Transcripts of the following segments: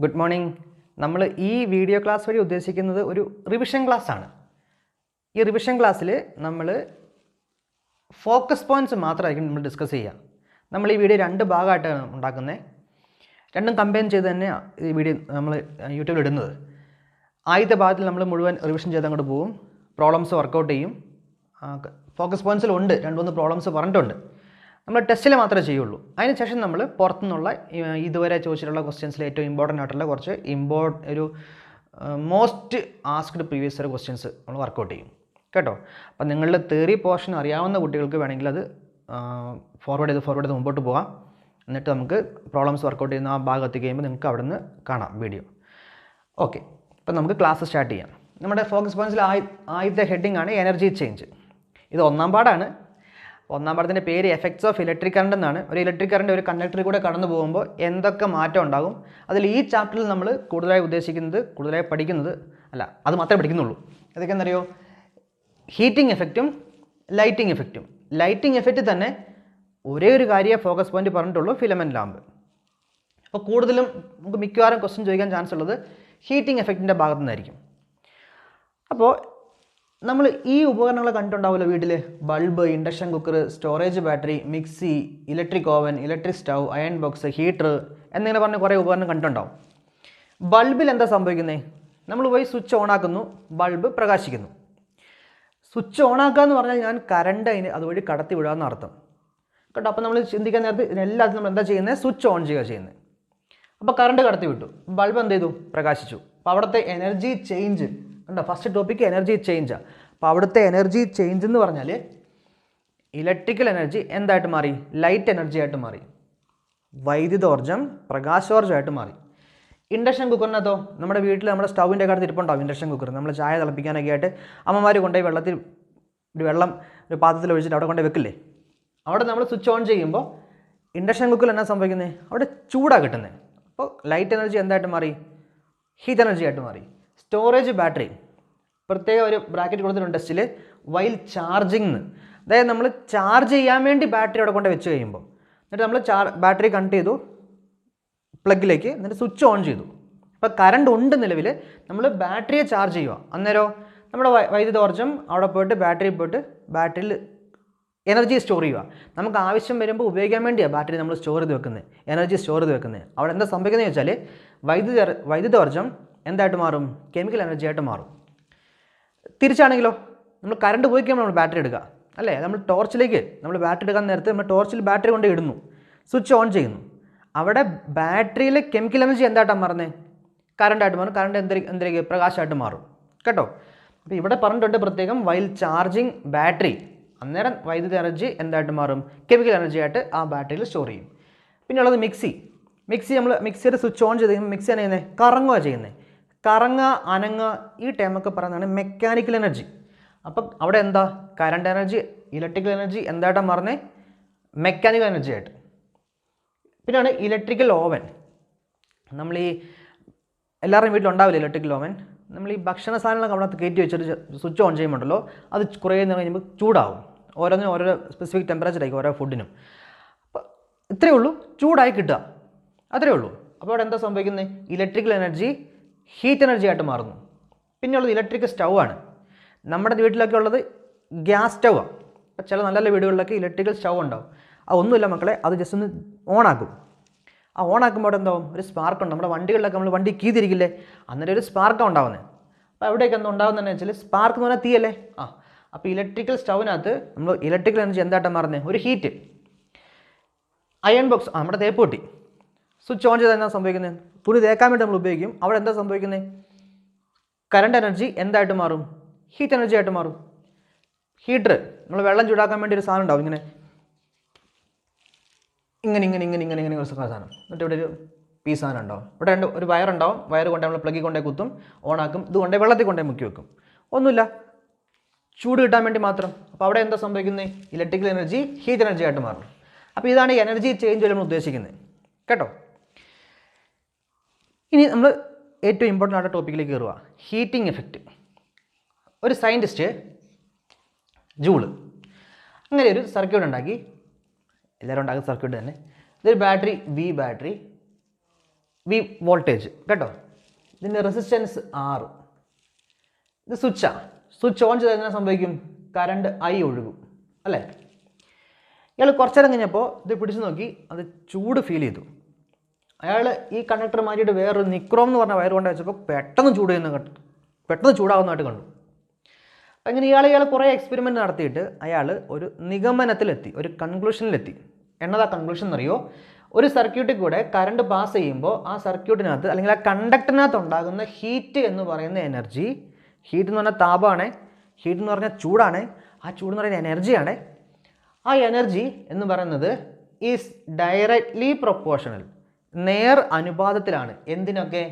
Good morning. നമ്മൾ ഈ video class വഴി ഉദ്ദേശിക്കുന്നത് ഒരു റിവിഷൻ ക്ലാസ്സാണ്. ഈ റിവിഷൻ ക്ലാസ്സിൽ നമ്മൾ ഫോക്കസ് പോയിൻറ്റ്സ് മാത്രമായിരിക്കും നമ്മൾ ഡിസ്കസ് ചെയ്യുക. നമ്മൾ ഈ വീഡിയോ രണ്ട് ഭാഗമായിട്ടാണ് ഉണ്ടാക്കുന്നത്. രണ്ടും കമ്പൈൻ ചെയ്ത് തന്നെ ഈ വീഡിയോ നമ്മൾ യൂട്യൂബിൽ ഇടുന്നത്. ആദ്യത്തെ ഭാഗത്തിൽ നമ്മൾ മുഴുവൻ റിവിഷൻ ചെയ്ത് അങ്ങോട്ട് പോകും, പ്രോബ്ലംസ് വർക്കൗട്ട് ചെയ്യും. ഫോക്കസ് പോയിൻറ്റ്സിലുണ്ട് 2-3 പ്രോബ്ലംസ് പറഞ്ഞിട്ടുണ്ട്. നമ്മൾ ടെസ്റ്റിൽ മാത്രമേ ചെയ്യുള്ളൂ. അതിനുശേഷം നമ്മൾ പുറത്തുനിന്നുള്ള ഇതുവരെ ചോദിച്ചിട്ടുള്ള ക്വസ്റ്റ്യൻസിൽ ഏറ്റവും ഇമ്പോർട്ടൻ്റ് ആയിട്ടുള്ള കുറച്ച് ഒരു most asked previous year questions നമ്മൾ വർക്കൗട്ട് ചെയ്യും കേട്ടോ. അപ്പം നിങ്ങളുടെ തിയറി പോർഷൻ അറിയാവുന്ന കുട്ടികൾക്ക് വേണമെങ്കിൽ അത് ഫോർവേഡ് ചെയ്ത് മുമ്പോട്ട് പോകാം. എന്നിട്ട് നമുക്ക് പ്രോബ്ലംസ് വർക്കൗട്ട് ചെയ്യുന്ന ആ ഭാഗത്ത് കഴിയുമ്പോൾ നിങ്ങൾക്ക് അവിടെ നിന്ന് കാണാം വീഡിയോ. ഓക്കെ, അപ്പം നമുക്ക് ക്ലാസ് സ്റ്റാർട്ട് ചെയ്യാം. നമ്മുടെ ഫോക്കസ് പോയിൻറ്റ്സിൽ ആദ്യത്തെ ഹെഡിങ് ആണ് എനർജി ചേഞ്ച്. ഇത് ഒന്നാം പാഠമാണ്. ഒന്നാം പാഠത്തിൻ്റെ പേര് എഫക്ട്സ് ഓഫ് ഇലക്ട്രിക് കറണ്ട് എന്നാണ്. ഒരു ഇലക്ട്രിക് കറണ്ട് ഒരു കണ്ടക്ടറിൽ കൂടെ കടന്നു പോകുമ്പോൾ എന്തൊക്കെ മാറ്റം ഉണ്ടാകും. അതിൽ ഈ ചാപ്റ്ററിൽ നമ്മൾ കൂടുതലായി പഠിക്കുന്നത് അത് മാത്രമേ പഠിക്കുന്നുള്ളൂ. അതൊക്കെ എന്തറിയോ, ഹീറ്റിംഗ് എഫക്റ്റും ലൈറ്റിംഗ് എഫക്റ്റും. ലൈറ്റിംഗ് എഫക്റ്റ് തന്നെ ഒരേ ഒരു കാര്യമേ ഫോക്കസ് പോയിന്റ് പറഞ്ഞിട്ടുള്ളൂ, ഫിലമെൻറ്റ് ലാമ്പ്. അപ്പോൾ കൂടുതലും നമുക്ക് മിക്കവാറും ക്വസ്റ്റ്യൻ ചോദിക്കാൻ ചാൻസ് ഉള്ളത് ഹീറ്റിംഗ് എഫക്റ്റിൻ്റെ ഭാഗത്തു നിന്നായിരിക്കും. അപ്പോൾ നമ്മൾ ഈ ഉപകരണങ്ങൾ കണ്ടിട്ടുണ്ടാവുമല്ലോ വീട്ടിൽ. Bulb, induction cooker, storage battery, mixie, electric oven, electric stove, iron box, heater എന്നിങ്ങനെ പറഞ്ഞ് കുറേ ഉപകരണം കണ്ടിട്ടുണ്ടാവും. ബൾബിൽ എന്താ സംഭവിക്കുന്നത്? നമ്മൾ പോയി സ്വിച്ച് ഓൺ ആക്കുന്നു, ബൾബ് പ്രകാശിക്കുന്നു. സ്വിച്ച് ഓൺ ആക്കുക എന്ന് പറഞ്ഞാൽ ഞാൻ കറണ്ട് അതുവഴി കടത്തി വിടാമെന്ന് അർത്ഥം കേട്ടോ. അപ്പോൾ നമ്മൾ ചിന്തിക്കാൻ നേരത്ത് ഇതിനെല്ലാത്തിനും നമ്മൾ എന്താ ചെയ്യുന്നത്? സ്വിച്ച് ഓൺ ചെയ്യുന്നത്. അപ്പോൾ കറണ്ട് കടത്തി വിട്ടു, ബൾബ് എന്ത് ചെയ്തു? പ്രകാശിച്ചു. അപ്പോൾ അവിടുത്തെ എനർജി ചേഞ്ച് കണ്ടോ. ഫസ്റ്റ് ടോപ്പിക്ക് എനർജി ചേഞ്ചാണ്. അപ്പോൾ അവിടുത്തെ എനർജി ചേഞ്ച് എന്ന് പറഞ്ഞാൽ ഇലക്ട്രിക്കൽ എനർജി എന്തായിട്ട് മാറി? ലൈറ്റ് എനർജി ആയിട്ട് മാറി. വൈദ്യുതോർജ്ജം പ്രകാശോർജ്ജമായിട്ട് മാറി. ഇൻഡക്ഷൻ കുക്കറിനകത്തോ, നമ്മുടെ വീട്ടിൽ നമ്മുടെ സ്റ്റൗവിൻ്റെ അടുത്ത് ഇരിപ്പുണ്ടാവും ഇൻഡക്ഷൻ കുക്കർ. നമ്മൾ ചായ തിളപ്പിക്കാനൊക്കെ ആയിട്ട് അമ്മമാർ കൊണ്ടുപോയി ഒരു പാത്രത്തിൽ ഒഴിച്ചിട്ട് അവിടെ കൊണ്ടുപോയി വെക്കില്ലേ. അവിടെ നമ്മൾ സ്വിച്ച് ഓൺ ചെയ്യുമ്പോൾ ഇൻഡക്ഷൻ കുക്കറിൽ എന്നാ സംഭവിക്കുന്നത്? അവിടെ ചൂടാണ് കിട്ടുന്നത്. അപ്പോൾ ലൈറ്റ് എനർജി എന്തായിട്ട് മാറി? ഹീറ്റ് എനർജി ആയിട്ട് മാറി. സ്റ്റോറേജ് ബാറ്ററി പ്രത്യേക ഒരു ബ്രാക്കറ്റ് കൊടുത്തിട്ടുണ്ട് ടെസ്റ്റിൽ, വൈൽ ചാർജിങ് എന്ന്. അതായത് നമ്മൾ ചാർജ് ചെയ്യാൻ വേണ്ടി ബാറ്ററി അവിടെ കൊണ്ട് വെച്ച് കഴിയുമ്പോൾ, എന്നിട്ട് നമ്മൾ ബാറ്ററി കണക്ട് ചെയ്തു പ്ലഗിലേക്ക്, എന്നിട്ട് സ്വിച്ച് ഓൺ ചെയ്തു. അപ്പോൾ കറണ്ട് ഉണ്ട് നിലവിൽ, നമ്മൾ ബാറ്ററിയെ ചാർജ് ചെയ്യുക. അന്നേരം നമ്മുടെ വൈദ്യുതോർജ്ജം അവിടെ പോയിട്ട് ബാറ്ററിയിൽ എനർജി സ്റ്റോർ ചെയ്യുക. നമുക്ക് ആവശ്യം വരുമ്പോൾ ഉപയോഗിക്കാൻ വേണ്ടിയാണ് ബാറ്ററി നമ്മൾ സ്റ്റോർ ചെയ്ത് വെക്കുന്നത്, എനർജി സ്റ്റോർ ചെയ്ത് വെക്കുന്നത്. അവിടെ എന്താ സംഭവിക്കുന്നത് വെച്ചാൽ വൈദ്യുതോർജ്ജം എന്തായിട്ട് മാറും? കെമിക്കൽ എനർജി ആയിട്ട് മാറും. തിരിച്ചാണെങ്കിലോ, നമ്മൾ കറണ്ട് പോയി കഴിയുമ്പോൾ നമ്മൾ ബാറ്ററി എടുക്കുക അല്ലേ. നമ്മൾ ബാറ്ററി എടുക്കാൻ നേരത്ത് നമ്മൾ ടോർച്ചിൽ ബാറ്ററി കൊണ്ട് ഇടുന്നു, സ്വിച്ച് ഓൺ ചെയ്യുന്നു. അവിടെ ബാറ്ററിയിലെ കെമിക്കൽ എനർജി എന്തായിട്ടാണ് മാറുന്നത്? കറണ്ടായിട്ട് മാറും. കറണ്ട് എന്തിലേക്ക്? പ്രകാശമായിട്ട് മാറും കേട്ടോ. അപ്പോൾ ഇവിടെ പറഞ്ഞിട്ടുണ്ട് പ്രത്യേകം, വൈൽ ചാർജിങ് ബാറ്ററി, അന്നേരം വൈദ്യുത എനർജി എന്തായിട്ട് മാറും? കെമിക്കൽ എനർജി ആയിട്ട് ആ ബാറ്ററിയിൽ സ്റ്റോർ ചെയ്യും. പിന്നെ ഉള്ളത് നമ്മൾ മിക്സിയുടെ സ്വിച്ച് ഓൺ ചെയ്ത് കഴിയുമ്പോൾ മിക്സി ചെയ്യുന്നത് കറങ്ങുക ചെയ്യുന്നത്. കറങ്ങുക, അനങ്ങുക, ഈ ടൈമൊക്കെ പറയുന്നതാണ് മെക്കാനിക്കൽ എനർജി. അപ്പം അവിടെ എന്താ? കറണ്ട് എനർജി, ഇലക്ട്രിക്കൽ എനർജി എന്തായിട്ടാണ് മാറുന്നത്? മെക്കാനിക്കൽ എനർജി ആയിട്ട്. പിന്നെയാണ് ഇലക്ട്രിക്കൽ ഓവൻ. നമ്മൾ ഈ എല്ലാവരുടെയും വീട്ടിലുണ്ടാവില്ല ഇലക്ട്രിക്കൽ ഓവൻ. നമ്മൾ ഈ ഭക്ഷണ സാധനങ്ങളൊക്കെ അവിടെ കയറ്റി വെച്ചിട്ട് സ്വിച്ച് ഓൺ ചെയ്യുമ്പോണ്ടല്ലോ, അത് കുറേ നേരം കഴിയുമ്പോൾ ചൂടാവും. ഓരോന്നിനും ഓരോ സ്പെസിഫിക് ടെമ്പറേച്ചറായിരിക്കും ഓരോ ഫുഡിനും. അപ്പോൾ ഇത്രയേ ഉള്ളൂ, ചൂടായി കിട്ടുക, അത്രയേ ഉള്ളൂ. അപ്പോൾ അവിടെ എന്താ സംഭവിക്കുന്നത്? ഇലക്ട്രിക്കൽ എനർജി ഹീറ്റ് എനർജി ആയിട്ട് മാറുന്നു. പിന്നെ ഉള്ളത് ഇലക്ട്രിക് സ്റ്റൗ ആണ്. നമ്മുടെ വീട്ടിലൊക്കെ ഉള്ളത് ഗ്യാസ് സ്റ്റൗ ആണ്. അപ്പോൾ ചില നല്ല വീടുകളിലൊക്കെ ഇലക്ട്രിക്കൽ സ്റ്റൗ ഉണ്ടാവും. ഒന്നുമില്ല മക്കളെ, അത് ജസ്റ്റ് ഒന്ന് ഓണാക്കും. ആ ഓണാക്കുമ്പോൾ അവിടെ എന്താവും? ഒരു സ്പാർക്ക് ഉണ്ട്. നമ്മുടെ വണ്ടികളിലൊക്കെ നമ്മൾ വണ്ടി കീ തിരിക്കില്ലേ, അന്നേരം ഒരു സ്പാർക്കാണ് ഉണ്ടാവുന്നത്. അപ്പോൾ എവിടെയൊക്കെ എന്താ ഉണ്ടാകുന്നതെന്ന് വെച്ചാൽ, സ്പാർക്ക് എന്ന് പറഞ്ഞാൽ തീയല്ലേ. അപ്പോൾ ഇലക്ട്രിക്കൽ സ്റ്റൗവിനകത്ത് നമ്മൾ ഇലക്ട്രിക്കൽ എനർജി എന്തായിട്ടാണ് മാറുന്നത്? ഒരു ഹീറ്റ്. അയൺ ബോക്സ്, നമ്മുടെ തേപ്പ് പൊട്ടി സ്വിച്ച് ഓൺ ചെയ്താൽ എന്താ സംഭവിക്കുന്നത്? തുണി തേക്കാൻ വേണ്ടി നമ്മൾ ഉപയോഗിക്കും. അവിടെ എന്താ സംഭവിക്കുന്നത്? കറണ്ട് എനർജി എന്തായിട്ട് മാറും? ഹീറ്റ് എനർജി ആയിട്ട് മാറും. ഹീറ്റർ, നമ്മൾ വെള്ളം ചൂടാക്കാൻ വേണ്ടി ഒരു സാധനം ഉണ്ടാവും, ഇങ്ങനെ ഒരു സാധനം. എന്നിട്ട് ഇവിടെ ഒരു പീസ് സാധനം ഉണ്ടാവും. ഇവിടെ ഒരു വയറുണ്ടാവും. വയർ കൊണ്ട് നമ്മൾ പ്ലഗിൽ കൊണ്ടേ കുത്തും, ഓണാക്കും. ഇത് കൊണ്ടേ വെള്ളത്തിൽ കൊണ്ടേ മുക്കി വെക്കും. ഒന്നുമില്ല, ചൂട് കിട്ടാൻ വേണ്ടി മാത്രം. അപ്പോൾ അവിടെ എന്താ സംഭവിക്കുന്നത്? ഇലക്ട്രിക്കൽ എനർജി ഹീറ്റ് എനർജി ആയിട്ട് മാറും. അപ്പോൾ ഇതാണ് എനർജി ചേഞ്ച് നമ്മൾ ഉദ്ദേശിക്കുന്നത് കേട്ടോ. ഇനി നമ്മൾ ഏറ്റവും ഇമ്പോർട്ടൻ്റ് ആയിട്ട് ടോപ്പിക്കിലേക്ക് കയറുക, ഹീറ്റിംഗ് എഫക്റ്റ്. ഒരു സയൻറ്റിസ്റ്റ് ജൂള് അങ്ങനെ ഒരു സർക്യൂട്ട് ഉണ്ടാക്കി. എല്ലാവരും ഉണ്ടാക്കുന്ന സർക്യൂട്ട് തന്നെ. ഇതൊരു ബാറ്ററി, ബാറ്ററി. വി വോൾട്ടേജ് കേട്ടോ. ഇതിൻ്റെ റെസിസ്റ്റൻസ് R. ഇത് സ്വിച്ചാണ്. സ്വിച്ച് ഓൺ ചെയ്ത് എങ്ങനെ സംഭവിക്കും? കറണ്ട് I ഒഴുകും അല്ലേ. ഇയാൾ കുറച്ച് നേരം കഴിഞ്ഞപ്പോൾ ഇത് പിടിച്ചു നോക്കി, അത് ചൂട് ഫീൽ ചെയ്തു. അയാൾ ഈ കണ്ടക്ടർ മാറ്റിയിട്ട് വേറൊരു നിക്രോം എന്ന് പറഞ്ഞ വയർ കൊണ്ട് വെച്ചപ്പോൾ പെട്ടെന്ന് ചൂടാകുന്നതായിട്ട് കണ്ടു. അങ്ങനെ ഇയാൾ കുറേ എക്സ്പെരിമെൻറ്റ് നടത്തിയിട്ട് അയാൾ ഒരു നിഗമനത്തിലെത്തി, ഒരു കൺക്ലൂഷനിലെത്തി. എന്നതാ കൺക്ലൂഷൻ എന്നറിയോ? ഒരു സർക്യൂട്ടിൽ കൂടെ കറണ്ട് പാസ് ചെയ്യുമ്പോൾ ആ സർക്യൂട്ടിനകത്ത് അല്ലെങ്കിൽ ആ കണ്ടക്ടറിനകത്ത് ഉണ്ടാകുന്ന ഹീറ്റ് എന്ന് പറയുന്ന എനർജി, ഹീറ്റ് എന്ന് പറഞ്ഞാൽ താപമാണ്, ഹീറ്റ് എന്ന് പറഞ്ഞാൽ ചൂടാണ്, ആ ചൂട് എന്ന് പറയുന്ന എനർജിയാണ്. ആ എനർജി എന്ന് പറയുന്നത് ഈസ് ഡയറക്റ്റ്ലി പ്രൊപ്പോർഷണൽ, നേർ അനുപാതത്തിലാണ്. എന്തിനൊക്കെ?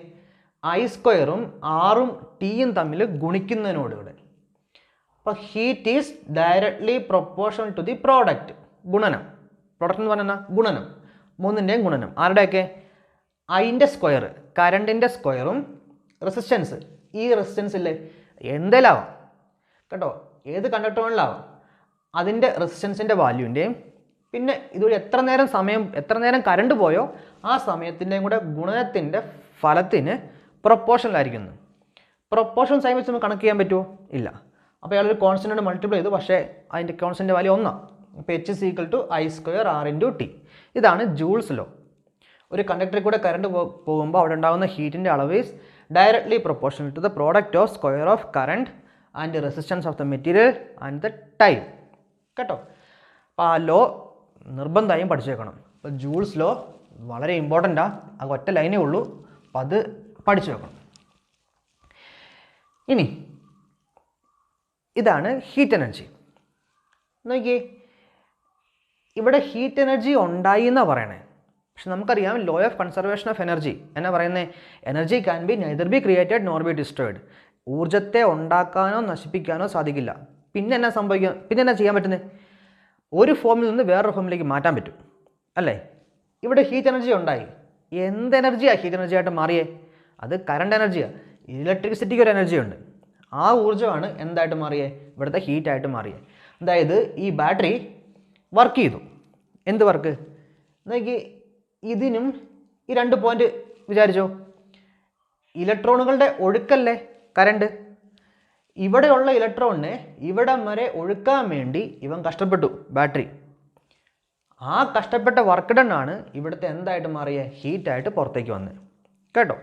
I² Rഉം Tയും തമ്മിൽ ഗുണിക്കുന്നതിനോടുകൂടെ. അപ്പോൾ heat is directly proportional to the product. ഗുണനം. പ്രോഡക്റ്റ് എന്ന് പറഞ്ഞാൽ ഗുണനം, മൂന്നിൻ്റെയും ഗുണനം. ആരുടെയൊക്കെ? Iൻ്റെ സ്ക്വയർ, കറണ്ടിൻ്റെ സ്ക്വയറും റെസിസ്റ്റൻസ്. ഈ റെസിസ്റ്റൻസ് ഇല്ലേ, എന്തേലാവാം കേട്ടോ, ഏത് കണ്ടക്ടറിലാവാം, അതിൻ്റെ റെസിസ്റ്റൻസിൻ്റെ വാല്യൂൻ്റെയും പിന്നെ ഇതുവഴി എത്ര നേരം കറണ്ട് പോയോ ആ സമയത്തിൻ്റെയും കൂടെ ഗുണനത്തിൻ്റെ ഫലത്തിന് പ്രൊപ്പോർഷനിലായിരിക്കുന്നു. പ്രൊപ്പോർഷൻ സൈൻ വെച്ച് നമുക്ക് കണക്ക് ചെയ്യാൻ പറ്റുമോ? ഇല്ല. അപ്പോൾ അയാളൊരു കോൺസ്റ്റൻ്റ് മൾട്ടിപ്ലൈ ചെയ്തു, പക്ഷേ അതിൻ്റെ കോൺസ്റ്റൻ്റ് വാല്യൂ 1. അപ്പോൾ H = I² R × T. ഇതാണ് ജൂൾസ് ലോ. ഒരു കണ്ടക്ടറിൽ കൂടെ കറണ്ട് പോകുമ്പോൾ അവിടെ ഉണ്ടാകുന്ന ഹീറ്റിൻ്റെ അളവ് is directly proportional to the product of square of current and resistance of the material and the time കേട്ടോ. അപ്പോൾ ആ ലോ നിർബന്ധമായും പഠിച്ചേക്കണം. അപ്പോൾ ജൂൾസ് ലോ വളരെ ഇമ്പോർട്ടൻ്റാണ്. അത് ഒറ്റ ലൈനേ ഉള്ളൂ, അപ്പം അത് പഠിച്ചു വെക്കണം. ഇനി ഇതാണ് ഹീറ്റ് എനർജി. നോക്കിയേ, ഇവിടെ ഹീറ്റ് എനർജി ഉണ്ടായി എന്നാണ് പറയണേ. പക്ഷെ നമുക്കറിയാം law of conservation of energy എന്നാ പറയുന്നത്? Energy can be neither be created nor B destroyed. ഊർജ്ജത്തെ ഉണ്ടാക്കാനോ നശിപ്പിക്കാനോ സാധിക്കില്ല. പിന്നെ എന്നാ സംഭവിക്കുക? പിന്നെ എന്നാ ചെയ്യാൻ പറ്റുന്നത്? ഒരു ഫോമിൽ നിന്ന് വേറൊരു ഫോമിലേക്ക് മാറ്റാൻ പറ്റും അല്ലേ. ഇവിടെ ഹീറ്റ് എനർജി ഉണ്ടായി. എന്ത് എനർജിയാണ് ഹീറ്റ് എനർജി ആയിട്ട് മാറിയേ? അത് കറണ്ട് എനർജിയാണ്. ഇലക്ട്രിസിറ്റിക്ക് ഒരു എനർജി ഉണ്ട്. ആ ഊർജ്ജമാണ് എന്തായിട്ട് മാറിയേ? ഇവിടുത്തെ ഹീറ്റായിട്ട് മാറിയേ. അതായത് ഈ ബാറ്ററി വർക്ക് ചെയ്തു. എന്ത് വർക്ക്? നോക്കി, ഇതിനും ഈ 2 പോയിന്റ് വിചാരിച്ചോ. ഇലക്ട്രോണുകളുടെ ഒഴുക്കല്ലേ കറണ്ട്. ഇവിടെയുള്ള ഇലക്ട്രോണിനെ ഇവിടം വരെ ഒഴുക്കാൻ വേണ്ടി ഇവൻ കഷ്ടപ്പെട്ടു, ബാറ്ററി. ആ കഷ്ടപ്പെട്ട വർക്ക് ഡൺ ആണ് ഇവിടുത്തെ എന്തായിട്ട് മാറിയ ഹീറ്റായിട്ട് പുറത്തേക്ക് വന്നത് കേട്ടോ.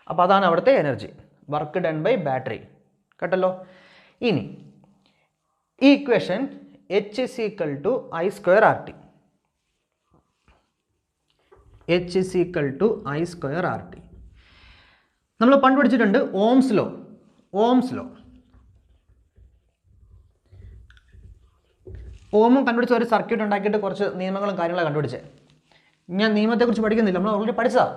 അപ്പോൾ അതാണ് അവിടുത്തെ energy, work done by battery കേട്ടല്ലോ. ഇനി ഈ equation H = I² RT. H = I² RT. നമ്മൾ പണ്ട് പഠിച്ചിട്ടുണ്ട് ഓംസ് ലോ. ഓമും കണ്ടുപിടിച്ച ഒരു സർക്യൂട്ട് ഉണ്ടാക്കിയിട്ട് കുറച്ച് നിയമങ്ങളും കാര്യങ്ങളും കണ്ടുപിടിച്ചത്. ഞാൻ നിയമത്തെക്കുറിച്ച് പഠിക്കുന്നില്ല, നമ്മൾ ഓൾറെഡി പഠിച്ചതാ.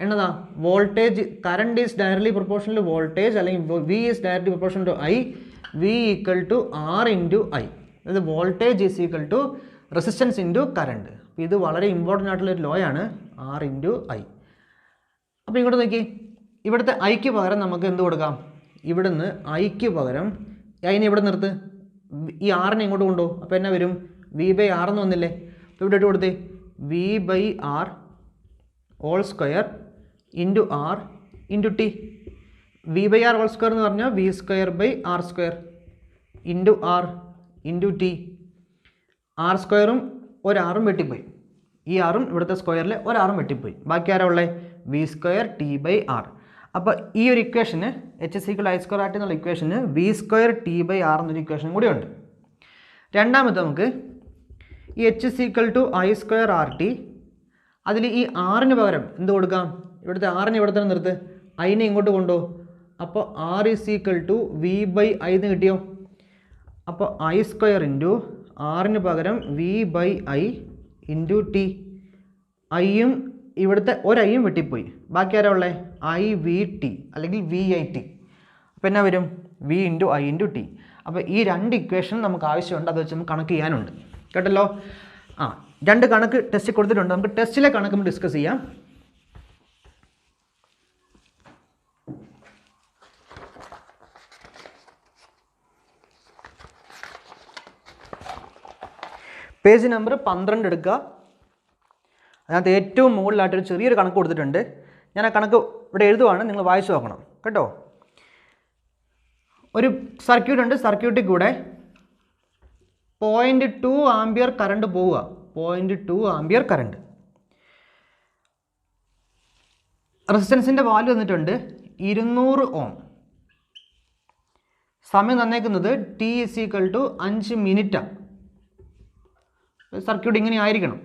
എന്നതാ? Voltage, current is directly proportional to voltage, അല്ലെങ്കിൽ V is directly proportional to I, V = R × I. അതായത് voltage is equal to resistance into current. ഇത് വളരെ ഇമ്പോർട്ടൻ്റ് ആയിട്ടുള്ളൊരു ലോ ആണ്, R × I. അപ്പോൾ ഇങ്ങോട്ട് നോക്കി, ഇവിടുത്തെ ഐക്ക് പകരം നമുക്ക് എന്ത് കൊടുക്കാം? ഇവിടുന്ന് ഐക്ക് പകരം അതിനെ ഇവിടെ നിർത്ത്, ഈ ആറിനെ ഇങ്ങോട്ട് കൊണ്ടുപോകും. അപ്പോൾ എന്നാ വരും? V/R എന്ന് വന്നില്ലേ? അപ്പോൾ ഇവിടെ ഇട്ട് കൊടുത്തേ V/R² × R × T. V/R² എന്ന് പറഞ്ഞാൽ V²/R² × R × T. R² ഒരു ആറും വെട്ടിപ്പോയി, ഈ ആറും ഇവിടുത്തെ സ്ക്വയറിൽ ഒരാറും വെട്ടിപ്പോയി, ബാക്കി ആരാ ഉള്ളത്? V² T/R. അപ്പോൾ ഈ ഒരു ഇക്വേഷന് H = I² RT എന്നുള്ള ഇക്വേഷന് V² T/R എന്നൊരു ഇക്വേഷൻ കൂടി ഉണ്ട്. രണ്ടാമത്തെ നമുക്ക് ഈ H = I² RT, അതിൽ ഈ ആറിന് പകരം എന്ത് കൊടുക്കാം? ഇവിടുത്തെ ആറിനെ ഇവിടെ തന്നെ നിർത്ത്, അതിനെ ഇങ്ങോട്ട് കൊണ്ടുപോകും. അപ്പോൾ R = V/I എന്ന് കിട്ടിയോ? അപ്പോൾ I² × R പകരം V/I × T. ഐയും ഇവിടുത്തെ ഒരൈയും വെട്ടിപ്പോയി, ബാക്കി ആരാ ഉള്ളത്? IVT അല്ലെങ്കിൽ VIT. അപ്പോൾ എന്നാ വരും? V × I × T. അപ്പോൾ ഈ 2 ഇക്വേഷൻ നമുക്ക് ആവശ്യമുണ്ട്, അത് വെച്ച് നമുക്ക് കണക്ക് ചെയ്യാനുണ്ട് കേട്ടല്ലോ. 2 കണക്ക് ടെസ്റ്റ് കൊടുത്തിട്ടുണ്ട്, നമുക്ക് ടെസ്റ്റിലെ കണക്ക് നമുക്ക് ഡിസ്കസ് ചെയ്യാം. പേജ് നമ്പർ 12 എടുക്കുക. അതിനകത്ത് ഏറ്റവും മുകളിലായിട്ടൊരു ചെറിയൊരു കണക്ക് കൊടുത്തിട്ടുണ്ട്. ഞാൻ ആ കണക്ക് ഇവിടെ എഴുതുവാണ്, നിങ്ങൾ വായിച്ചു നോക്കണം കേട്ടോ. ഒരു സർക്യൂട്ട് ഉണ്ട്, സർക്യൂട്ടിൽ കൂടെ 0.2 ആംപിയർ കറണ്ട് പോവുക. 0.2 ആംപിയർ കറണ്ട്. റെസിസ്റ്റൻസിൻ്റെ വാല്യൂ തന്നിട്ടുണ്ട് 200 ഓം. സമയം തന്നേക്കുന്നത് t = 5 മിനിറ്റാണ്. സർക്യൂട്ട് ഇങ്ങനെ ആയിരിക്കണം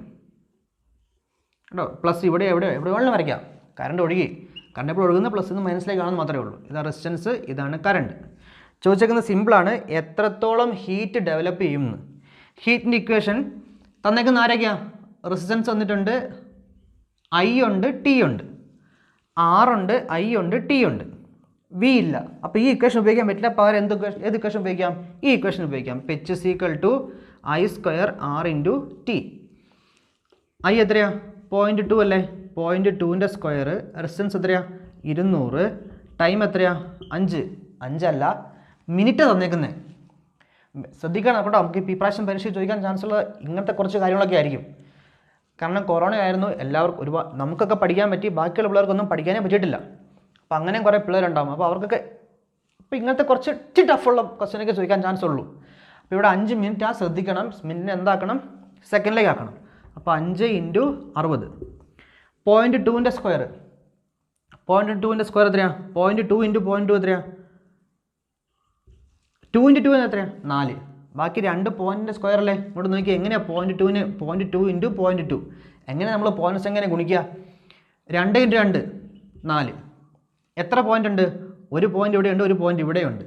കേട്ടോ. പ്ലസ് ഇവിടെ എവിടെ വേണമെങ്കിലും വരയ്ക്കാം. കറണ്ട് ഒഴുകി, കറണ്ട് എപ്പോൾ ഒഴുകുന്ന പ്ലസ് നിന്ന് മൈനസിലേക്കാണെന്ന് മാത്രമേ ഉള്ളൂ. ഇതാണ് റെസിസ്റ്റൻസ്, ഇതാണ് കറണ്ട്. ചോദിച്ചേക്കുന്നത് സിമ്പിളാണ്, എത്രത്തോളം ഹീറ്റ് ഡെവലപ്പ് ചെയ്യുമെന്ന്. ഹീറ്റിൻ്റെ ഇക്വേഷൻ തന്നേക്കുന്ന ആരൊക്കെയാണ്? റെസിസ്റ്റൻസ് തന്നിട്ടുണ്ട്, I ഉണ്ട്, T ഉണ്ട്, R ഉണ്ട്, I ഉണ്ട്, T ഉണ്ട്, V ഇല്ല. അപ്പോൾ ഈ ഇക്വേഷൻ ഉപയോഗിക്കാൻ പറ്റില്ല. പകരം ഏത് ഇക്വേഷൻ ഉപയോഗിക്കാം? ഈ ഇക്വേഷൻ ഉപയോഗിക്കാം. H = I² R × T. I എത്രയാ? 0.2 അല്ലേ? 0.2ൻ്റെ സ്ക്വയർ. റെസിസ്റ്റൻസ് എത്രയാ? 200. ടൈം എത്രയാ? 5 അല്ല, മിനിറ്റ് തന്നേക്കുന്നത്. ശ്രദ്ധിക്കണം കേട്ടോ. നമുക്ക് ഈ പ്രാവശ്യം പരീക്ഷ ചോദിക്കാൻ ചാൻസ് ഉള്ള ഇങ്ങനത്തെ കുറച്ച് കാര്യങ്ങളൊക്കെ ആയിരിക്കും. കാരണം കൊറോണ ആയിരുന്നു, എല്ലാവർക്കും നമുക്കൊക്കെ പഠിക്കാൻ പറ്റി, ബാക്കിയുള്ള പിള്ളേർക്കൊന്നും പഠിക്കാനേ പറ്റിയിട്ടില്ല. അപ്പോൾ അങ്ങനെ കുറേ പിള്ളേരുണ്ടാകും. അപ്പോൾ അവർക്കൊക്കെ ഇപ്പോൾ ഇങ്ങനത്തെ കുറച്ച് ടഫുള്ള ക്വസ്റ്റ്യനൊക്കെ ചോദിക്കാൻ ചാൻസ് ഉള്ളൂ. അപ്പോൾ ഇവിടെ 5 മിനിറ്റ് ശ്രദ്ധിക്കണം. മിനിറ്റിനെ എന്താക്കണം? സെക്കൻഡിലേക്ക് ആക്കണം. അപ്പോൾ 5 × 60. 0.2ൻ്റെ സ്ക്വയർ. 0.2ൻ്റെ സ്ക്വയർ എത്രയാ? 0.2 × 0.2 എത്രയാ? 2 × 2 എത്രയാ? 4. ബാക്കി 2 പോയിൻറ്റിൻ്റെ സ്ക്വയർ അല്ലേ? ഇങ്ങോട്ട് നോക്കിയാൽ എങ്ങനെയാണ് 0.2ന് 0.2 × 0.2 എങ്ങനെ നമ്മൾ പോയിൻറ്റ്സ് എങ്ങനെ ഗുണിക്കുക? 2 × 2 4. എത്ര പോയിൻ്റ് ഉണ്ട്? ഒരു പോയിൻ്റ് ഇവിടെയുണ്ട്, ഒരു പോയിൻ്റ് ഇവിടെയുണ്ട്.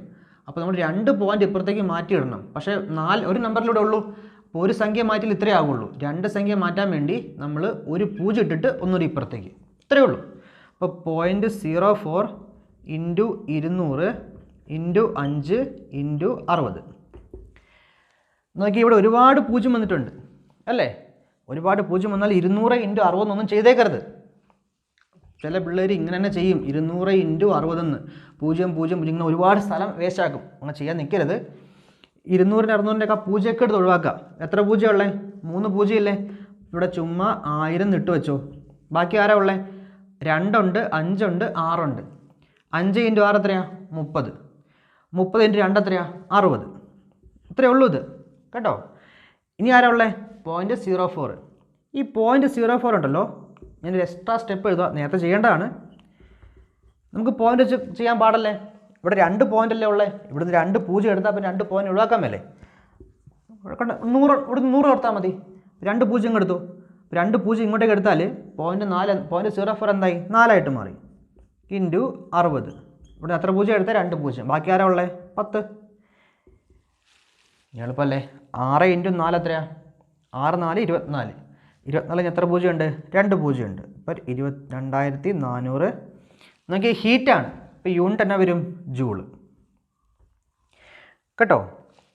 അപ്പോൾ നമ്മൾ 2 പോയിൻ്റ് ഇപ്പുറത്തേക്ക് മാറ്റിയിടണം. പക്ഷേ ഒരു നമ്പറിലൂടെ ഉള്ളൂ. അപ്പോൾ ഒരു സംഖ്യ മാറ്റിയാൽ ഇത്രയേ ആവുള്ളൂ. 2 സംഖ്യ മാറ്റാൻ വേണ്ടി നമ്മൾ ഒരു 0 ഇട്ടിട്ട് ഒന്നുകൂടി ഇപ്പുറത്തേക്ക്, ഇത്രയേ ഉള്ളൂ. അപ്പോൾ 0.04 × 200 × 5 × 60. നോക്കി, ഇവിടെ ഒരുപാട് 0 വന്നിട്ടുണ്ട് അല്ലേ? ഒരുപാട് 0 വന്നാൽ 200 × 60 ഒന്നും ചെയ്തേക്കരുത്. ചില പിള്ളേർ ഇങ്ങനെ തന്നെ ചെയ്യും. 200 × 60 0 0 0 ഇങ്ങനെ ഒരുപാട് സ്ഥലം വേസ്റ്റ് ആക്കും. അങ്ങനെ ചെയ്യാൻ നിൽക്കരുത്. 200 600 ഒക്കെ 0 ഒക്കെ എടുത്ത് ഒഴിവാക്കുക. എത്ര 0 ഉള്ളത്? 3 0 ഇല്ലേ? ഇവിടെ ചുമ്മാ 1000 ഇട്ട് വെച്ചോ. ബാക്കി ആരാ ഉള്ളത്? 2 ഉണ്ട്, 5 ഉണ്ട്, 6 ഉണ്ട്. 5 × 6 എത്രയാ? 30. 30 × 2 എത്രയാ? 60. ഇത്രയേ ഉള്ളൂ ഇത് കേട്ടോ. ഇനി ആരാ ഉള്ളത്? 0.04. ഈ 0.04 ഉണ്ടല്ലോ, ഞാനൊരു എക്സ്ട്രാ സ്റ്റെപ്പ് എഴുതുക. നേരത്തെ ചെയ്യേണ്ടതാണ്. നമുക്ക് പോയിൻ്റ് വെച്ച് ചെയ്യാൻ പാടല്ലേ? ഇവിടെ 2 പോയിൻ്റ് അല്ലേ ഉള്ളത്. ഇവിടുന്ന് 2 0 എടുത്താൽ പിന്നെ 2 പോയിൻ്റ് ഒഴിവാക്കാൻ മേലേ? 100 ഇവിടുന്ന് 100 എടുത്താൽ മതി. 2 0 എടുത്തു. 2 0 ഇങ്ങോട്ടേക്ക് എടുത്താൽ 0.04 എന്തായി? 4 മാറി. × 60. ഇവിടെ എത്ര 0 എടുത്താൽ? 2 0. ബാക്കി ആരാ ഉള്ളത്? 10. എളുപ്പമല്ലേ? 6 × 4 എത്രയാ? 6 4 24. 24 എത്ര 0 ഉണ്ട്? 2 0 ഉണ്ട്. അപ്പോൾ 2400. നോക്കി, ഹീറ്റാണ്. ഇപ്പോൾ യൂണിറ്റ് എന്നാ വരും? ജൂള് കേട്ടോ.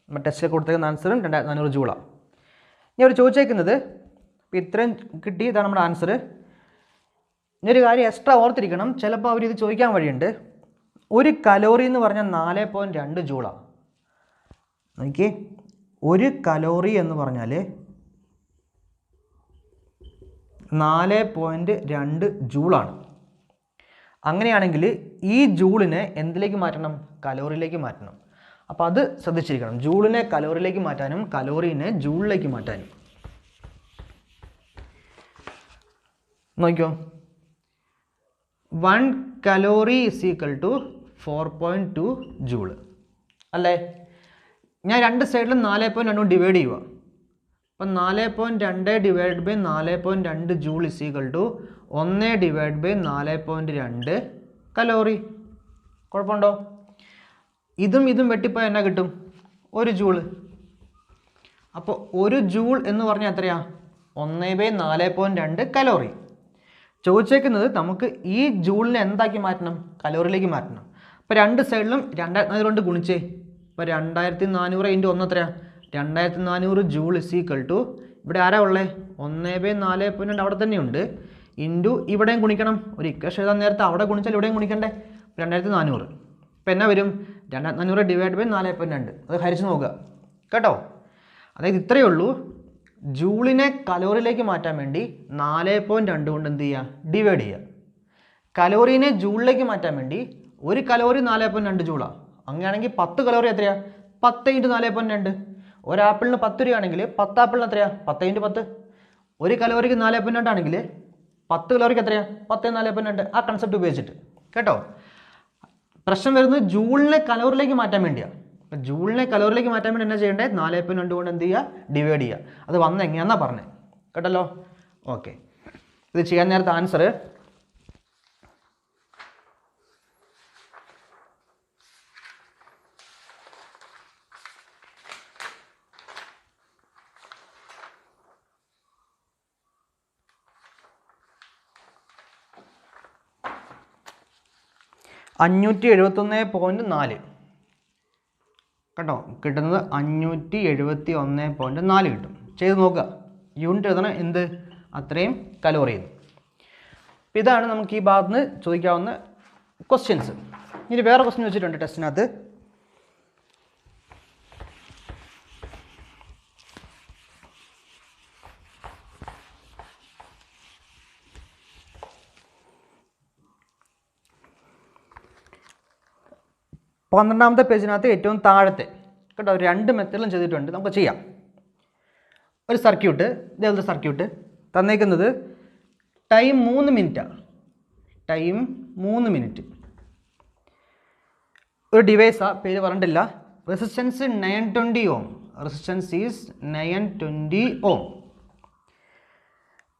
നമ്മൾ ടെസ്റ്റിൽ കൊടുത്തേക്കുന്ന ആൻസറും 2400 ജൂളാണ്. ഇനി അവർ ചോദിച്ചേക്കുന്നത്, ഇപ്പോൾ ഇത്രയും കിട്ടി, ഇതാണ് നമ്മുടെ ആൻസർ. ഇനിയൊരു കാര്യം എക്സ്ട്രാ ഓർത്തിരിക്കണം, ചിലപ്പോൾ അവരിത് ചോദിക്കാൻ വഴിയുണ്ട്. ഒരു കലോറി എന്ന് പറഞ്ഞാൽ 4.2 ജൂളാണ്. നോക്കി, ഒരു കലോറി എന്ന് പറഞ്ഞാൽ 4.2 ജൂളാണ്. അങ്ങനെയാണെങ്കിൽ ഈ ജൂളിനെ എന്തിലേക്ക് മാറ്റണം? കലോറിയിലേക്ക് മാറ്റണം. അപ്പോൾ അത് ശ്രദ്ധിച്ചിരിക്കണം. ജൂളിനെ കലോറിയിലേക്ക് മാറ്റാനും കലോറിനെ ജൂളിലേക്ക് മാറ്റാനും. നോക്കിയോ, 1 കലോറി = 4.2 ജൂള് അല്ലേ? ഞാൻ രണ്ട് സൈഡിലും 4.2 ഡിവൈഡ് ചെയ്യുക. അപ്പം 4.2 divide by 4.2 joule = 1 divide by 4.2 calorie. കുഴപ്പമുണ്ടോ? ഇതും വെട്ടിപ്പോയാൽ എന്നാ കിട്ടും? 1 ജൂള്. അപ്പോൾ 1 ജൂൾ എന്ന് പറഞ്ഞാൽ എത്രയാ? 1/4.2 കലോറി. ചോദിച്ചേക്കുന്നത് നമുക്ക് ഈ ജൂളിനെ എന്താക്കി മാറ്റണം? കലോറിയിലേക്ക് മാറ്റണം. അപ്പോൾ രണ്ട് സൈഡിലും 2400 കൊണ്ട് ഗുണിച്ചേ. അപ്പോൾ 2400 × 1 എത്രയാ? 2400 ജൂൾ = ഇവിടെ ആരാ ഉള്ളത്? 1/4.2 അവിടെ തന്നെയുണ്ട്. ഇൻറ്റു ഇവിടെയും ഗുണിക്കണം. ഒരു ഇക്വേഷൻ എഴുതാൻ നേരത്തെ അവിടെ ഗുണിച്ചാൽ ഇവിടെയും ഗുണിക്കണ്ടേ? 2400. അപ്പോൾ എന്നാ വരും? 2400 ഡിവൈഡ് ബൈ 4.2. അത് ഹരിച്ച് നോക്കുക കേട്ടോ. അതായത് ഇത്രയേ ഉള്ളൂ. ജൂളിനെ കലോറിയിലേക്ക് മാറ്റാൻ വേണ്ടി 4.2 കൊണ്ട് എന്ത് ചെയ്യുക, ഡിവൈഡ് ചെയ്യുക. കലോറീനെ ജൂളിലേക്ക് മാറ്റാൻ വേണ്ടി ഒരു കലോറി 4.2 ജൂളാണ്. അങ്ങനെയാണെങ്കിൽ 10 കലോറി എത്രയാണ്? 10 × 4.2. ഒരു ആപ്പിളിന് 10 രൂപയാണെങ്കിൽ 10 ആപ്പിളിന് എത്രയാണ്? 10 × 10. ഒരു കലോറിക്ക് 4.2 ആണെങ്കിൽ 10 കലോറിക്ക് എത്രയാണ്? 10 × 4.2. ആ കൺസെപ്റ്റ് ഉപയോഗിച്ചിട്ട് കേട്ടോ. പ്രശ്നം വരുന്നത് ജൂളിനെ കലോറിയിലേക്ക് മാറ്റാൻ വേണ്ടിയാണ്. അപ്പോൾ ജൂളിനെ കലോറിയിലേക്ക് മാറ്റാൻ വേണ്ടി എന്നാ ചെയ്യേണ്ടത്? 4.2 കൊണ്ട് എന്ത് ചെയ്യുക, ഡിവൈഡ് ചെയ്യുക. അത് വന്ന് എങ്ങനെയാണെന്നാണ് പറഞ്ഞത് കേട്ടല്ലോ. ഓക്കെ, ഇത് ചെയ്യാൻ നേരത്തെ ആൻസർ $571.4 കേട്ടോ. കിട്ടുന്നത് 571.4 കിട്ടും. ചെയ്ത് നോക്കുക. യൂണിറ്റ് എഴുതണം എന്ത്, അത്രയും കലോറി. അപ്പോൾ ഇതാണ് നമുക്ക് ഈ ഭാഗത്ത് നിന്ന് ചോദിക്കാവുന്ന ക്വസ്റ്റ്യൻസ്. ഇനി വേറെ ക്വസ്റ്റ്യൻ വെച്ചിട്ടുണ്ട് ടെസ്റ്റിനകത്ത്. പന്ത്രണ്ടാമത്തെ പേജിനകത്ത് ഏറ്റവും താഴത്തെ കേട്ടോ, 2 മെത്തേഡിലും ചെയ്തിട്ടുണ്ട്. നമുക്ക് ചെയ്യാം. ഒരു സർക്യൂട്ട്, ഇതേപോലത്തെ സർക്യൂട്ട് തന്നേക്കുന്നത് ടൈം 3 മിനിറ്റാണ്. Time 3 minute. ഒരു ഡിവൈസാണ്, പേര് പറഞ്ഞിട്ടില്ല. Resistance 920 ohm. Resistance is 920 ohm.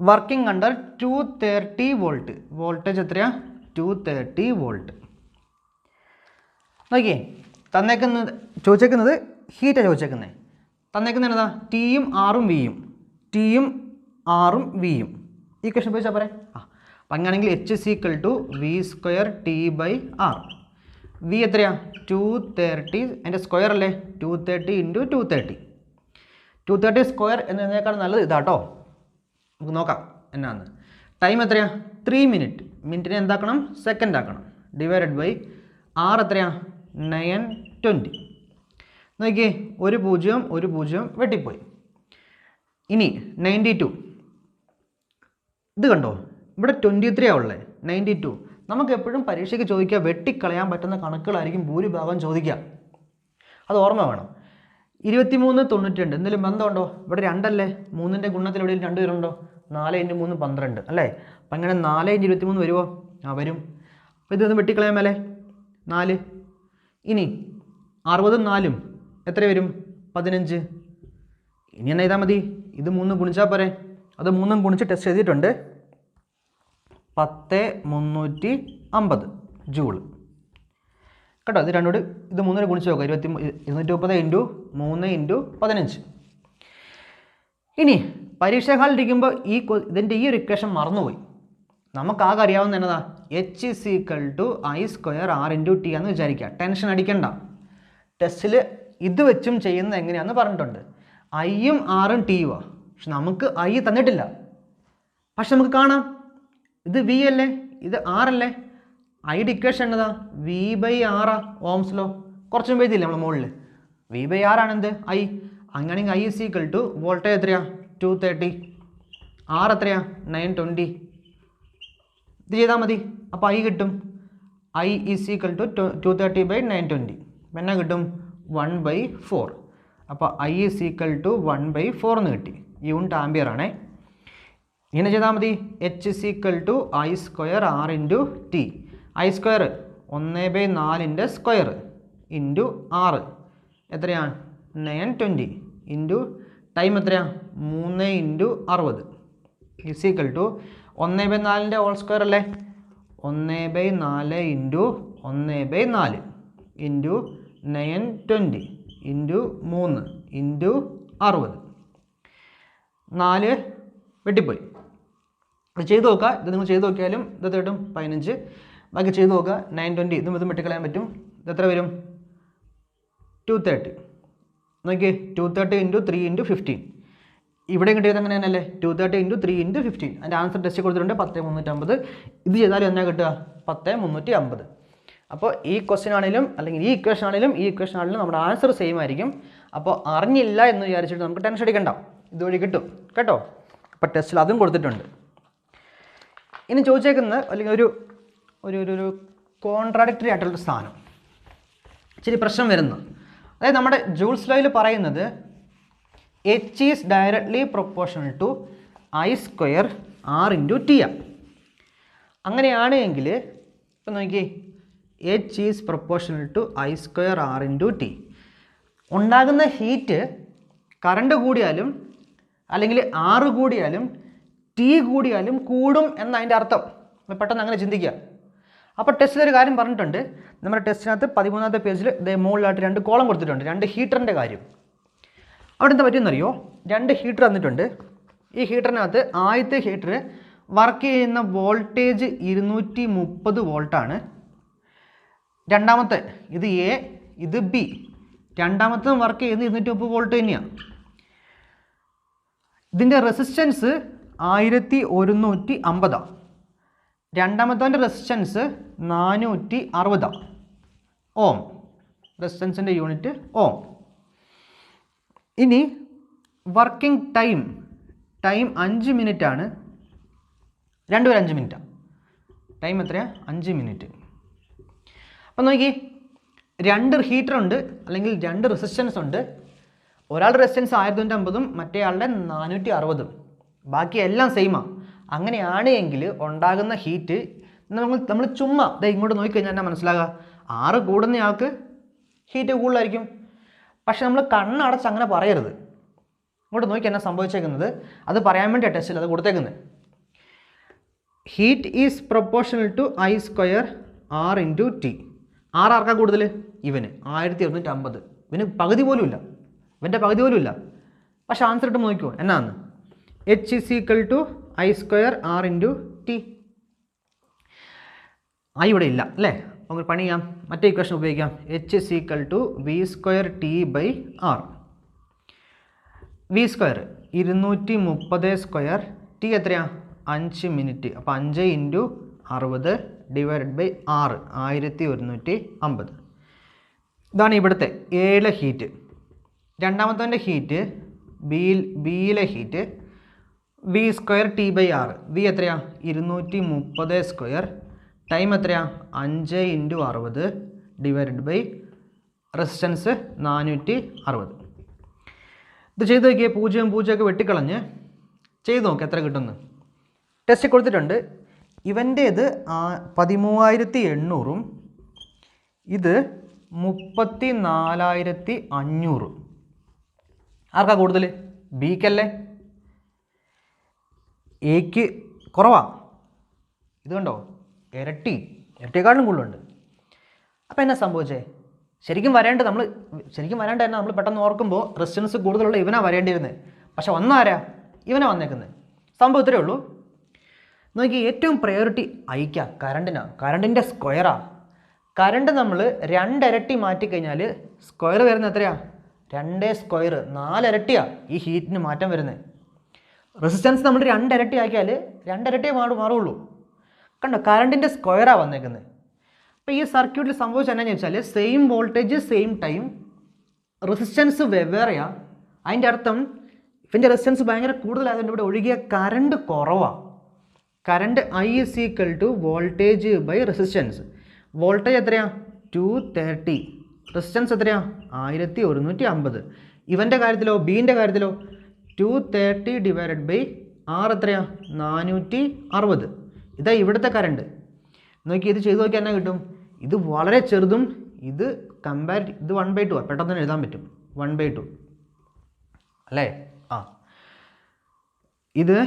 Working under 230 volt. Voltage എത്രയാണ്? 230 വോൾട്ട്. നോക്കിയേ, ചോദിച്ചേക്കുന്നത് ഹീറ്റാണ് ചോദിച്ചേക്കുന്നത്. തന്നേക്കുന്നത് എന്താ? ടിയും ആറും വിയും. ടിയും ആറും വിയും. ഈ ക്വസ്റ്റൻ ചോദിച്ചാൽ പറയാം. അപ്പം അങ്ങനെയാണെങ്കിൽ H = V²T/R. വി എത്രയാണ്? 230. അതിൻ്റെ സ്ക്വയർ അല്ലേ? 230 × 230. 230 സ്ക്വയർ എന്നതിനേക്കാൾ നല്ലത് ഇതാട്ടോ. നമുക്ക് നോക്കാം എന്നാന്ന്. ടൈം എത്രയാണ്? 3 മിനിറ്റ്. മിനിറ്റിനെ എന്താക്കണം? സെക്കൻഡ് ആക്കണം. ഡിവൈഡഡ് ബൈ R എത്രയാണ്? 920. നോക്കിയേ, ഒരു 0 വെട്ടിപ്പോയി. ഇനി 92. ഇത് കണ്ടോ, ഇവിടെ 23 ഉള്ളത്. 92 നമുക്ക് എപ്പോഴും പരീക്ഷയ്ക്ക് ചോദിക്കുക, വെട്ടിക്കളയാൻ പറ്റുന്ന കണക്കുകളായിരിക്കും ഭൂരിഭാഗം ചോദിക്കുക. അത് ഓർമ്മ വേണം. 2392 എന്തെങ്കിലും ബന്ധമുണ്ടോ? ഇവിടെ 2 അല്ലേ? 3ൻ്റെ ഗുണത്തിൽ എവിടെയും 2 വരുന്നുണ്ടോ? 4 × 3 12 അല്ലേ? അപ്പം അങ്ങനെ 4 × 23 വരുമോ? വരും. അപ്പോൾ ഇതൊന്ന് വെട്ടിക്കളയാൻ മേലെ 4. ഇനി 60ഉം 4ഉം എത്ര വരും? 15. ഇനി എന്നാ ചെയ്താൽ മതി? ഇത് 3 ഗുണിച്ചാൽ പോരെ. അത് 3 ഗുണിച്ച് ടെസ്റ്റ് ചെയ്തിട്ടുണ്ട്. 10,350 ജൂൾ കേട്ടോ. ഇത് രണ്ടോട് ഇത് 3 ഗുണിച്ച് നോക്കുക. 230 × 3 × 15. ഇനി പരീക്ഷാ ഹാളിലിരിക്കുമ്പോൾ ഇതിൻ്റെ ഈ ഒരു ഇക്വേഷൻ മറന്നുപോയി. നമുക്കാകെ അറിയാവുന്ന എന്നതാ? H = I²R × T എന്ന് വിചാരിക്കുക. ടെൻഷൻ അടിക്കണ്ട. ടെസ്റ്റിൽ ഇത് വെച്ചും ചെയ്യുന്നത് എങ്ങനെയാണെന്ന് പറഞ്ഞിട്ടുണ്ട്. ഐയും ആറും ടിയുമാണ്. പക്ഷെ നമുക്ക് ഐ തന്നിട്ടില്ല. പക്ഷെ നമുക്ക് കാണാം, ഇത് വി അല്ലേ, ഇത് ആർ അല്ലേ. ഐയുടെ ഇക്വേഷൻ എന്നതാ? V/R. ഓംസ് ലോ കുറച്ചും പേജില്ലേ നമ്മൾ മുകളിൽ? V/R ആണെന്ത്? ഐ. അങ്ങനെയാണെങ്കിൽ I = വോൾട്ടേജ് എത്രയാണ്? 230. R എത്രയാണ്? 920. ഇത് ചെയ്താൽ മതി. അപ്പോൾ ഐ കിട്ടും. I = 230/920. എന്നാ കിട്ടും? 1/4. അപ്പോൾ I = 1/4 എന്ന് കിട്ടി. യൂണിറ്റ് ആംബിയർ ആണേ. ഇങ്ങനെ ചെയ്താൽ മതി. H = I²R × T. I² 1/4ൻ്റെ സ്ക്വയർ ഇൻറ്റു R എത്രയാണ്? 920 ഇൻറ്റു ടൈം എത്രയാണ്? 3 × 60 = 1/4ൻ്റെ ഹോൾ സ്ക്വയർ അല്ലേ? 1/4 ഇൻറ്റു 1/4 ഇൻറ്റു 920 ഇൻറ്റു 3 ഇൻറ്റു 60. 4 വെട്ടിപ്പോയി. അത് ചെയ്ത് നോക്കുക. ഇത് നിങ്ങൾ ചെയ്ത് നോക്കിയാലും ഇത് കിട്ടും 15. ബാക്കി ചെയ്ത് നോക്കുക. 920 ഇതും വെട്ടിക്കളയാൻ പറ്റും. ഇത് എത്ര വരും? 230. നോക്കിയേ, 230 × 3 × 15. ഇവിടെ കിട്ടിയത് അങ്ങനെ തന്നെയല്ലേ? 230 × 3 × 15. അതിൻ്റെ ആൻസർ ടെസ്റ്റ് കൊടുത്തിട്ടുണ്ട് 10,350. ഇത് ചെയ്താലും എന്നാ കിട്ടുക? 10,350. അപ്പോൾ ഈ ക്വസ്റ്റ്യൻ ആണെങ്കിലും അല്ലെങ്കിൽ ഈ ഇക്വേഷൻ ആണെങ്കിലും നമ്മുടെ ആൻസർ സെയിം ആയിരിക്കും. അപ്പോൾ അറിഞ്ഞില്ല എന്ന് വിചാരിച്ചിട്ട് നമുക്ക് ടെൻഷൻ അടിക്കണ്ട. ഇതുവഴി കിട്ടും കേട്ടോ. അപ്പോൾ ടെസ്റ്റിൽ അതും കൊടുത്തിട്ടുണ്ട്. ഇനി ചോദിച്ചേക്കുന്നത് അല്ലെങ്കിൽ ഒരു ഒരു ഒരു കോൺട്രാഡിക്ടറി ആയിട്ടുള്ളൊരു സാധനം, ഇച്ചിരി പ്രശ്നം വരുന്നു. അതായത് നമ്മുടെ ജൂൾസ് ലോയിൽ പറയുന്നത് H is directly proportional to I square R into T ആണ്. അങ്ങനെയാണ് എങ്കിൽ ഇപ്പം നോക്കി, H is proportional to I square R into T. ഉണ്ടാകുന്ന ഹീറ്റ് കറണ്ട് കൂടിയാലും അല്ലെങ്കിൽ ആറ് കൂടിയാലും ടി കൂടിയാലും കൂടും എന്നതിൻ്റെ അർത്ഥം. പെട്ടെന്ന് അങ്ങനെ ചിന്തിക്കുക. അപ്പോൾ ടെസ്റ്റിലൊരു കാര്യം പറഞ്ഞിട്ടുണ്ട്. നമ്മുടെ ടെസ്റ്റിനകത്ത് 13ാമത്തെ പേജിൽ മുകളിലായിട്ട് 2 കോളം കൊടുത്തിട്ടുണ്ട്, 2 ഹീറ്ററിൻ്റെ കാര്യം. അവിടെ എന്താ പറ്റുമെന്നറിയോ, 2 ഹീറ്റർ തന്നിട്ടുണ്ട്. ഈ ഹീറ്ററിനകത്ത് ആദ്യത്തെ ഹീറ്റർ വർക്ക് ചെയ്യുന്ന വോൾട്ടേജ് 230 വോൾട്ടാണ്. രണ്ടാമത്തെ ഇത് എ, ഇത് ബി. രണ്ടാമത്തെ വർക്ക് ചെയ്യുന്നത് 230 വോൾട്ട് തന്നെയാണ്. ഇതിൻ്റെ റെസിസ്റ്റൻസ് 1150. രണ്ടാമത്തെ റെസിസ്റ്റൻസ് 460 ഓം. റെസിസ്റ്റൻസിൻ്റെ യൂണിറ്റ് ഓം. ഇനി വർക്കിംഗ് ടൈം 5 മിനിറ്റ് ആണ്. രണ്ടുപേരും 5 മിനിറ്റാണ്. ടൈം എത്രയാണ്? 5 മിനിറ്റ്. അപ്പം നോക്കി, 2 ഹീറ്ററുണ്ട് അല്ലെങ്കിൽ 2 റെസിസ്റ്റൻസ് ഉണ്ട്. ഒരാളുടെ റെസിസ്റ്റൻസ് 1250 മറ്റേ ആളുടെ 460. ബാക്കി എല്ലാം സെയിമാണ്. അങ്ങനെയാണ് എങ്കിൽ ഉണ്ടാകുന്ന ഹീറ്റ് നമ്മൾ ചുമ്മാ ഇങ്ങോട്ട് നോക്കിക്കഴിഞ്ഞാൽ എന്നാ മനസ്സിലാകുക, 6 കൂടുന്നയാൾക്ക് ഹീറ്റ് കൂടുതലായിരിക്കും. പക്ഷെ നമ്മൾ കണ്ണടച്ച് അങ്ങനെ പറയരുത്. ഇങ്ങോട്ട് നോക്കി എന്നാ സംഭവിച്ചേക്കുന്നത്, അത് പറയാൻ വേണ്ടിയാണ് ടെസ്റ്റിൽ അത് കൊടുത്തേക്കുന്നത്. Heat is proportional to I square R into T. ആർക്കാ കൂടുതൽ? ഇവന് 1250. ഇവന് പകുതി പോലും ഇല്ല, ഇവൻ്റെ പകുതി പോലും ഇല്ല. പക്ഷെ ആൻസർ ഇട്ട് നോക്കിക്കോ എന്നാന്ന്, H is equal to I square R into T. I ഇവിടെ ഇല്ല അല്ലേ, നമുക്ക് പണി ചെയ്യാം, മറ്റേ ഇക്വേഷൻ ഉപയോഗിക്കാം. H is equal to V square T by R. V square 230 square, T എത്രയാണ്? 5 മിനിറ്റ്. അപ്പോൾ 5 ഇൻറ്റു 60 ഡിവൈഡഡ് ബൈ 6, 1150. ഇതാണ് ഇവിടുത്തെ എയിലെ ഹീറ്റ്. രണ്ടാമത്തെ ഹീറ്റ് ബിയിലെ heat V square T by R. V എത്രയാണ്? 230 സ്ക്വയർ. ടൈം എത്രയാണ്? 5 ഇൻറ്റു 60 ഡിവൈഡഡ് ബൈ റെസിസ്റ്റൻസ് 460. ഇത് ചെയ്ത് നോക്കിയാൽ 0 0 ഒക്കെ വെട്ടിക്കളഞ്ഞ് ചെയ്ത് നോക്കി എത്ര കിട്ടുമെന്ന്. ടെസ്റ്റ് കൊടുത്തിട്ടുണ്ട്. ഇവൻ്റേത് 13800, ഇത് 34500. ആർക്കാ കൂടുതൽ? ബിക്കല്ലേ. എക്ക് കുറവാ. ഇത് കണ്ടോ, ഇരട്ടിയെക്കാളും കൂടുതലുണ്ട്. അപ്പോൾ എന്നാ സംഭവിച്ചേ? ശരിക്കും വരേണ്ടത് തന്നെ നമ്മൾ പെട്ടെന്ന് ഓർക്കുമ്പോൾ റെസിസ്റ്റൻസ് കൂടുതലുള്ള ഇവനാ വരേണ്ടിയിരുന്നത്. പക്ഷെ വന്നാരാ? ഇവനാ വന്നേക്കുന്നത്. സംഭവം ഇത്രയേ ഉള്ളൂ. നോക്കി, ഏറ്റവും പ്രയോറിറ്റി ഐക്കാ, കറണ്ടിൻ്റെ സ്ക്വയറാ. കറണ്ട് നമ്മൾ 2 ഇരട്ടി മാറ്റിക്കഴിഞ്ഞാൽ സ്ക്വയർ വരുന്നത് എത്രയാ? 2 സ്ക്വയർ, 4 ഇരട്ടിയാണ് ഈ ഹീറ്റിന് മാറ്റം വരുന്നത്. റെസിസ്റ്റൻസ് നമ്മൾ 2 ഇരട്ടി ആക്കിയാൽ 2 ഇരട്ടിയേ മാറുള്ളൂ. കണ്ടോ, കറണ്ടിൻ്റെ സ്ക്വയറാണ് വന്നേക്കുന്നത്. അപ്പോൾ ഈ സർക്യൂട്ടിൽ സംഭവിച്ചത് എന്നാന്ന് വെച്ചാൽ same voltage same time, resistance വെവ്വേറെയാണ്. അതിൻ്റെ അർത്ഥം ഇവൻ്റെ റെസിസ്റ്റൻസ് ഭയങ്കര കൂടുതലായതുകൊണ്ട് ഇവിടെ ഒഴുകിയ കറണ്ട് കുറവാണ്. Current I is equal to voltage by resistance. Voltage എത്രയാണ്? 230. റെസിസ്റ്റൻസ് എത്രയാണ്? 1150. ഇവൻ്റെ കാര്യത്തിലോ ബീൻ്റെ കാര്യത്തിലോ 230 ഡിവൈഡഡ് ബൈ ആർ എത്രയാണ്? 460. ഇതാ ഇവിടുത്തെ കറണ്ട്. നോക്കി, ഇത് ചെയ്ത് നോക്കിയാൽ എന്നാ കിട്ടും? ഇത് വളരെ ചെറുതും ഇത് ഇത് 1/2 ആണ്. പെട്ടെന്ന് തന്നെ എഴുതാൻ പറ്റും. 1/2 അല്ലേ? ഇത്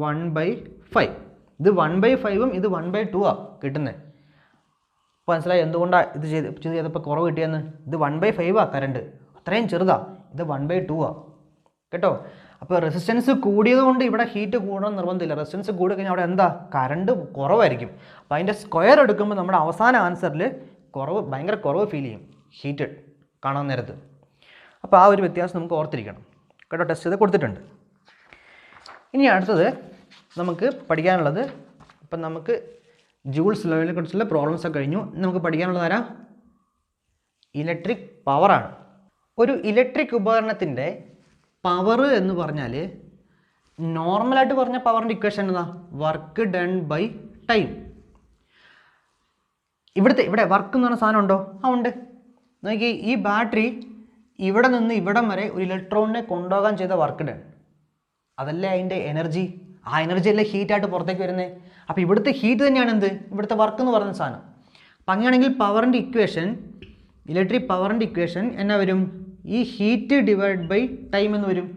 1/5. ഇത് 1/5ഉം ഇത് 1/2 ആണ് കിട്ടുന്നത്. അപ്പോൾ മനസ്സിലായി എന്തുകൊണ്ടാണ് ഇത് ചെയ്തപ്പോൾ കുറവ് കിട്ടിയെന്ന്. ഇത് 1/5 ആണ് കറണ്ട്, അത്രയും ചെറുതാണ്. ഇത് 1/2 ആണ് കേട്ടോ. അപ്പോൾ റെസിസ്റ്റൻസ് കൂടിയത് കൊണ്ട് ഇവിടെ ഹീറ്റ് കൂടണം നിർബന്ധമില്ല. റെസിസ്റ്റൻസ് കൂടി കഴിഞ്ഞാൽ അവിടെ എന്താ? കറണ്ട് കുറവായിരിക്കും. അപ്പോൾ അതിൻ്റെ സ്ക്വയർ എടുക്കുമ്പോൾ നമ്മുടെ അവസാന ആൻസറിൽ ഭയങ്കര കുറവ് ഫീൽ ചെയ്യും ഹീറ്റ് കാണാൻ നേരത്ത്. അപ്പോൾ ആ ഒരു വ്യത്യാസം നമുക്ക് ഓർത്തിരിക്കണം കേട്ടോ. ടെസ്റ്റ് ചെയ്ത് കൊടുത്തിട്ടുണ്ട്. ഇനി അടുത്തത് നമുക്ക് പഠിക്കാനുള്ളത്, ഇപ്പം നമുക്ക് ജൂൾസ് ലോയിനെ കുറിച്ചുള്ള പ്രോബ്ലംസൊക്കെ കഴിഞ്ഞു. നമുക്ക് പഠിക്കാനുള്ളത് ആരാ? ഇലക്ട്രിക് പവറാണ്. ഒരു ഇലക്ട്രിക് ഉപകരണത്തിൻ്റെ പവർ എന്ന് പറഞ്ഞാൽ നോർമലായിട്ട് പറഞ്ഞ പവറിൻ്റെ ഇക്വേഷൻ എന്താ? Work done by time. ഇവിടെ വർക്ക് എന്ന് പറഞ്ഞ സാധനം ഉണ്ടോ? ആ ഉണ്ട്. നോക്കി, ഈ ബാറ്ററി ഇവിടെ നിന്ന് ഇവിടം വരെ ഒരു ഇലക്ട്രോണിനെ കൊണ്ടുപോകാൻ ചെയ്ത വർക്ക് ഡൺ, അതല്ലേ അതിൻ്റെ എനർജി. ആ എനർജി അല്ലേ ഹീറ്റായിട്ട് പുറത്തേക്ക് വരുന്നത്. അപ്പോൾ ഇവിടുത്തെ ഹീറ്റ് തന്നെയാണ് എന്ത്? ഇവിടുത്തെ വർക്ക് എന്ന് പറയുന്ന സാധനം. അപ്പം അങ്ങനെയാണെങ്കിൽ പവറിൻ്റെ ഇക്വേഷൻ, ഇലക്ട്രിക് പവറിൻ്റെ ഇക്വേഷൻ എന്നാ വരും? ഈ ഹീറ്റ് ഡിവൈഡ് ബൈ ടൈം എന്ന് വരും.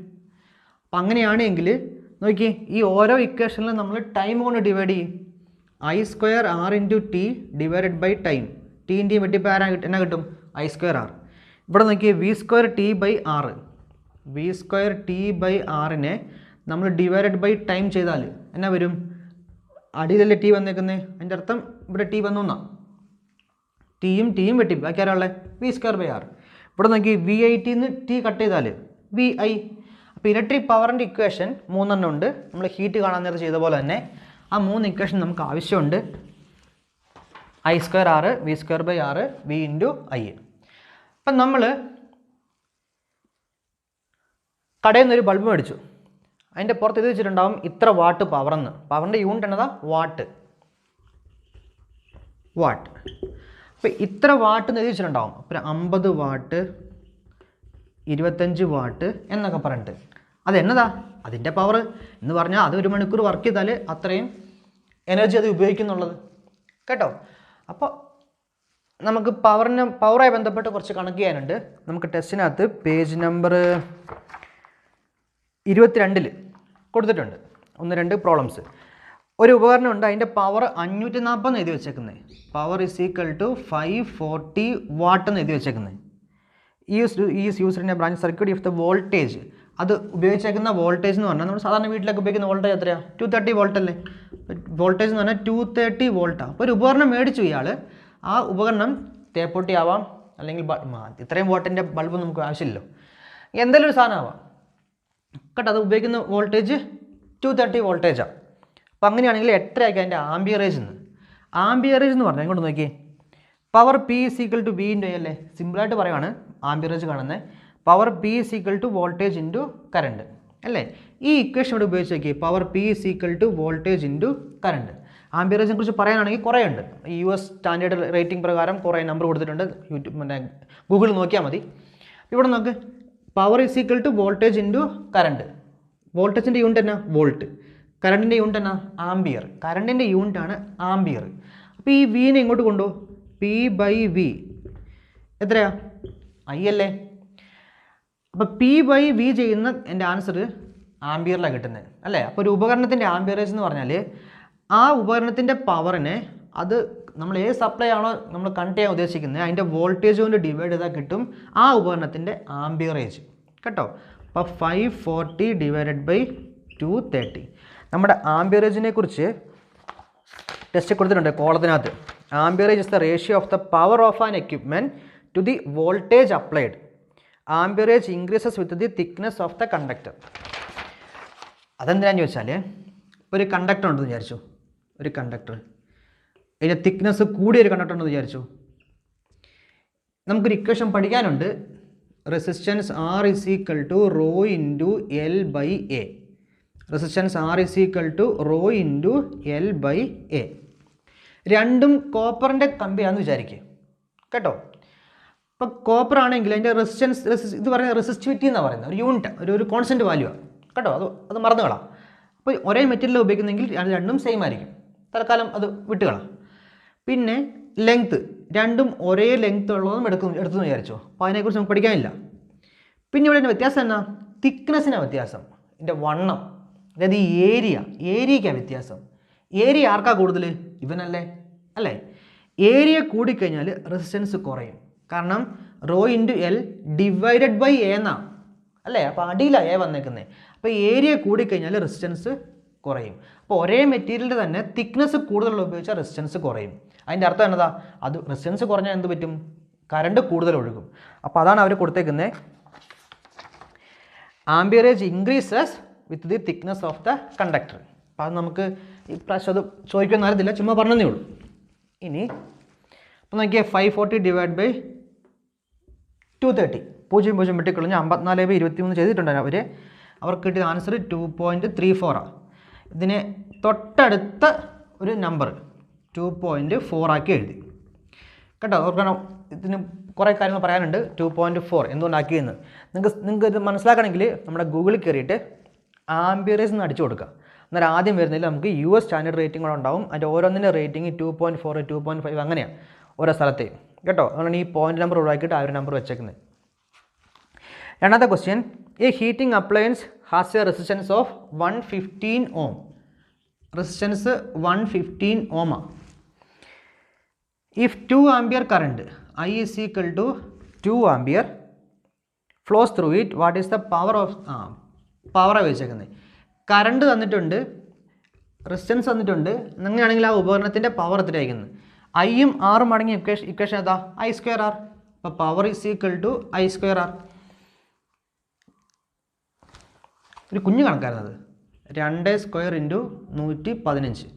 അപ്പം അങ്ങനെയാണെങ്കിൽ നോക്കി, ഈ ഓരോ ഇക്വേഷനിലും നമ്മൾ ടൈം കൊണ്ട് ഡിവൈഡ് ചെയ്യും. I² R × T divided by time. ടീൻ്റെയും വെട്ടിപ്പോൾ എന്നാ കിട്ടും? I² R. ഇവിടെ നോക്കിയേ V² T/R. V² T/R നമ്മൾ ഡിവൈഡഡ് ബൈ ടൈം ചെയ്താൽ എന്നാ വരും? അടിയിലല്ലേ ടി വന്നേക്കുന്നത്, അതിൻ്റെ അർത്ഥം ഇവിടെ ടി വന്നു എന്നാണ്. ടിയും വെട്ടി ബാക്കി ആരാളുള്ളത്? V² R. ഇവിടെ നോക്കി VIT ടി കട്ട് ചെയ്താൽ VI. അപ്പോൾ ഇലക്ട്രിക് പവറിൻ്റെ ഇക്വേഷൻ 3 എണ്ണം ഉണ്ട്. നമ്മൾ ഹീറ്റ് കാണാൻ നേരത്തെ ചെയ്ത പോലെ തന്നെ ആ 3 ഇക്വേഷൻ നമുക്ക് ആവശ്യമുണ്ട്. I² R, V² R, V × I. അപ്പം നമ്മൾ കടയിൽ നിന്നൊരു ബൾബ് മേടിച്ചു. അതിൻ്റെ പുറത്ത് ഇത് വെച്ചിട്ടുണ്ടാവും ഇത്ര വാട്ട് പവറെന്ന്. പവറിൻ്റെ യൂണിറ്റ് എന്നതാ? വാട്ട്. അപ്പോൾ ഇത്ര വാട്ട് എന്ന് എഴുതി വെച്ചിട്ടുണ്ടാവും. അപ്പോൾ 50 വാട്ട്, 25 വാട്ട് എന്നൊക്കെ പറഞ്ഞിട്ട് അതെന്നതാ? അതിൻ്റെ പവർ എന്ന് പറഞ്ഞാൽ അത് 1 മണിക്കൂർ വർക്ക് ചെയ്താൽ അത്രയും എനർജി അത് ഉപയോഗിക്കുന്നുള്ളത് കേട്ടോ. അപ്പോൾ നമുക്ക് പവറുമായി ബന്ധപ്പെട്ട് കുറച്ച് കണക്ക് ചെയ്യാനുണ്ട്. നമുക്ക് ടെസ്റ്റിനകത്ത് പേജ് നമ്പർ 22 കൊടുത്തിട്ടുണ്ട് 1-2 പ്രോബ്ലംസ്. ഒരു ഉപകരണമുണ്ട്, അതിൻ്റെ പവർ 540 എഴുതി വെച്ചേക്കുന്നത്. പവർ = 540 വാട്ട് എന്ന് എഴുതി വെച്ചേക്കുന്നത്. Used in A branch circuit if the voltage, അത് ഉപയോഗിച്ചേക്കുന്ന വോൾട്ടേജ് എന്ന് പറഞ്ഞാൽ നമ്മൾ സാധാരണ വീട്ടിലൊക്കെ ഉപയോഗിക്കുന്ന വോൾട്ടേജ് എത്രയാണ്? 230 വോൾട്ട് അല്ലേ? വോൾട്ടേജ് എന്ന് പറഞ്ഞാൽ 230 വോൾട്ടാണ്. അപ്പോൾ ഒരു ഉപകരണം മേടിച്ചു ഇയാൾ. ആ ഉപകരണം തേപ്പൊട്ടി ആവാം, അല്ലെങ്കിൽ ഇത്രയും വോട്ടിൻ്റെ ബൾബ് നമുക്ക് ആവശ്യമില്ലല്ലോ, എന്തെങ്കിലും ഒരു സാധനം ആവാം കേട്ടോ. അത് ഉപയോഗിക്കുന്ന വോൾട്ടേജ് 230 വോൾട്ടേജാണ്. അപ്പോൾ അങ്ങനെയാണെങ്കിൽ എത്രയായിരിക്കും അതിൻ്റെ ആംബിയറേജ് എന്ന്? ആംബിയറേജ് എന്ന് പറഞ്ഞാൽ ഇങ്ങോട്ട് നോക്കിയേ, പവർ P = V × I അല്ലേ? സിമ്പിളായിട്ട് പറയുവാണ് ആംബിയറേജ് കാണുന്നത്. പവർ P = വോൾട്ടേജ് × കറണ്ട് അല്ലേ? ഈ ഇക്വേഷൻ ഇവിടെ ഉപയോഗിച്ച് നോക്കിയേ, പവർ P = വോൾട്ടേജ് × കറണ്ട്. ആംബിയറേജിനെ കുറിച്ച് പറയാനാണെങ്കിൽ കുറേ ഉണ്ട്. US സ്റ്റാൻഡേർഡ് റേറ്റിംഗ് പ്രകാരം കുറേ നമ്പർ കൊടുത്തിട്ടുണ്ട്. ഗൂഗിളിൽ നോക്കിയാൽ മതി. ഇവിടെ നോക്ക്, പവർ = വോൾട്ടേജ് × കറണ്ട്. വോൾട്ടേജിൻ്റെ യൂണിറ്റ് എന്നാ? വോൾട്ട്. കറണ്ടിൻ്റെ യൂണിറ്റ് എന്നാ? ആംബിയർ. കറണ്ടിൻ്റെ യൂണിറ്റാണ് ആംബിയർ. അപ്പോൾ ഈ വിനെ ഇങ്ങോട്ട് കൊണ്ടുപോകും. P/V എത്രയാ? I അല്ലേ? അപ്പോൾ P/V ചെയ്യുന്ന എൻ്റെ ആൻസർ ആംബിയറിലാണ് കിട്ടുന്നത് അല്ലേ? അപ്പോൾ ഒരു ഉപകരണത്തിൻ്റെ ആംബിയറേജ് എന്ന് പറഞ്ഞാൽ ആ ഉപകരണത്തിൻ്റെ പവറിനെ അത് നമ്മൾ ഏത് സപ്ലൈ ആണോ നമ്മൾ കണക്ട് ചെയ്യാൻ ഉദ്ദേശിക്കുന്നത് അതിൻ്റെ വോൾട്ടേജ് കൊണ്ട് ഡിവൈഡ് ചെയ്താൽ കിട്ടും ആ ഉപകരണത്തിൻ്റെ ആംബിയറേജ് കേട്ടോ. അപ്പോൾ 540 / 230. നമ്മുടെ ആംബിയറേജിനെ കുറിച്ച് ടെസ്റ്റ് കൊടുത്തിട്ടുണ്ട് കോളത്തിനകത്ത്. Amperage is the ratio of the power of an equipment to the voltage applied. Amperage increases with the thickness of the conductor. അതെന്തിനാന്ന് ചോദിച്ചാൽ, ഒരു കണ്ടക്ടർ ഉണ്ടെന്ന് വിചാരിച്ചു. ഒരു കണ്ടക്ടർ, അതിൻ്റെ തിക്നെസ് കൂടിയൊരു കണ്ടക്ടർ ഉണ്ടെന്ന് വിചാരിച്ചു. നമുക്കൊരു ഇക്വേഷൻ പഠിക്കാനുണ്ട്. Resistance R = ρ × L/A. Resistance R = ρ × L/A. രണ്ടും കോപ്പറിൻ്റെ കമ്പിയാണെന്ന് വിചാരിക്കുക കേട്ടോ. അപ്പോൾ കോപ്പർ ആണെങ്കിൽ അതിൻ്റെ ഇത് പറയുന്നത് റെസിസ്റ്റിവിറ്റി എന്നാണ് പറയുന്നത്. ഒരു യൂണിറ്റ്, ഒരു കോൺസ്റ്റൻറ്റ് വാല്യൂ ആണ് കേട്ടോ. അത് മറന്നു കളാം. അപ്പോൾ ഒരേ മെറ്റീരിയൽ ഉപയോഗിക്കുന്നെങ്കിൽ രണ്ടും സെയിം ആയിരിക്കും. തൽക്കാലം അത് വിട്ടുകളാം. പിന്നെ ലെങ്ത്ത്, രണ്ടും ഒരേ ലെങ്ത്ത് ഉള്ളതും എടുത്തെന്ന് വിചാരിച്ചോ. അപ്പോൾ അതിനെക്കുറിച്ച് നമുക്ക് പഠിക്കാനില്ല. പിന്നെ ഇവിടെ വ്യത്യാസം എന്നാ? തിക്നെസ്സിനാണ് വ്യത്യാസം. ഇതിൻ്റെ വണ്ണം, അതായത് ഈ ഏരിയയ്ക്കാണ് വ്യത്യാസം. ഏരിയ ആർക്കാ കൂടുതൽ? ഇവനല്ലേ അല്ലേ? ഏരിയ കൂടിക്കഴിഞ്ഞാൽ റെസിസ്റ്റൻസ് കുറയും. കാരണം ρ × L ഡിവൈഡഡ് ബൈ A എന്നാണ് അല്ലേ? അപ്പോൾ അടിയിലാണ് A വന്നേക്കുന്നത്. അപ്പോൾ ഏരിയ കൂടിക്കഴിഞ്ഞാൽ റെസിസ്റ്റൻസ് കുറയും. അപ്പോൾ ഒരേ മെറ്റീരിയലിൻ്റെ തന്നെ തിക്നെസ് കൂടുതലുള്ള ഉപയോഗിച്ചാൽ റെസിസ്റ്റൻസ് കുറയും. അതിൻ്റെ അർത്ഥം എന്നതാ? അത് റെസിസ്റ്റൻസ് കുറഞ്ഞാൽ എന്ത് പറ്റും? കറണ്ട് കൂടുതൽ ഒഴുകും. അപ്പോൾ അതാണ് അവർ കൊടുത്തേക്കുന്നത്. Amperage increases with the thickness of the conductor. അപ്പോൾ അത് നമുക്ക് ഈ പ്രാവശ്യം അത് ചോദിക്കുമെന്ന് അറിയത്തില്ല, ചുമ്മാ പറഞ്ഞതേ ഉള്ളൂ. ഇനി അപ്പോൾ നോക്കിയാൽ 540 / 230 0 വെട്ടിക്കളഞ്ഞ് 54/23 ചെയ്തിട്ടുണ്ട് അവർക്ക് കിട്ടിയ ആൻസർ 2.34 ഇതിനെ തൊട്ടടുത്ത ഒരു നമ്പർ 2.4 ആക്കി എഴുതി കേട്ടോ. ഓർക്കണം, ഇതിന് കുറേ കാര്യങ്ങൾ പറയാനുണ്ട്. 2.4 എന്തുകൊണ്ടാക്കിയെന്ന് നിങ്ങൾക്ക് ഇത് മനസ്സിലാക്കണമെങ്കിൽ നമ്മുടെ ഗൂഗിളിൽ കയറിയിട്ട് ആംബിയറേസ് എന്ന് അടിച്ചു കൊടുക്കുക. എന്നാൽ ആദ്യം വരുന്നതിൽ നമുക്ക് US സ്റ്റാൻഡേർഡ് റേറ്റിംഗ് കൂടെ ഉണ്ടാവും. അതിൻ്റെ ഓരോന്നിൻ്റെ റേറ്റിംഗ് 2.4 2.5 അങ്ങനെയാണ് ഓരോ സ്ഥലത്തെയും കേട്ടോ. അതുകൊണ്ടാണ് ഈ പോയിന്റ് നമ്പർ ഒഴിവാക്കിയിട്ട് ആ ഒരു നമ്പർ വെച്ചേക്കുന്നത്. രണ്ടാമത്തെ question, A heating appliance has A resistance of 115 ohm. Resistance 115 ohm. If 2 ampere current I is equal to 2 ampere flows through it, what is the power of power വെച്ചേക്കുന്നത്? Current തന്നിട്ടുണ്ട്, resistance തന്നിട്ടുണ്ട്. അങ്ങനെയാണെങ്കിൽ ആ ഉപകരണത്തിൻ്റെ power എത്രയായിരിക്കുന്നത്? ഐയും ആറും മടങ്ങിയ equation ഏതാ? I²R. അപ്പോൾ power is equal to I²R. ഒരു കുഞ്ഞു കണക്കായിരുന്നത്. 2² × 115.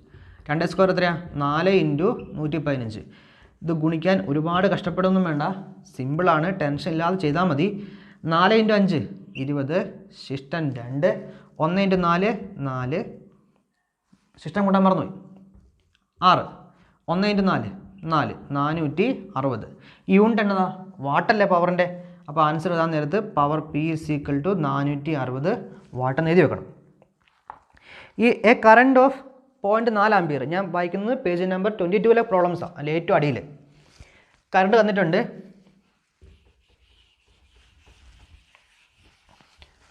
2² എത്രയാണ്? 4 × 115. ഇത് ഗുണിക്കാൻ ഒരുപാട് കഷ്ടപ്പെടുകയൊന്നും വേണ്ട, സിമ്പിളാണ്, ടെൻഷൻ ഇല്ലാതെ ചെയ്താൽ മതി. 4 × 5 20, ശിഷ്ടം 2, 1 × 4 4, ശിഷ്ടം കൂട്ടാൻ മറന്നുപോയി 6, 1 × 4 4, 460. യൂണിറ്റ് എന്നതാ? വാട്ടല്ലേ പവറിൻ്റെ. അപ്പോൾ ആൻസർ എഴുതാൻ നേരത്ത് power P is equal to 460 what എന്ന് എഴുതി വെക്കണം. ഈ എ കറണ്ട് ഓഫ് 0.4 ആംപിയർ, ഞാൻ വായിക്കുന്നത് പേജ് നമ്പർ 22 പ്രോബ്ലംസാണ്, അല്ലെ ഏറ്റവും അടിയിൽ. കറണ്ട് തന്നിട്ടുണ്ട്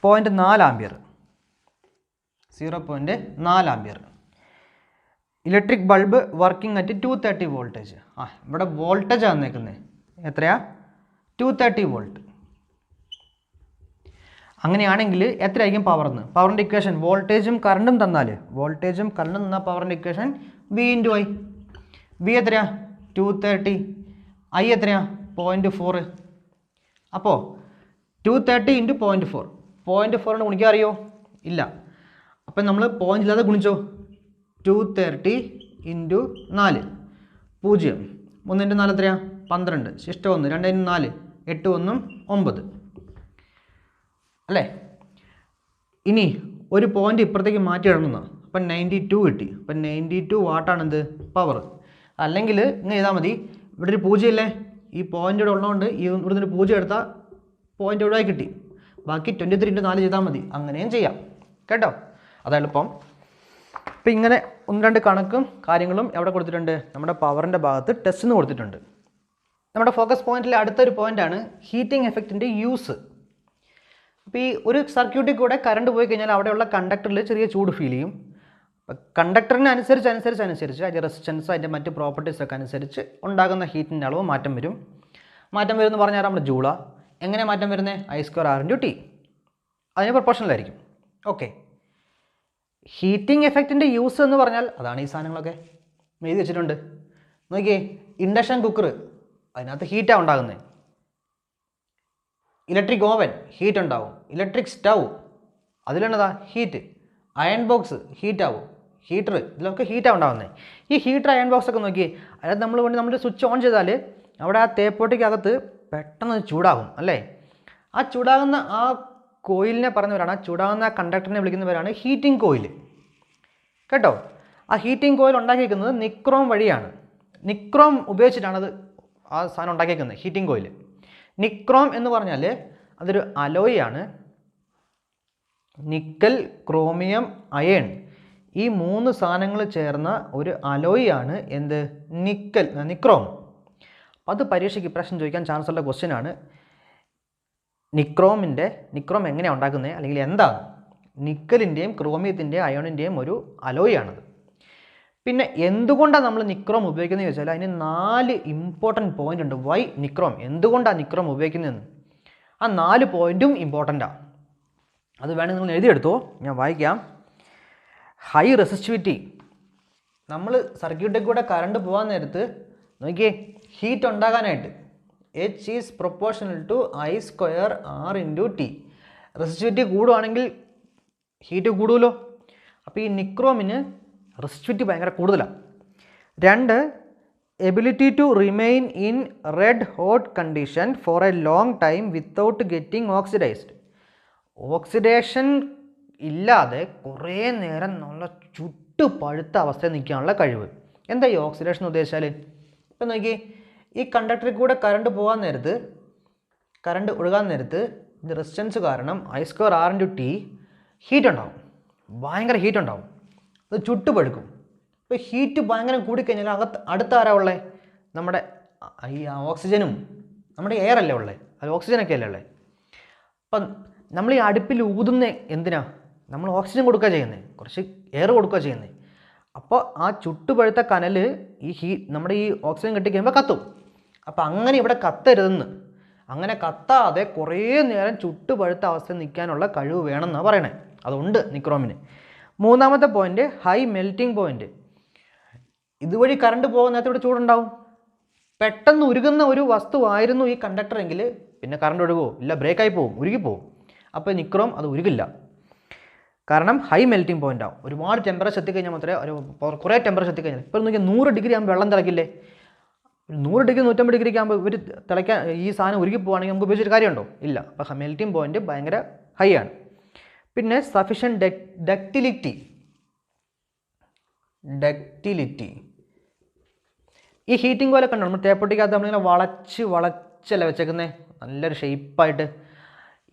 0.4 ampere, 0.4 ampere. Electric bulb working at 230 voltage. ഇവിടെ വോൾട്ടേജ് തന്നേക്കുന്നത് എത്രയാ? 230 വോൾട്ട്. അങ്ങനെയാണെങ്കിൽ എത്രയായിരിക്കും പവർ എന്ന്? പവറിൻ്റെ ഇക്വേഷൻ വോൾട്ടേജും കറണ്ടും തന്നാൽ, വോൾട്ടേജും കറണ്ടും തന്നാൽ പവറിൻ്റെ ഇക്വേഷൻ V × I. V എത്രയാ? 230. I എത്രയാ? 0.4. അപ്പോൾ 230 × 0.4. 0.4 ഗുണിക്കാൻ അറിയോ? ഇല്ല. അപ്പം നമ്മൾ പോയിന്റ് ഇല്ലാതെ ഗുണിച്ചോ. 230 × 4 0. 3 × 4 എത്രയാ? 12. ശിഷ്ടം 1. 2 × 4 8 1 9 അല്ലേ? ഇനി ഒരു പോയിന്റ് ഇപ്പുറത്തേക്ക് മാറ്റി ഇടണമെന്ന്. അപ്പം 92 കിട്ടി. അപ്പം 92 വാട്ടാണെന്ത്? പവർ. അല്ലെങ്കിൽ ഇങ്ങനെ ചെയ്താൽ മതി, ഇവിടെ ഒരു 0 ഇല്ലേ, ഈ പോയിന്റ് ഇവിടെ ഉള്ളതുകൊണ്ട് ഈ ഇവിടെ നിന്ന് 0 എടുത്താൽ പോയിന്റ് ഒഴിവായി കിട്ടി. ബാക്കി 23 × 4 ചെയ്താൽ മതി. അങ്ങനെയും ചെയ്യാം കേട്ടോ, അതാണ് എളുപ്പം. ഇപ്പം ഇങ്ങനെ 1-2 കണക്കും കാര്യങ്ങളും എവിടെ കൊടുത്തിട്ടുണ്ട്? നമ്മുടെ പവറിൻ്റെ ഭാഗത്ത് ടെസ്റ്റ് എന്ന് കൊടുത്തിട്ടുണ്ട്. നമ്മുടെ ഫോക്കസ് പോയിന്റിലെ അടുത്തൊരു പോയിന്റാണ് ഹീറ്റിംഗ് എഫക്റ്റിൻ്റെ യൂസ്. അപ്പോൾ ഈ ഒരു സർക്യൂട്ടിൽ കൂടെ കറണ്ട് പോയി കഴിഞ്ഞാൽ അവിടെയുള്ള കണ്ടക്ടറിൽ ചെറിയ ചൂട് ഫീൽ ചെയ്യും. അപ്പം കണ്ടക്ടറിന് അനുസരിച്ച് അതിൻ്റെ റെസിസ്റ്റൻസ്, അതിൻ്റെ മറ്റ് പ്രോപ്പർട്ടീസൊക്കെ അനുസരിച്ച് ഉണ്ടാകുന്ന ഹീറ്റിൻ്റെ അളവ് മാറ്റം വരും. മാറ്റം വരുമെന്ന് പറഞ്ഞാൽ നമ്മുടെ ജൂള. എങ്ങനെ മാറ്റം വരുന്നത്? I²R × T. അതിന് പ്രൊപ്പോർഷണലായിരിക്കും. ഓക്കെ, ഹീറ്റിംഗ് എഫക്റ്റിൻ്റെ യൂസ് എന്ന് പറഞ്ഞാൽ അതാണ് ഈ സാധനങ്ങളൊക്കെ എഴുതി വെച്ചിട്ടുണ്ട്. നോക്കിയേ, ഇൻഡക്ഷൻ കുക്കർ, അതിനകത്ത് ഹീറ്റാണ് ഉണ്ടാകുന്നത്. ഇലക്ട്രിക് ഓവൻ ഹീറ്റ് ഉണ്ടാവും. ഇലക്ട്രിക് സ്റ്റൗ അതിലെന്നതാ? ഹീറ്റ്. അയൺ ബോക്സ് ഹീറ്റാവും. ഹീറ്റർ ഇതിലൊക്കെ ഹീറ്റാണ് ഉണ്ടാകുന്നത്. ഈ ഹീറ്റർ അയൺ ബോക്സ് ഒക്കെ നോക്കി, അതായത് നമ്മൾ സ്വിച്ച് ഓൺ ചെയ്താൽ അവിടെ ആ തേപ്പോട്ടിക്കകത്ത് പെട്ടെന്ന് ചൂടാകും അല്ലേ? ആ ചൂടാകുന്ന ആ കോയിലിനെ പറഞ്ഞവരാണ്, ആ ചൂടാകുന്ന കണ്ടക്ടറിനെ വിളിക്കുന്നവരാണ് ഹീറ്റിംഗ് കോയിൽ കേട്ടോ. ആ ഹീറ്റിംഗ് കോയിൽ ഉണ്ടാക്കിയിരിക്കുന്നത് നിക്രോം വഴിയാണ്. നിക്രോം ഉപയോഗിച്ചിട്ടാണ് ആ സാധനം ഉണ്ടാക്കിയിരിക്കുന്നത്, ഹീറ്റിംഗ് കോയിൽ. നിക്രോം എന്ന് പറഞ്ഞാൽ അതൊരു അലോയാണ്. നിക്കൽ, ക്രോമിയം, അയൺ, ഈ 3 സാധനങ്ങൾ ചേർന്ന ഒരു അലോയാണ് എന്ത്? നിക്രോം. അപ്പോൾ അത് പരീക്ഷയ്ക്ക് പ്രശ്നം ചോദിക്കാൻ ചാൻസ് ഉള്ള ക്വസ്റ്റ്യനാണ്. നിക്രോം എങ്ങനെയാണ് ഉണ്ടാക്കുന്നത്, അല്ലെങ്കിൽ എന്താണ്? നിക്കലിൻ്റെയും ക്രോമിയത്തിൻ്റെയും അയോണിൻ്റെയും ഒരു അലോയാണത്. പിന്നെ എന്തുകൊണ്ടാണ് നമ്മൾ നിക്രോം ഉപയോഗിക്കുന്നത് ചോദിച്ചാൽ അതിന് 4 ഇമ്പോർട്ടൻറ്റ് പോയിൻ്റ് ഉണ്ട്. വൈ നിക്രോം, എന്തുകൊണ്ടാണ് നിക്രോം ഉപയോഗിക്കുന്നതെന്ന്. ആ 4 പോയിൻറ്റും ഇമ്പോർട്ടൻ്റാണ്. അത് വേണമെങ്കിൽ നിങ്ങൾ എഴുതിയെടുത്തോ, ഞാൻ വായിക്കാം. ഹൈ റെസിസ്റ്റിവിറ്റി, നമ്മൾ സർക്യൂട്ടിൽ കൂടെ കറണ്ട് പോകാൻ നേരത്ത് നോക്കിയേ, ഹീറ്റ് ഉണ്ടാകാനായിട്ട് H is proportional to I² R × T. Resistivity കൂടുകയാണെങ്കിൽ ഹീറ്റ് കൂടുമല്ലോ. അപ്പോൾ ഈ നിക്രോമിന് റെസിസ്റ്റിവിറ്റി ഭയങ്കര കൂടുതലാണ്. 2, ability to remain in red hot condition for a long time without getting oxidised. Oxidation ഇല്ലാതെ കുറേ നേരം നല്ല ചുട്ടു പഴുത്ത അവസ്ഥയിൽ നിൽക്കാനുള്ള കഴിവ്. എന്താ ഈ ഓക്സിഡേഷൻ ഉദ്ദേശിച്ചാൽ? ഇപ്പം നോക്കി, ഈ കണ്ടക്ടറിൽ കൂടെ കറണ്ട് പോകാൻ നേരത്ത്, കറണ്ട് ഒഴുകാൻ നേരത്ത് ഇത് റെസിസ്റ്റൻസ് കാരണം I²R/T ഹീറ്റ് ഉണ്ടാവും, ഭയങ്കര ഹീറ്റ് ഉണ്ടാവും, അത് ചുട്ടുപഴുക്കും. ഇപ്പോൾ ഹീറ്റ് ഭയങ്കര കൂടിക്കഴിഞ്ഞാൽ അടുത്ത ആരാ ഉള്ളത്? നമ്മുടെ ഈ ഓക്സിജനും നമ്മുടെ എയർ അല്ലേ ഉള്ളത്, അത് ഓക്സിജനൊക്കെ അല്ലേ ഉള്ളത്. അപ്പം നമ്മൾ ഈ അടുപ്പിൽ ഊതുന്ന എന്തിനാ? നമ്മൾ ഓക്സിജൻ കൊടുക്കുക ചെയ്യുന്നത്, കുറച്ച് എയർ കൊടുക്കുക ചെയ്യുന്നത്. അപ്പോൾ ആ ചുട്ടുപഴുത്ത കനൽ നമ്മുടെ ഈ ഓക്സിജൻ കെട്ടിക്കഴിയുമ്പോൾ കത്തും. അപ്പോൾ അങ്ങനെ ഇവിടെ കത്തരുതെന്ന്, അങ്ങനെ കത്താതെ കുറേ നേരം ചുട്ടുപഴുത്ത അവസ്ഥയിൽ നിൽക്കാനുള്ള കഴിവ് വേണമെന്നാണ് പറയണേ. അതുണ്ട് നിക്രോമിന്. മൂന്നാമത്തെ പോയിന്റ്, ഹൈ മെൽറ്റിംഗ് പോയിന്റ്. ഇതുവഴി കറണ്ട് പോകുന്ന നേരത്തെ ഇവിടെ ചൂടുണ്ടാവും. പെട്ടെന്ന് ഉരുകുന്ന ഒരു വസ്തുവായിരുന്നു ഈ കണ്ടക്ടർ എങ്കിൽ പിന്നെ കറണ്ട് ഒഴുകുമോ? ഇല്ല, ബ്രേക്കായി പോകും, ഉരുകിപ്പോവും. അപ്പോൾ നിക്രോം അത് ഉരുകില്ല, കാരണം ഹൈ മെൽറ്റിംഗ് പോയിന്റ് ആവും. ഒരുപാട് ടെമ്പറേച്ചർ എത്തിക്കഴിഞ്ഞാൽ മാത്രമേ, കുറേ ടെമ്പറേച്ചർ എത്തിക്കഴിഞ്ഞാൽ, ഇപ്പോൾ നോക്കിയാൽ 100 ഡിഗ്രി ആകുമ്പോൾ വെള്ളം തിളക്കില്ലേ? 100 ഡിഗ്രി 150 ഡിഗ്രിക്ക് ആകുമ്പോൾ ഇവർ തിളയ്ക്കാൻ ഈ സാധനം ഉരുകി പോവുകയാണെങ്കിൽ നമുക്ക് ഉപയോഗിച്ചിട്ട് കാര്യമുണ്ടോ? ഇല്ല. അപ്പോൾ മെൽറ്റിംഗ് പോയിന്റ് ഭയങ്കര ഹൈ ആണ്. പിന്നെ സഫിഷ്യൻറ്റ് ഡക്റ്റിലിറ്റി. ഈ ഹീറ്റിംഗ് കോയിലൊക്കെ കണ്ടോ, നമ്മൾ തേപ്പൊട്ടിക്കകത്ത് നമ്മളിങ്ങനെ വളച്ചല്ല വെച്ചേക്കുന്നത്, നല്ലൊരു ഷേപ്പായിട്ട്.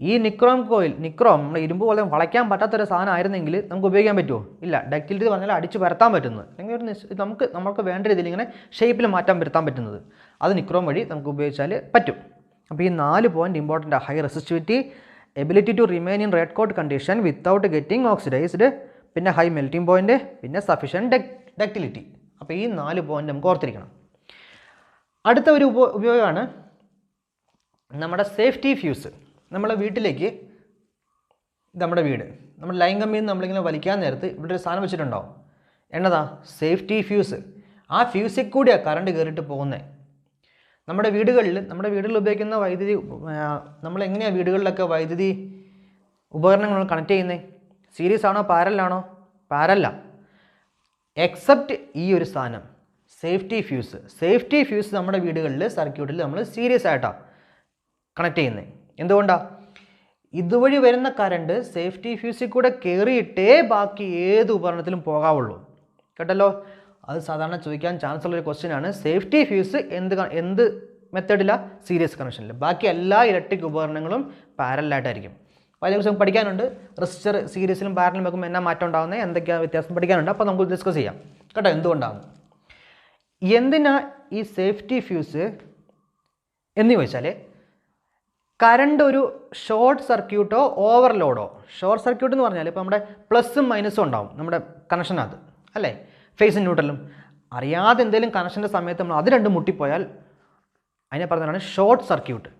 ഈ നിക്രോം നമ്മൾ ഇരുമ്പ് പോലെ വളയ്ക്കാൻ പറ്റാത്തൊരു സാധനം ആയിരുന്നെങ്കിൽ നമുക്ക് ഉപയോഗിക്കാൻ പറ്റുമോ? ഇല്ല. ഡക്റ്റിലിറ്റി പറഞ്ഞാൽ അടിച്ച് പരത്താൻ പറ്റുന്നത്, അല്ലെങ്കിൽ നമുക്ക് വേണ്ട രീതിയിൽ ഇങ്ങനെ ഷേപ്പിൽ മാറ്റാൻ വരുത്താൻ പറ്റുന്നത്, അത് നിക്രോം വഴി നമുക്ക് ഉപയോഗിച്ചാൽ പറ്റും. അപ്പോൾ ഈ 4 point important. High resistivity, ability to remain in red hot condition without getting oxidised, പിന്നെ ഹൈ മെൽറ്റിംഗ് പോയിന്റ്, പിന്നെ സഫിഷ്യൻറ്റ് ഡക്റ്റിലിറ്റി. അപ്പോൾ ഈ 4 പോയിന്റ് നമുക്ക് ഓർത്തിരിക്കണം. അടുത്ത ഒരു ഉപയോഗമാണ് നമ്മുടെ സേഫ്റ്റി ഫ്യൂസ്. നമ്മളെ വീട്ടിലേക്ക്, നമ്മുടെ വീട്, നമ്മുടെ ലൈൻ കമ്പിയിൽ നിന്ന് നമ്മളിങ്ങനെ വലിക്കാൻ നേരത്ത് ഇവിടെ ഒരു സാധനം വെച്ചിട്ടുണ്ടാവും. എന്നതാ? Safety fuse. ആ ഫ്യൂസിൽ കൂടിയാണ് കറണ്ട് കയറിയിട്ട് പോകുന്നത്. നമ്മുടെ വീടുകളിൽ ഉപയോഗിക്കുന്ന വൈദ്യുതി, നമ്മൾ എങ്ങനെയാണ് വീടുകളിലൊക്കെ വൈദ്യുതി ഉപകരണങ്ങൾ കണക്ട് ചെയ്യുന്നത്? സീരീസ് ആണോ പാരലാണോ? പാരല്ല. എക്സെപ്റ്റ് ഈ ഒരു സാധനം, സേഫ്റ്റി ഫ്യൂസ് നമ്മുടെ വീടുകളിൽ സർക്യൂട്ടിൽ നമ്മൾ സീരീസ് ആയിട്ടാണ് കണക്ട് ചെയ്യുന്നത്. എന്തുകൊണ്ടാണ്? ഇതുവഴി വരുന്ന കറണ്ട് സേഫ്റ്റി ഫ്യൂസിൽ കൂടെ കയറിയിട്ടേ ബാക്കി ഏത് ഉപകരണത്തിലും പോകാവുള്ളൂ. കേട്ടല്ലോ? അത് സാധാരണ ചോദിക്കാൻ ചാൻസ് ഉള്ളൊരു ക്വസ്റ്റ്യൻ ആണ്. സേഫ്റ്റി ഫ്യൂസ് എന്ത് മെത്തേഡിലാണ്? സീരീസ് കണക്ഷനിൽ. ബാക്കി എല്ലാ ഇലക്ട്രിക് ഉപകരണങ്ങളും പാരലായിട്ടായിരിക്കും. അപ്പോൾ അതിനെ കുറിച്ച് പഠിക്കാനുണ്ട്. റെസിസ്റ്റർ സീരീസിലും പാരലും വെക്കുമ്പോൾ എന്നാ മാറ്റം ഉണ്ടാകുന്നത്, എന്തൊക്കെയാണ് വ്യത്യാസം പഠിക്കാനുണ്ട്. അപ്പോൾ നമുക്ക് ഡിസ്കസ് ചെയ്യാം കേട്ടോ, എന്തുകൊണ്ടാണ്. എന്തിനാ ഈ സേഫ്റ്റി ഫ്യൂസ് എന്ന് ചോദിച്ചാൽ, കറണ്ട് ഒരു ഷോർട്ട് സർക്യൂട്ടോ ഓവർലോഡോ. ഷോർട്ട് സർക്യൂട്ട് എന്ന് പറഞ്ഞാൽ ഇപ്പോൾ നമ്മുടെ പ്ലസും മൈനസും ഉണ്ടാവും നമ്മുടെ കണക്ഷനകത്ത്, അല്ലേ? ഫേസും ന്യൂട്രലും. അറിയാതെ എന്തെങ്കിലും കണക്ഷൻ്റെ സമയത്ത് നമ്മൾ അത് രണ്ടും മുട്ടിപ്പോയാൽ അതിനെ പറഞ്ഞതാണ് ഷോർട്ട് സർക്യൂട്ട്.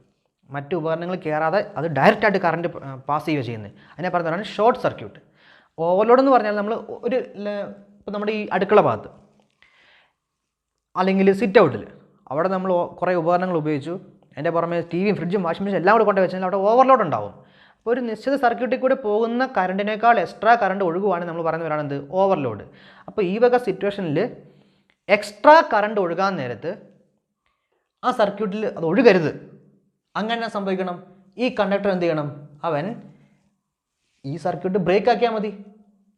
മറ്റു ഉപകരണങ്ങൾ കയറാതെ അത് ഡയറക്റ്റായിട്ട് കറണ്ട് പാസ് ചെയ്യുക ചെയ്യുന്നത്, അതിനെ പറഞ്ഞതാണ് ഷോർട്ട് സർക്യൂട്ട്. ഓവർലോഡ് എന്ന് പറഞ്ഞാൽ നമ്മൾ ഇപ്പോൾ നമ്മുടെ ഈ അടുക്കള ഭാഗത്ത് അല്ലെങ്കിൽ സിറ്റ് ഔട്ടിൽ, അവിടെ നമ്മൾ കുറേ ഉപകരണങ്ങൾ ഉപയോഗിച്ചു, അതിൻ്റെ പുറമെ ടിവിയും ഫ്രിഡ്ജും വാഷിംഗ് മെഷീൻ എല്ലാം കൂടെ കൊണ്ട് വെച്ചാൽ അവിടെ ഓവർലോഡ് ഉണ്ടാവും. അപ്പോൾ ഒരു നിശ്ചിത സർക്യൂട്ടിൽ കൂടെ പോകുന്ന കറണ്ടിനേക്കാൾ എക്സ്ട്രാ കറണ്ട് ഒഴുകുവാണെങ്കിൽ നമ്മൾ പറയുന്നവരാണ് എന്ത്? ഓവർലോഡ്. അപ്പോൾ ഈ വക സിറ്റുവേഷനിൽ എക്സ്ട്രാ കറണ്ട് ഒഴുകാൻ നേരത്ത് ആ സർക്യൂട്ടിൽ അത് ഒഴുകരുത്. അങ്ങനെ സംഭവിക്കണം, ഈ കണ്ടക്ടർ എന്ത് ചെയ്യണം? അവൻ ഈ സർക്യൂട്ട് ബ്രേക്ക് ആക്കിയാൽ മതി,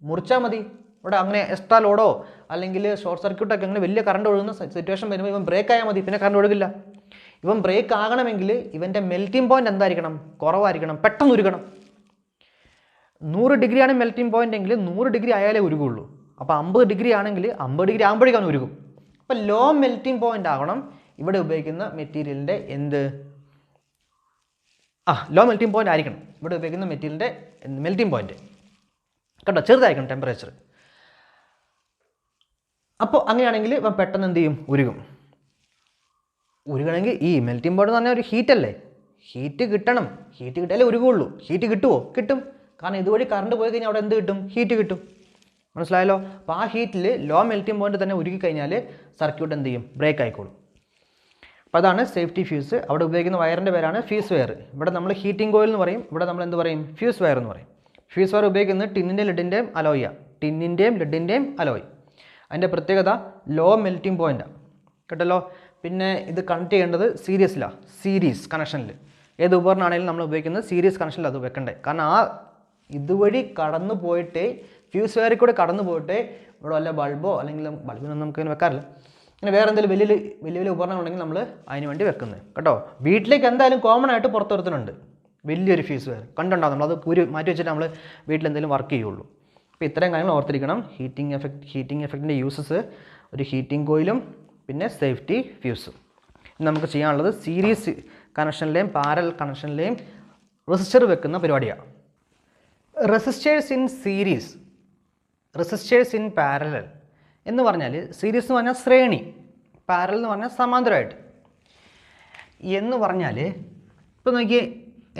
മുറിച്ചാൽ മതി. ഇവിടെ അങ്ങനെ എക്സ്ട്രാ ലോഡോ അല്ലെങ്കിൽ ഷോർട്ട് സർക്യൂട്ടൊക്കെ അങ്ങനെ വലിയ കറണ്ട് ഒഴുകുന്ന സിറ്റുവേഷൻ വരുമ്പോൾ ഇവൻ ബ്രേക്ക് ആയാൽ മതി, പിന്നെ കറണ്ട് ഒഴുകില്ല. ഇവൻ ബ്രേക്ക് ആകണമെങ്കിൽ ഇവൻ്റെ മെൽറ്റിംഗ് പോയിന്റ് എന്തായിരിക്കണം? കുറവായിരിക്കണം, പെട്ടെന്ന് ഉരുകണം. 100 ഡിഗ്രിയാണ് മെൽറ്റിംഗ് പോയിന്റ് എങ്കിൽ 100 ഡിഗ്രി ആയാലേ ഉരുകുള്ളൂ. അപ്പോൾ 50 ഡിഗ്രി ആണെങ്കിൽ 50 ഡിഗ്രി ആകുമ്പോഴേക്കും അവൻ ഉരുകും. അപ്പോൾ ലോ മെൽറ്റിംഗ് പോയിന്റ് ആകണം ഇവിടെ ഉപയോഗിക്കുന്ന മെറ്റീരിയലിൻ്റെ ലോ മെൽറ്റിംഗ് പോയിന്റ് ആയിരിക്കണം ഇവിടെ ഉപയോഗിക്കുന്ന മെറ്റീരിയലിൻ്റെ മെൽറ്റിംഗ് പോയിന്റ്. കേട്ടോ, ചെറുതായിരിക്കണം ടെമ്പറേച്ചർ. അപ്പോൾ അങ്ങനെയാണെങ്കിൽ ഇപ്പം പെട്ടെന്ന് എന്ത് ചെയ്യും? ഉരുകണമെങ്കിൽ ഈ മെൽറ്റിംഗ് പോയിന്റ് എന്ന് പറഞ്ഞാൽ ഒരു ഹീറ്റല്ലേ, ഹീറ്റ് കിട്ടണം. ഹീറ്റ് കിട്ടിയാലേ ഉരുകുള്ളൂ. ഹീറ്റ് കിട്ടുമോ? കിട്ടും. കാരണം ഇതുവഴി കറണ്ട് പോയി കഴിഞ്ഞാൽ അവിടെ എന്ത് കിട്ടും? ഹീറ്റ് കിട്ടും. മനസ്സിലായല്ലോ? അപ്പോൾ ആ ഹീറ്റിൽ ലോ മെൽറ്റിംഗ് പോയിന്റ് തന്നെ ഉരുകി കഴിഞ്ഞാൽ സർക്യൂട്ട് എന്ത് ചെയ്യും? ബ്രേക്ക് ആയിക്കോളും. അപ്പോൾ അതാണ് സേഫ്റ്റി ഫ്യൂസ്. അവിടെ ഉപയോഗിക്കുന്ന വയറിൻ്റെ പേരാണ് ഫ്യൂസ് വയർ. ഇവിടെ നമ്മൾ ഹീറ്റിംഗ് കോയിൽ എന്ന് പറയും, ഇവിടെ നമ്മൾ എന്ത് പറയും? ഫ്യൂസ് വയർ എന്ന് പറയും. ഫ്യൂസ് വയർ ഉപയോഗിക്കുന്നത് ടിന്നിൻ്റെയും ലെഡിൻ്റെയും അലോയാണ്. ടിന്നിൻ്റെയും ലെഡിൻ്റെയും അലോയ്. അതിൻ്റെ പ്രത്യേകത ലോ മെൽറ്റിംഗ് പോയിൻ്റാണ്. കേട്ടല്ലോ. പിന്നെ ഇത് കണക്ട് ചെയ്യേണ്ടത് സീരീസിലാണ്, സീരീസ് കണക്ഷനിൽ. ഏത് ഉപകരണമാണെങ്കിലും നമ്മൾ ഉപയോഗിക്കുന്നത് സീരീസ് കണക്ഷനിൽ അത് വെക്കണ്ടേ. കാരണം ആ ഇതുവഴി കടന്നു പോയിട്ടേ, ഫ്യൂസ് വയറിൽ കൂടെ കടന്നു പോയിട്ടേ ഇവിടെ വല്ല ബൾബോ അല്ലെങ്കിൽ ബൾബിനൊന്നും നമുക്ക് ഇങ്ങനെ വെക്കാറില്ല, ഇങ്ങനെ വേറെ എന്തെങ്കിലും വലിയ വലിയ ഉപകരണങ്ങളുണ്ടെങ്കിൽ നമ്മൾ അതിന് വേണ്ടി വെക്കുന്നത് കേട്ടോ. വീട്ടിലേക്ക് എന്തായാലും കോമൺ ആയിട്ട് പുറത്തൊരുത്തുന്നുണ്ട് വലിയൊരു ഫ്യൂസ് വയർ കണ്ടുണ്ടാകും, നമ്മൾ അത് മാറ്റി വെച്ചിട്ട് നമ്മൾ വീട്ടിൽ എന്തെങ്കിലും വർക്ക് ചെയ്യുള്ളൂ. അപ്പോൾ ഇത്രയും കാര്യങ്ങൾ ഓർത്തിരിക്കണം. ഹീറ്റിംഗ് എഫക്റ്റിൻ്റെ യൂസസ്, ഒരു ഹീറ്റിംഗ് കോയിലും പിന്നെ സേഫ്റ്റി ഫ്യൂസും. നമുക്ക് ചെയ്യാനുള്ളത് സീരീസ് കണക്ഷനിലെയും പാരൽ കണക്ഷനിലെയും റെസിസ്റ്റർ വെക്കുന്ന പരിപാടിയാണ്. Resistors in series, resistors in parallel എന്ന് പറഞ്ഞാൽ, സീരീസ് എന്ന് പറഞ്ഞാൽ ശ്രേണി, പാരലൽ എന്ന് പറഞ്ഞാൽ സമാന്തരമായിട്ട് എന്ന് പറഞ്ഞാൽ, ഇപ്പോൾ നോക്കിയേ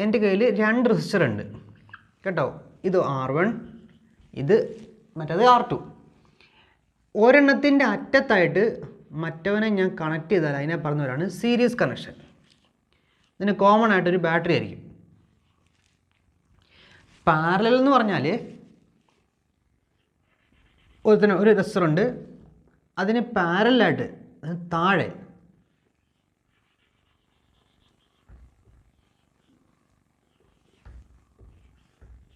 എൻ്റെ കയ്യിൽ 2 റെസിസ്റ്റർ ഉണ്ട് കേട്ടോ. ഇത് R1, ഇത് മറ്റേത് R2. ഒരെണ്ണത്തിൻ്റെ അറ്റത്തായിട്ട് മറ്റവനെ ഞാൻ കണക്ട് ചെയ്താൽ അതിനെ പറഞ്ഞവരാണ് സീരീസ് കണക്ഷൻ. ഇതിന് കോമൺ ആയിട്ടൊരു ബാറ്ററി ആയിരിക്കും. പാരലൽ എന്ന് പറഞ്ഞാൽ ഒരു റെസിസ്റ്റർ ഉണ്ട്, അതിന് പാരലായിട്ട് താഴെ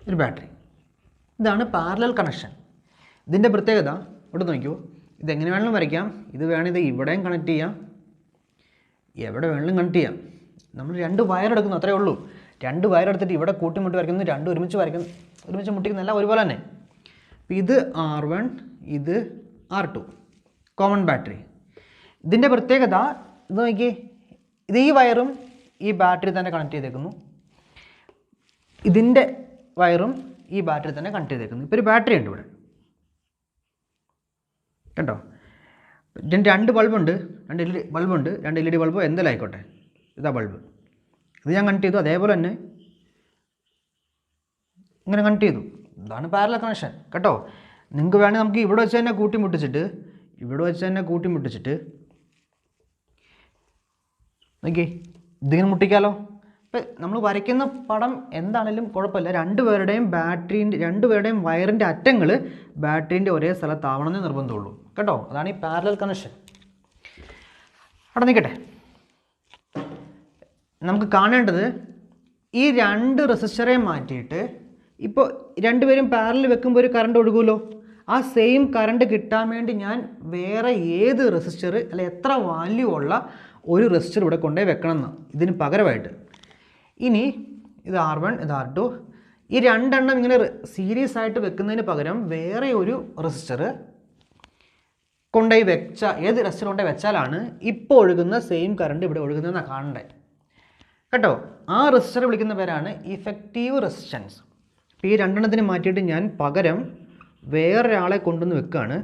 ഒരു ബാറ്ററി. ഇതാണ് പാരലൽ കണക്ഷൻ. ഇതിൻ്റെ പ്രത്യേകത ഇവിടെ നോക്കൂ, ഇതെങ്ങനെ വേണമെങ്കിലും വരയ്ക്കാം. ഇത് വേണമെങ്കിൽ ഇത് ഇവിടെയും കണക്ട് ചെയ്യാം, എവിടെ വേണമെങ്കിലും കണക്ട് ചെയ്യാം. നമ്മൾ 2 വയർ എടുക്കുന്നു, അത്രയേ ഉള്ളൂ. 2 വയർ എടുത്തിട്ട് ഇവിടെ കൂട്ടിമുട്ടി വരയ്ക്കുന്നു, 2 ഒരുമിച്ച് വരയ്ക്കുന്നു, ഒരുമിച്ച് മുട്ടിക്കുന്നല്ല ഒരുപോലെ തന്നെ. ഇത് R1, ഇത് R2, കോമൺ ബാറ്ററി. ഇതിൻ്റെ പ്രത്യേകത ഇത് നോക്കി, ഇത് ഈ വയറും ഈ ബാറ്ററി തന്നെ കണക്ട് ചെയ്തേക്കുന്നു, ഇതിൻ്റെ വയറും ഈ ബാറ്ററി തന്നെ കണക്ട് ചെയ്തേക്കുന്നു. ഇപ്പോൾ ഒരു ബാറ്ററി ഉണ്ട് ഇവിടെ കേട്ടോ. 2 ബൾബുണ്ട്, 2 LED ബൾബുണ്ട്, 2 LED ബൾബോ എന്തെങ്കിലും ആയിക്കോട്ടെ. ഇതാ ബൾബ്, ഇത് ഞാൻ കണക്ട് ചെയ്തു, അതേപോലെ തന്നെ ഇങ്ങനെ കണക്ട് ചെയ്തു. ഇതാണ് പാരലൽ കണക്ഷൻ കേട്ടോ. നിങ്ങൾക്ക് വേണമെങ്കിൽ നമുക്ക് ഇവിടെ വെച്ച് തന്നെ കൂട്ടിമുട്ടിച്ചിട്ട് നോക്കി ഇതിങ്ങനെ മുട്ടിക്കാലോ. ഇപ്പം നമ്മൾ വരയ്ക്കുന്ന പടം എന്താണെങ്കിലും കുഴപ്പമില്ല, 2 പേരുടെയും വയറിൻ്റെ അറ്റങ്ങൾ ബാറ്ററീൻ്റെ ഒരേ സ്ഥലത്താവണമെന്നേ നിർബന്ധമുള്ളൂ കേട്ടോ. അതാണ് ഈ പാരലൽ കണക്ഷൻ. അവിടെ നിൽക്കട്ടെ, നമുക്ക് കാണേണ്ടത് ഈ 2 റെസിസ്റ്ററെ മാറ്റിയിട്ട്, ഇപ്പോൾ 2 പേരും പാരലൽ വെക്കുമ്പോൾ ഒരു കറണ്ട് ഒഴുകുമല്ലോ, ആ സെയിം കറണ്ട് കിട്ടാൻ വേണ്ടി ഞാൻ വേറെ ഏത് റെസിസ്റ്റർ അല്ലെ എത്ര വാല്യൂ ഉള്ള ഒരു റെസിസ്റ്റർ ഇവിടെ കൊണ്ടുപോയി വെക്കണം എന്ന്, ഇതിന് പകരമായിട്ട്. ഇനി ഇത് R1, ഇത് R2, ഈ 2 എണ്ണം ഇങ്ങനെ സീരീസ് ആയിട്ട് വെക്കുന്നതിന് പകരം വേറെ ഒരു റെസിസ്റ്റർ കൊണ്ടുപോയി ഏത് റെസിസ്റ്റർ കൊണ്ടുപോയി വെച്ചാലാണ് ഇപ്പോൾ ഒഴുകുന്ന സെയിം കറണ്ട് ഇവിടെ ഒഴുകുന്നതെന്നാണ് കാണേണ്ടത് കേട്ടോ. ആ റെസിസ്റ്റർ വിളിക്കുന്ന പേരാണ് ഇഫക്റ്റീവ് റെസിസ്റ്റൻസ്. അപ്പോൾ ഈ 2 എണ്ണത്തിന് മാറ്റിയിട്ട് ഞാൻ പകരം വേറൊരാളെ കൊണ്ടുവന്ന് വെക്കുകയാണ്.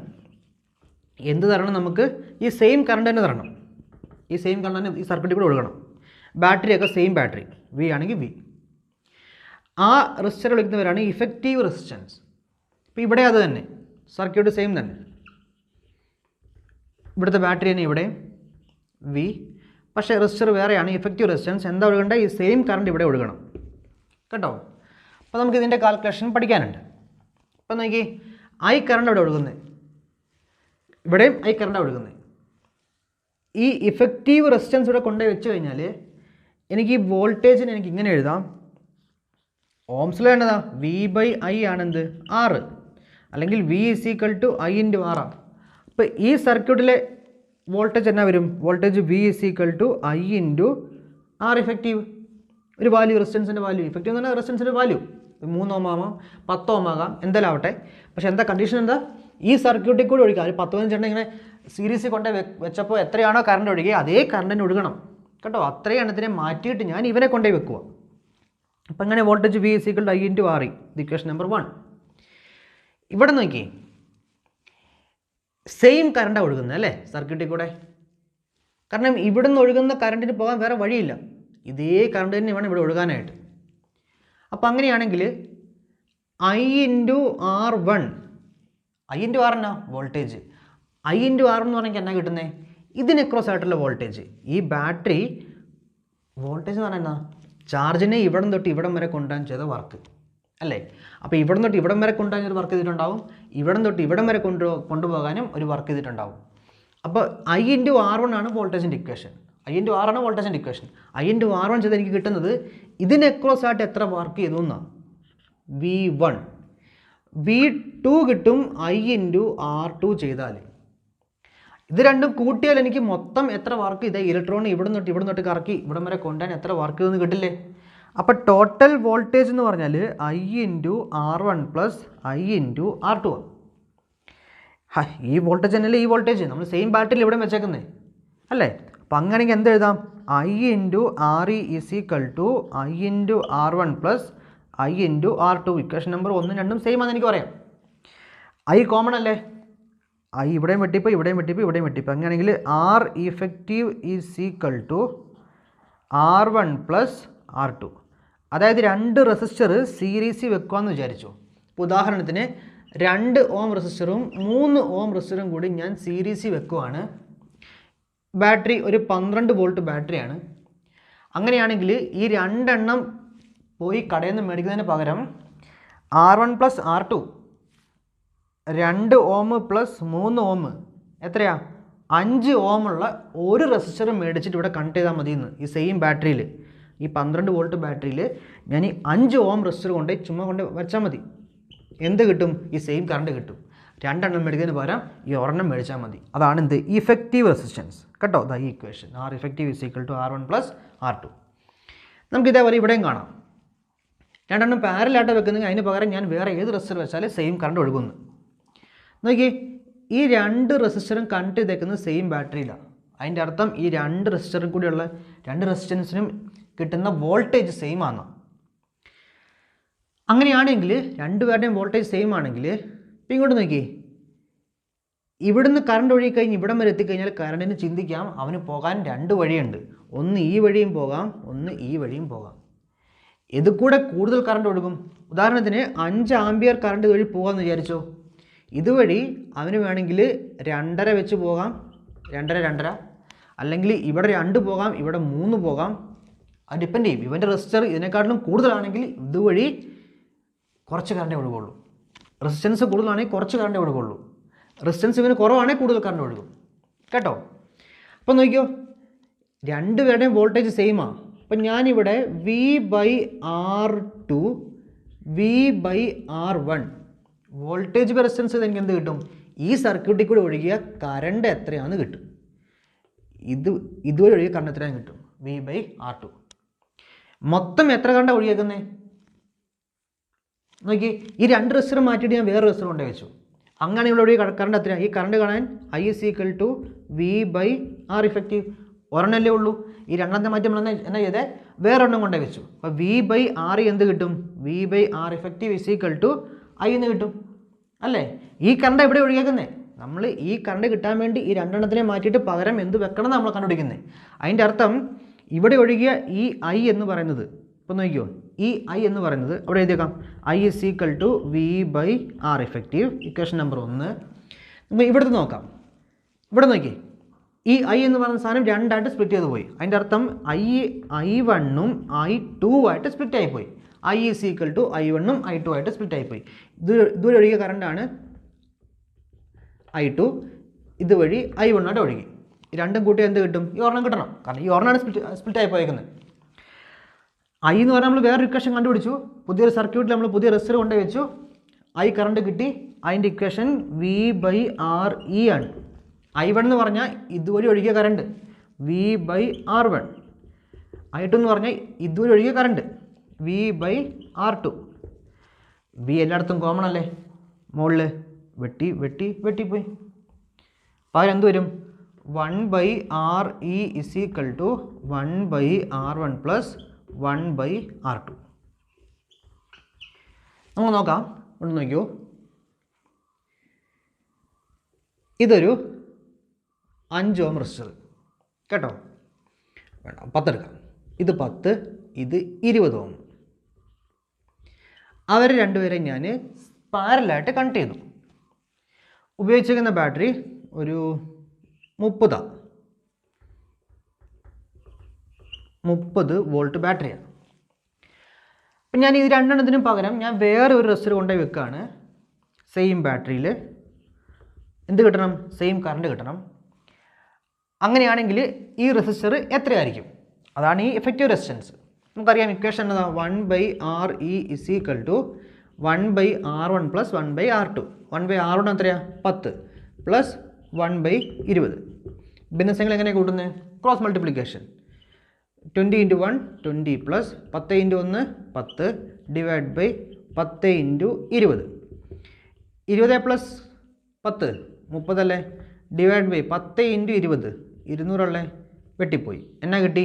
എന്ത് തരണം നമുക്ക്? ഈ സെയിം കറണ്ട് തന്നെ തരണം. ഈ സെയിം കറണ്ട് തന്നെ ഈ സർക്യൂട്ടിൽ കൂടെ ഒഴുകണം. ബാറ്ററിയൊക്കെ സെയിം ബാറ്ററി, വി ആണെങ്കിൽ വി. ആ റെസിസ്റ്റർ വിളിക്കുന്നവരാണ് ഇഫക്റ്റീവ് റെസിസ്റ്റൻസ്. ഇപ്പോൾ ഇവിടെ അത് തന്നെ, സർക്യൂട്ട് സെയിം തന്നെ, ഇവിടുത്തെ ബാറ്ററി തന്നെ ഇവിടെ വി, പക്ഷേ റെസിസ്റ്റർ വേറെയാണ്. ഇഫക്റ്റീവ് റെസിസ്റ്റൻസ് എന്താ ഒഴുകേണ്ടത്? ഈ സെയിം കറണ്ട് ഇവിടെ ഒഴുകണം കേട്ടോ. അപ്പോൾ നമുക്ക് ഇതിൻ്റെ കാൽക്കുലേഷൻ പഠിക്കാനുണ്ട്. അപ്പോൾ നോക്കി, ഐ കറണ്ട് ഇവിടെ ഒഴുകുന്നത്, ഇവിടെയും ഐ കറണ്ടാണ് ഒഴുകുന്നത്. ഈ ഇഫക്റ്റീവ് റെസിസ്റ്റൻസ് ഇവിടെ കൊണ്ടുപോയി വെച്ച് കഴിഞ്ഞാൽ എനിക്ക് ഈ വോൾട്ടേജിന് എനിക്ക് ഇങ്ങനെ എഴുതാം. ഓംസിൽ വേണ്ടതാ V/I ആണെന്ത്? R, അല്ലെങ്കിൽ V = I × R ആണ്. അപ്പോൾ ഈ സർക്യൂട്ടിലെ വോൾട്ടേജ് എന്നാ വരും? Voltage V = I × R effective. ഒരു വാല്യൂ, റെസിസ്റ്റൻസിൻ്റെ വാല്യൂ. ഇഫക്റ്റീവ് എന്ന് പറഞ്ഞാൽ റെസിസ്റ്റൻസിൻ്റെ വാല്യൂ 3 ഓം ആവാം, 10 ഓം ആകാം, എന്തായാലും ആവട്ടെ. പക്ഷേ എന്താ കണ്ടീഷൻ? എന്താ? ഈ സർക്യൂട്ടിൽ കൂടി ഒഴുകുക. ഒരു 10-15 എണ്ണം ഇങ്ങനെ സീരീസിൽ കൊണ്ട് വെച്ചപ്പോൾ എത്രയാണോ കറണ്ട് ഒഴുകിയത് അതേ കറണ്ടിന് ഒഴുകണം കേട്ടോ. അത്രയും എണ്ണത്തിനെ മാറ്റിയിട്ട് ഞാൻ ഇവനെ കൊണ്ടുപോയി വെക്കുക. അപ്പം അങ്ങനെ voltage V = I × R, equation number 1. ഇവിടെ നോക്കി, സെയിം കറണ്ടാണ് ഒഴുകുന്നത് അല്ലേ സർക്യൂട്ടിൽ കൂടെ. കാരണം ഇവിടെ നിന്ന് ഒഴുകുന്ന കറണ്ടിന് പോകാൻ വേറെ വഴിയില്ല, ഇതേ കറണ്ട് തന്നെ വേണം ഇവിടെ ഒഴുകാനായിട്ട്. അപ്പം അങ്ങനെയാണെങ്കിൽ I × R1, I × R എന്നാ? വോൾട്ടേജ്. I × R എന്ന് പറഞ്ഞാൽ എന്നാ കിട്ടുന്നത്? ഇതിന് ക്രോസ് ആയിട്ടുള്ള വോൾട്ടേജ്. ഈ ബാറ്ററി വോൾട്ടേജ് എന്ന് പറഞ്ഞാൽ എന്നാ? ചാർജിനെ ഇവിടം തൊട്ട് ഇവിടം വരെ കൊണ്ടുപോകാൻ ചെയ്ത വർക്ക് അല്ലേ. അപ്പോൾ ഇവിടം തൊട്ട് ഇവിടം വരെ കൊണ്ടുപോകാൻ ഒരു വർക്ക് ചെയ്തിട്ടുണ്ടാവും, ഇവിടം തൊട്ട് ഇവിടം വരെ കൊണ്ടുപോകാനും ഒരു വർക്ക് ചെയ്തിട്ടുണ്ടാവും. അപ്പോൾ I ഇൻറ്റു R1 ആണ് വോൾട്ടേജിൻ്റെ ഇക്വേഷൻ. I ഇൻറ്റു R ആണ് വോൾട്ടേജിൻ്റെ ഇക്വേഷൻ. I ഇൻറ്റു R1 ചെയ്ത് എനിക്ക് കിട്ടുന്നത് ഇതിന് അക്രോസ് ആയിട്ട് എത്ര വർക്ക് ചെയ്തു എന്നാണ്, V1. V2 കിട്ടും I ഇൻറ്റു R2 ചെയ്താൽ. ഇത് രണ്ടും കൂട്ടിയാൽ എനിക്ക് മൊത്തം എത്ര വർക്ക് ചെയ്താൽ ഇലക്ട്രോൺ ഇവിടെ തൊട്ട് കറക്കി ഇവിടം വരെ കൊണ്ടുവരാൻ എത്ര വർക്ക് ചെയ്തെന്ന് കിട്ടില്ലേ. അപ്പോൾ ടോട്ടൽ വോൾട്ടേജ് എന്ന് പറഞ്ഞാൽ I into R1 plus I into R2 ആണ്. ഈ വോൾട്ടേജ് തന്നെയല്ലേ ഈ വോൾട്ടേജ്, നമ്മൾ സെയിം ബാറ്ററിയിൽ ഇവിടെ വെച്ചേക്കുന്നത് അല്ലേ. അപ്പം അങ്ങനെയെങ്കിൽ എന്ത് എഴുതാം, I into RE is equal to I into R1 plus I into R2. Equation number 1ഉം 2ഉം സെയിം ആണെന്ന് എനിക്ക് പറയാം. I കോമൺ അല്ലേ, I ഇവിടെയും വെട്ടിപ്പോയി ഇവിടെയും വെട്ടിപ്പോയി. അങ്ങനെയാണെങ്കിൽ R effective is equal to R1 plus R2. അതായത് 2 റെസിസ്റ്റർ സീരീസിൽ വെക്കുകയെന്ന് വിചാരിച്ചു. ഇപ്പോൾ ഉദാഹരണത്തിന് 2 ഓം റെസിസ്റ്ററും 3 ഓം റെസിസ്റ്ററും കൂടി ഞാൻ സീരീസിൽ വെക്കുവാണ്. ബാറ്ററി ഒരു 12 വോൾട്ട് ബാറ്ററിയാണ്. അങ്ങനെയാണെങ്കിൽ ഈ 2 എണ്ണം പോയി കടയിൽ നിന്ന് മേടിക്കുന്നതിന് പകരം R1 പ്ലസ് R2 2 ഓം പ്ലസ് 3 ഓം എത്രയാ 5 ഓമുള്ള ഒരു റെസിസ്റ്റർ മേടിച്ചിട്ട് ഇവിടെ കണക്ട് ചെയ്താൽ മതി എന്ന്. ഈ സെയിം ബാറ്ററിയിൽ, ഈ 12 വോൾട്ട് ബാറ്ററിയിൽ ഞാൻ ഈ 5 ഓം റെസിസ്റ്റർ ചുമ്മാ കൊണ്ട് വെച്ചാൽ മതി. എന്ത് കിട്ടും, ഈ സെയിം കറണ്ട് കിട്ടും. 2 എണ്ണം മേടിക്കുന്നതിന് പകരം ഈ ഒരെണ്ണം മേടിച്ചാൽ മതി. അതാണ് എന്ത്, ഇഫക്റ്റീവ് റെസിസ്റ്റൻസ് കേട്ടോ. ദാ ഈ equation R effective is equal to R1 plus R2. നമുക്ക് ഇതേപോലെ ഇവിടെയും കാണാം. 2 എണ്ണം പാരലായിട്ട് വെക്കുന്നെങ്കിൽ അതിന് പകരം ഞാൻ വേറെ ഏത് റെസിസ്റ്റർ വെച്ചാൽ സെയിം കറണ്ട് ഒഴുകുന്നു. നോക്കി, ഈ 2 റെസിസ്റ്ററും കണക്ട് ചെയ്തേക്കുന്നത് സെയിം ബാറ്ററിയിലാണ്. അതിൻ്റെ അർത്ഥം ഈ 2 റെസിസ്റ്ററും കൂടിയുള്ള 2 റെസിസ്റ്റൻസിനും കിട്ടുന്ന വോൾട്ടേജ് സെയിം ആണ്. അങ്ങനെയാണെങ്കിൽ 2 പേരുടെയും വോൾട്ടേജ് സെയിം ആണെങ്കിൽ ഇപ്പം ഇങ്ങോട്ട് നോക്കി, ഇവിടുന്ന് കറണ്ട് ഒഴുകി കഴിഞ്ഞ് ഇവിടം വരെ എത്തിക്കഴിഞ്ഞാൽ കറണ്ടിന് ചിന്തിക്കാം അവന് പോകാൻ 2 വഴിയുണ്ട്. ഒന്ന് ഈ വഴിയും പോകാം, ഒന്ന് ഈ വഴിയും പോകാം. ഇത് കൂടെ കൂടുതൽ കറണ്ട് ഒഴുകും. ഉദാഹരണത്തിന് 5 ആംപിയർ കറണ്ട് വഴി പോകാമെന്ന് വിചാരിച്ചോ. ഇതുവഴി അവന് വേണമെങ്കിൽ 2.5 വെച്ച് പോകാം, 2.5 അല്ലെങ്കിൽ ഇവിടെ 2 പോകാം, ഇവിടെ 3 പോകാം. അത് ഡിപ്പെൻഡ് ചെയ്യും. ഇവൻ്റെ റെസിസ്റ്റർ ഇതിനെക്കാട്ടിലും കൂടുതലാണെങ്കിൽ ഇതുവഴി കുറച്ച് കറണ്ടേ ഒഴുകുള്ളൂ. റെസിസ്റ്റൻസ് കൂടുതലാണെങ്കിൽ കുറച്ച് കറണ്ടേ ഒഴുകുള്ളൂ. റെസിസ്റ്റൻസ് ഇവന് കുറവാണെങ്കിൽ കൂടുതൽ കറണ്ട് ഒഴുകും കേട്ടോ. അപ്പം നോക്കിയോ, 2 പേരുടെയും വോൾട്ടേജ് സെയിമാണ്. അപ്പം ഞാനിവിടെ V/R2 V/R1 വോൾട്ടേജ് റെസിസ്റ്റൻസ് എനിക്ക് എന്ത് കിട്ടും, ഈ സർക്യൂട്ടിൽ കൂടി ഒഴുകിയ കറണ്ട് എത്രയാണെന്ന് കിട്ടും. ഇതുവഴി ഒഴുകിയ കറണ്ട് എത്രയാണെന്ന് കിട്ടും, V/R2. മൊത്തം എത്ര കറണ്ട് ഒഴുകിയേക്കുന്നേ നോക്കി. ഈ 2 റെസിസ്റ്റർ മാറ്റിയിട്ട് ഞാൻ വേറെ റെസിസ്റ്റർ കൊണ്ടേ വെച്ചു. അങ്ങനെ ഇവിടെ ഒഴുകിയ കറണ്ട് എത്രയാണ്, ഈ കറണ്ട് കാണാൻ I is equal to V/R effective. ഒരെണ്ണല്ലേ ഉള്ളൂ. ഈ 2ാമത്തെ മാറ്റി നമ്മൾ എന്നാ ചെയ്തേ, വേറെ ഒരെണ്ണം കൊണ്ടേ വെച്ചു. അപ്പോൾ V/R എന്ത് കിട്ടും, V/R effective is equal to I എന്ന് കിട്ടും അല്ലേ. ഈ കറണ്ട് എവിടെ ഒഴുകിയേക്കുന്നത്, നമ്മൾ ഈ കറണ്ട് കിട്ടാൻ വേണ്ടി ഈ 2 എണ്ണത്തിനെ മാറ്റിയിട്ട് പകരം എന്ത് വെക്കണം നമ്മൾ കണ്ടുപിടിക്കുന്നത്. അതിൻ്റെ അർത്ഥം ഇവിടെ ഒഴുകിയ ഈ I എന്ന് പറയുന്നത്, ഇപ്പം നോക്കിയോ, ഈ I എന്ന് പറയുന്നത് അവിടെ എഴുതിയേക്കാം, I is equal to V/R effective. Equation number 1. നമുക്ക് ഇവിടുത്തെ നോക്കാം. ഇവിടെ നോക്കി, ഈ I എന്ന് പറയുന്ന സാധനം 2 ആയിട്ട് സ്പ്ലിറ്റ് ചെയ്ത് പോയി. അതിൻ്റെ അർത്ഥം I1ഉം I2 ആയിട്ട് സ്പ്ലിറ്റ് ആയിപ്പോയി. I is equal to I1ഉം I2 ആയിട്ട് സ്പ്ലിറ്റ് ആയിപ്പോയി. ഇതുവഴി ഒഴുകിയ കറണ്ടാണ് I2, ഇതുവഴി I1 ആയിട്ട് ഒഴുകി. ഈ രണ്ടും കൂട്ടി എന്ത് കിട്ടും, ഈ ഒരെണ്ണം കിട്ടണം. കാരണം ഈ ഒരെണ്ണമാണ് സ്പ്ലിറ്റ് ആയി പോയേക്കുന്നത്. I എന്ന് പറഞ്ഞാൽ നമ്മൾ വേറൊരു ഇക്വേഷൻ കണ്ടുപിടിച്ചു. പുതിയൊരു സർക്യൂട്ടിൽ നമ്മൾ പുതിയ റെസിസ്റ്റർ കൊണ്ടു വെച്ചു. I കറണ്ട് കിട്ടി. അതിൻ്റെ ഇക്വേഷൻ V/RE ആണ്. I1 എന്ന് പറഞ്ഞാൽ ഇതുവഴി ഒഴുകിയ കറണ്ട് V/R1. I2 എന്ന് പറഞ്ഞാൽ ഇതുവഴി ഒഴുകിയ കറണ്ട് V/R2. V എല്ലായിടത്തും കോമൺ അല്ലേ, മുകളിൽ വെട്ടിപ്പോയി. പകരം എന്ത് വരും, 1/RE is equal to 1/R1 plus 1/R2. നമുക്ക് നോക്കാം. ഒന്ന് നോക്കിയോ, ഇതൊരു 5 ഓം റെസിസ്റ്റർ കേട്ടോ. വേണ്ട 10 എടുക്കാം. ഇത് 10, ഇത് 20 ഓം. അവർ രണ്ടുപേരെയും ഞാൻ പാരലായിട്ട് കണക്ട് ചെയ്തു. ഉപയോഗിച്ചിരിക്കുന്ന ബാറ്ററി ഒരു 30 വോൾട്ട് ബാറ്ററിയാണ്. അപ്പം ഞാൻ ഈ 2 എണ്ണത്തിനും പകരം ഞാൻ വേറെ ഒരു റെസിസ്റ്റർ കൊണ്ടുപോയി വെക്കുകയാണ്. സെയിം ബാറ്ററിയിൽ എന്ത് കിട്ടണം, സെയിം കറണ്ട് കിട്ടണം. അങ്ങനെയാണെങ്കിൽ ഈ റെസിസ്റ്റർ എത്രയായിരിക്കും? അതാണ് ഈ എഫക്റ്റീവ് റെസിസ്റ്റൻസ്. നമുക്കറിയാം ഇക്വേഷൻ എന്നതാ 1/RE = 1/R1 + 1/R2. 1/R1 എത്രയാ? 10 + 1/20. ഭിന്നസംഖ്യകൾ എങ്ങനെ കൂട്ടുന്നത്? Cross multiplication. 20 × 1 20 + 10 × 1 10 / 10 × 20. 20 + 10 30 അല്ലേ? ഡിവൈഡ് ബൈ 10 × 20 200 അല്ലേ? വെട്ടിപ്പോയി. എന്നാ കിട്ടി?